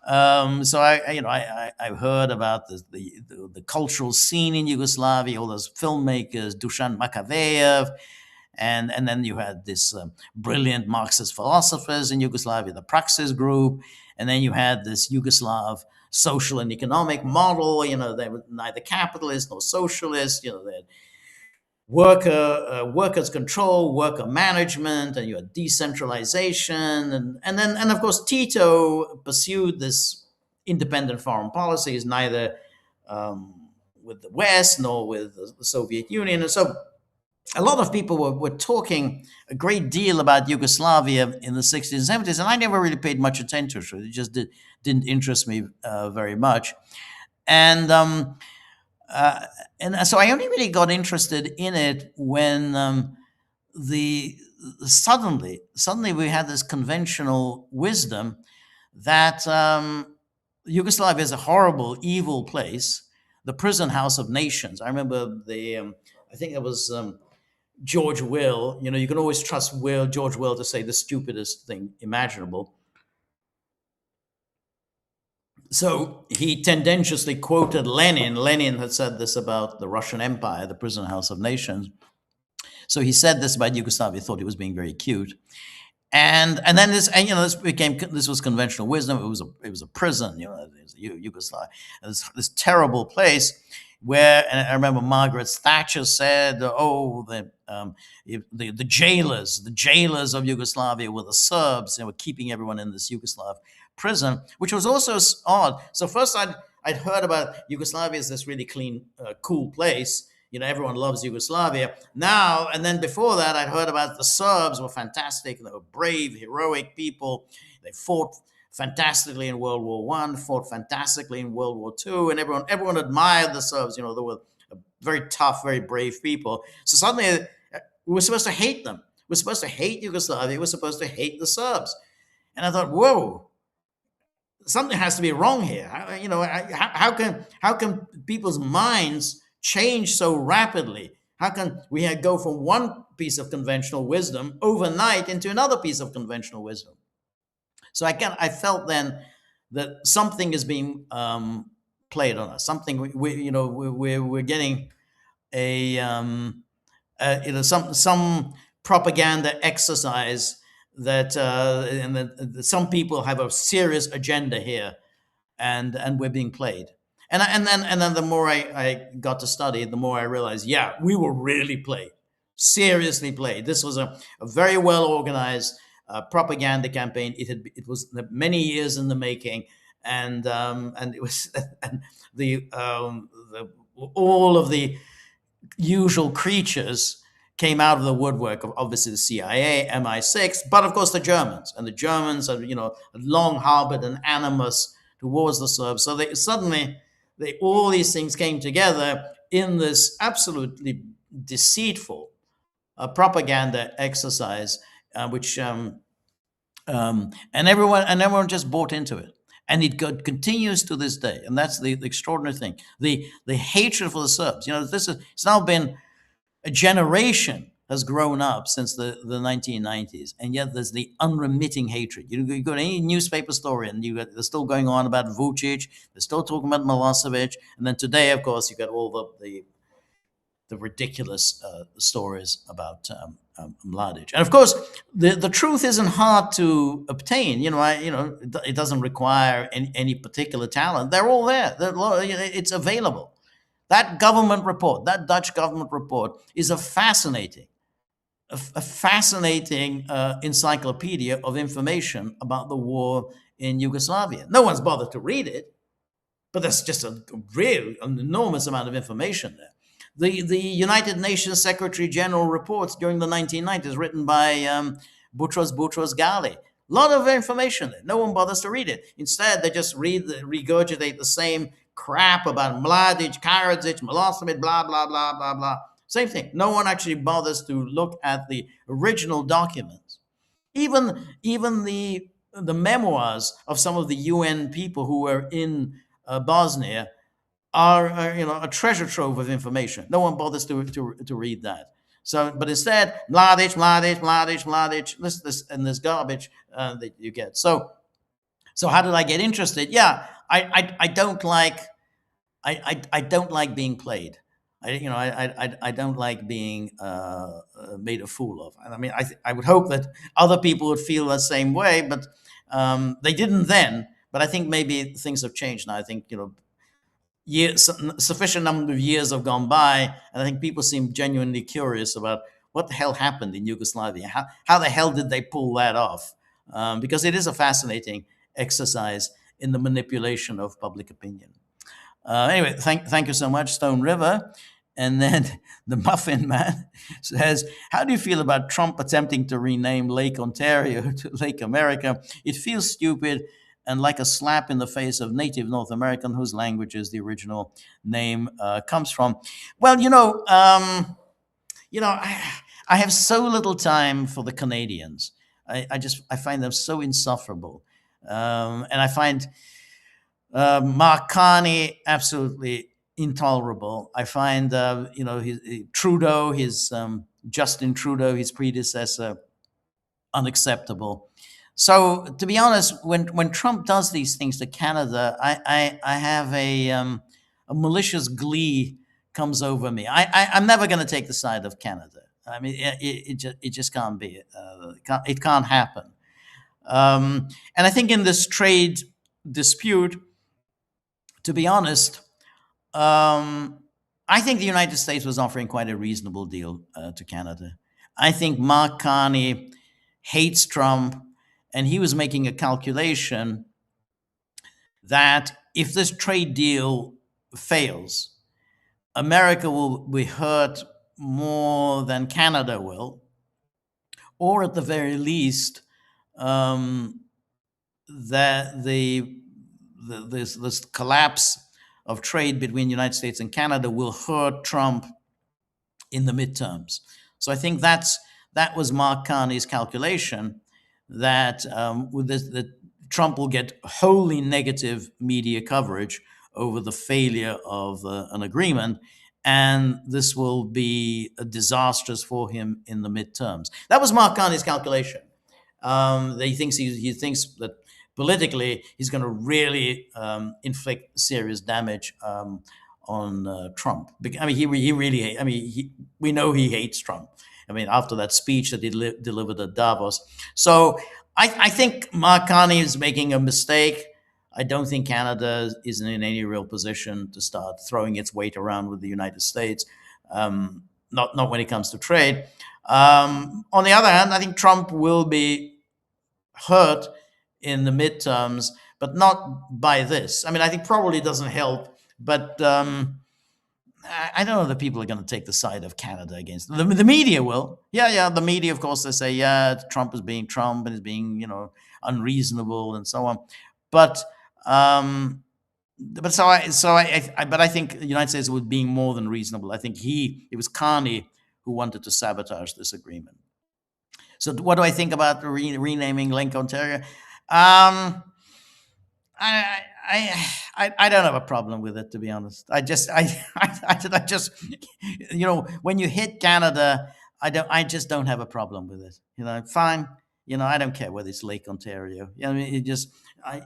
So I've heard about the cultural scene in Yugoslavia, all those filmmakers, Dusan Makavejev, and then you had this brilliant Marxist philosophers in Yugoslavia, the Praxis group, and then you had this Yugoslav social and economic model. They were neither capitalist nor socialist. They had workers control, worker management, and you had decentralization, and of course Tito pursued this independent foreign policies, neither with the West nor with the Soviet Union. And so a lot of people were talking a great deal about Yugoslavia in the 60s and 70s, and I never really paid much attention to it. It just didn't interest me very much. And so I only really got interested in it when suddenly we had this conventional wisdom that Yugoslavia is a horrible, evil place, the prison house of nations. I remember I think it was George Will. You can always trust George Will to say the stupidest thing imaginable. So he tendentiously quoted Lenin. Lenin had said this about the Russian Empire, the prison house of nations. So he said this about Yugoslavia, thought he was being very cute. And then this was conventional wisdom. It was a prison, Yugoslavia, this terrible place where, and I remember Margaret Thatcher said, the jailers of Yugoslavia were the Serbs. They were keeping everyone in this Yugoslav prison, which was also odd. So first I'd heard about Yugoslavia as this really clean, cool place. Everyone loves Yugoslavia now. And then before that, I'd heard about the Serbs were fantastic. They were brave, heroic people. They fought fantastically in World War I, fought fantastically in World War II, and everyone admired the Serbs. They were very tough, very brave people. So suddenly we were supposed to hate them. We're supposed to hate Yugoslavia. We're supposed to hate the Serbs. And I thought, whoa, something has to be wrong here. How can people's minds change so rapidly? How can we go from one piece of conventional wisdom overnight into another piece of conventional wisdom? So I felt then that something is being played on us. Something we're getting some propaganda exercise that and that some people have a serious agenda here, and we're being played. And then the more I got to study, the more I realized, yeah, we were really played, seriously played. This was a very well organized propaganda campaign. It was many years in the making, and it was and the all of the usual creatures came out of the woodwork of obviously the CIA, MI6, but of course the Germans. And the Germans have, long harbored an animus towards the Serbs. So they suddenly, all these things came together in this absolutely deceitful propaganda exercise, which and everyone just bought into it. And it continues to this day, and that's the extraordinary thing. The hatred for the Serbs. It's now been a generation has grown up since the 1990s, and yet there's the unremitting hatred. You go to any newspaper story, and they're still going on about Vucic. They're still talking about Milosevic, and then today, of course, you got all the ridiculous stories about Mladić. And of course, the truth isn't hard to obtain. It doesn't require any particular talent. They're all there. It's available. That government report, that Dutch government report, is a fascinating encyclopedia of information about the war in Yugoslavia. No one's bothered to read it, but there's just an enormous amount of information there. The United Nations Secretary General reports during the 1990s, written by Boutros Ghali. A lot of information there. No one bothers to read it. Instead, they just regurgitate the same crap about Mladić, Karadzic, Milosevic, blah, blah, blah, blah, blah. Same thing. No one actually bothers to look at the original documents. Even the memoirs of some of the UN people who were in Bosnia are a treasure trove of information. No one bothers to read that. So, but instead, Mladić, this garbage that you get. So how did I get interested? Yeah, I don't like being played. I don't like being made a fool of. I mean, I would hope that other people would feel the same way, but they didn't then. But I think maybe things have changed now. I think sufficient number of years have gone by, and I think people seem genuinely curious about what the hell happened in Yugoslavia. How the hell did they pull that off? Because it is a fascinating exercise in the manipulation of public opinion. Anyway, thank you so much, Stone River. And then the Muffin Man says, how do you feel about Trump attempting to rename Lake Ontario to Lake America? It feels stupid and like a slap in the face of native North American whose languages the original name comes from. Well, I have so little time for the Canadians. I find them so insufferable. And I find Mark Carney absolutely intolerable. I find, Trudeau, Justin Trudeau, his predecessor, unacceptable. So, to be honest, when Trump does these things to Canada, I have a malicious glee comes over me. I'm never going to take the side of Canada. I mean, it just can't be. It can't happen. And I think in this trade dispute, to be honest, I think the United States was offering quite a reasonable deal to Canada. I think Mark Carney hates Trump, and he was making a calculation that if this trade deal fails, America will be hurt more than Canada will, or at the very least, that this collapse of trade between the United States and Canada will hurt Trump in the midterms. So I think that was Mark Carney's calculation, that that Trump will get wholly negative media coverage over the failure of an agreement, and this will be disastrous for him in the midterms. That was Mark Carney's calculation. He thinks that politically he's going to really inflict serious damage on Trump. I mean, we know he hates Trump. I mean, after that speech that he delivered at Davos. So I think Mark Carney is making a mistake. I don't think Canada is in any real position to start throwing its weight around with the United States, not when it comes to trade. On the other hand, I think Trump will be hurt in the midterms but not by this. I mean, I think probably doesn't help, but I don't know that people are going to take the side of Canada against the media will. Yeah, yeah, the media, of course, they say, yeah, Trump is being Trump and is being, unreasonable and so on. But um, but I think the United States was being more than reasonable. I think it was Carney who wanted to sabotage this agreement. So what do I think about renaming Lake Ontario? Um, I, I don't have a problem with it, to be honest. I just, when you hit Canada, I just don't have a problem with it. Fine. I don't care whether it's Lake Ontario. I mean,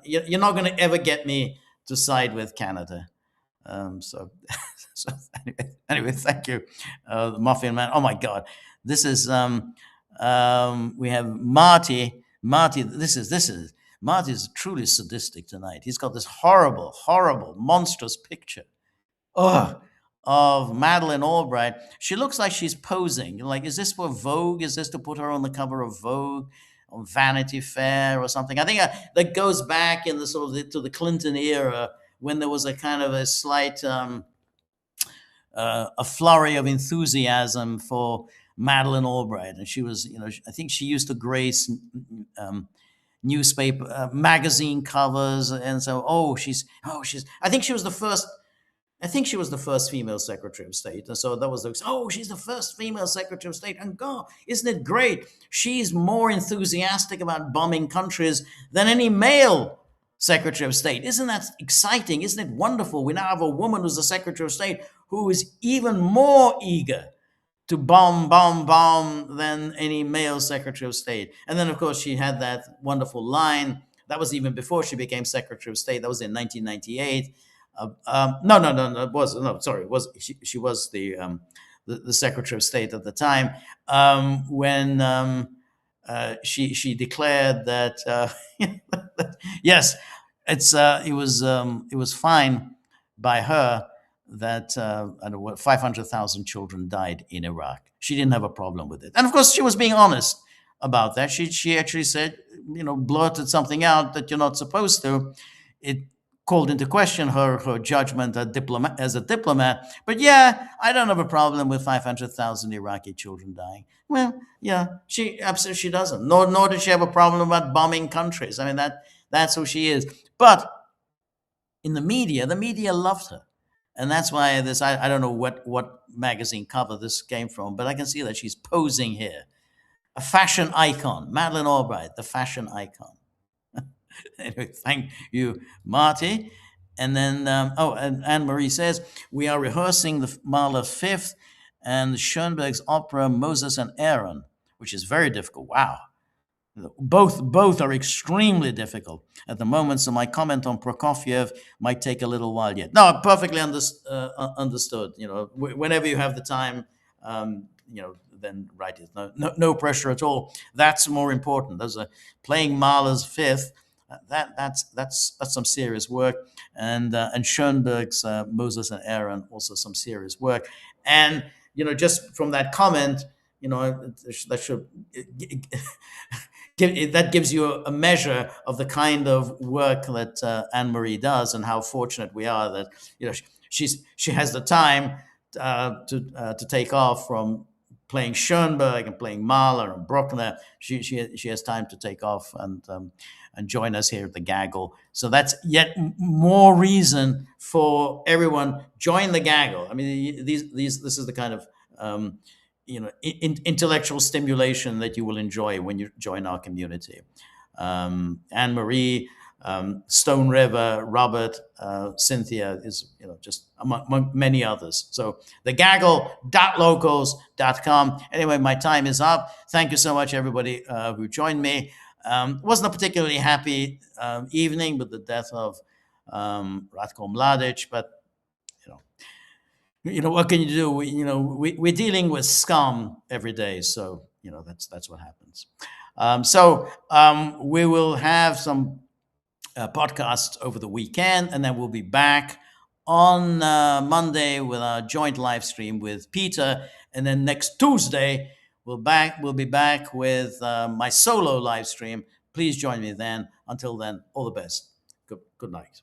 you're not going to ever get me to side with Canada. So, so anyway, thank you, the Muffin Man. Oh my God, this is we have Marty. Marty, this is Marty is truly sadistic tonight. He's got this horrible, horrible, monstrous picture. Ugh. Of Madeleine Albright. She looks like she's posing. Like, is this for Vogue? Is this to put her on the cover of Vogue, on Vanity Fair or something? I think that goes back in the to the Clinton era, when there was a kind of a slight a flurry of enthusiasm for Madeleine Albright, and she was, I think she used to grace newspaper magazine covers, and so she's. I think she was the first. I think she was the first female Secretary of State. And so that was she's the first female Secretary of State. And God, isn't it great? She's more enthusiastic about bombing countries than any male Secretary of State. Isn't that exciting? Isn't it wonderful? We now have a woman who's the Secretary of State who is even more eager to bomb than any male Secretary of State. And then, of course, she had that wonderful line. That was even before she became Secretary of State. That was in 1998. No. It was no. Sorry, it was she was the Secretary of State at the time, when she declared that yes, it was fine by her that I don't know what 500,000 children died in Iraq. She didn't have a problem with it, and of course she was being honest about that. She actually said, blurted something out that you're not supposed to. It called into question her judgment as a diplomat. But yeah, I don't have a problem with 500,000 Iraqi children dying. Well, yeah, she absolutely she doesn't. Nor does she have a problem about bombing countries. I mean, that's who she is. But in the media loved her. And that's why I don't know what magazine cover this came from, but I can see that she's posing here. A fashion icon, Madeleine Albright, the fashion icon. Anyway, thank you, Marty. And then, and Anne Marie says, we are rehearsing the Mahler Fifth and Schoenberg's opera Moses and Aaron, which is very difficult. Wow. Both are extremely difficult at the moment, so my comment on Prokofiev might take a little while yet. No, perfectly understood. Whenever you have the time, then write it. No pressure at all. That's more important. Those are playing Mahler's Fifth. That's some serious work, and Schoenberg's Moses and Aaron, also some serious work. And just from that comment, that should that gives you a measure of the kind of work that Anne Marie does, and how fortunate we are that she has the time to take off from playing Schoenberg and playing Mahler and Bruckner. She has time to take off and join us here at the Gaggle. So that's yet more reason for everyone join the Gaggle. I mean, this is the kind of intellectual stimulation that you will enjoy when you join our community. Anne Marie, Stone River, Robert, Cynthia is just among many others. So the gaggle.locals.com. Anyway, my time is up. Thank you so much, everybody who joined me. Wasn't a particularly happy evening with the death of Ratko Mladić, but what can you do? We're dealing with scum every day, so that's what happens. We will have some podcasts over the weekend, and then we'll be back on Monday with our joint live stream with Peter, and then next Tuesday we'll be back with my solo live stream. Please join me then. Until then, all the best. Good night.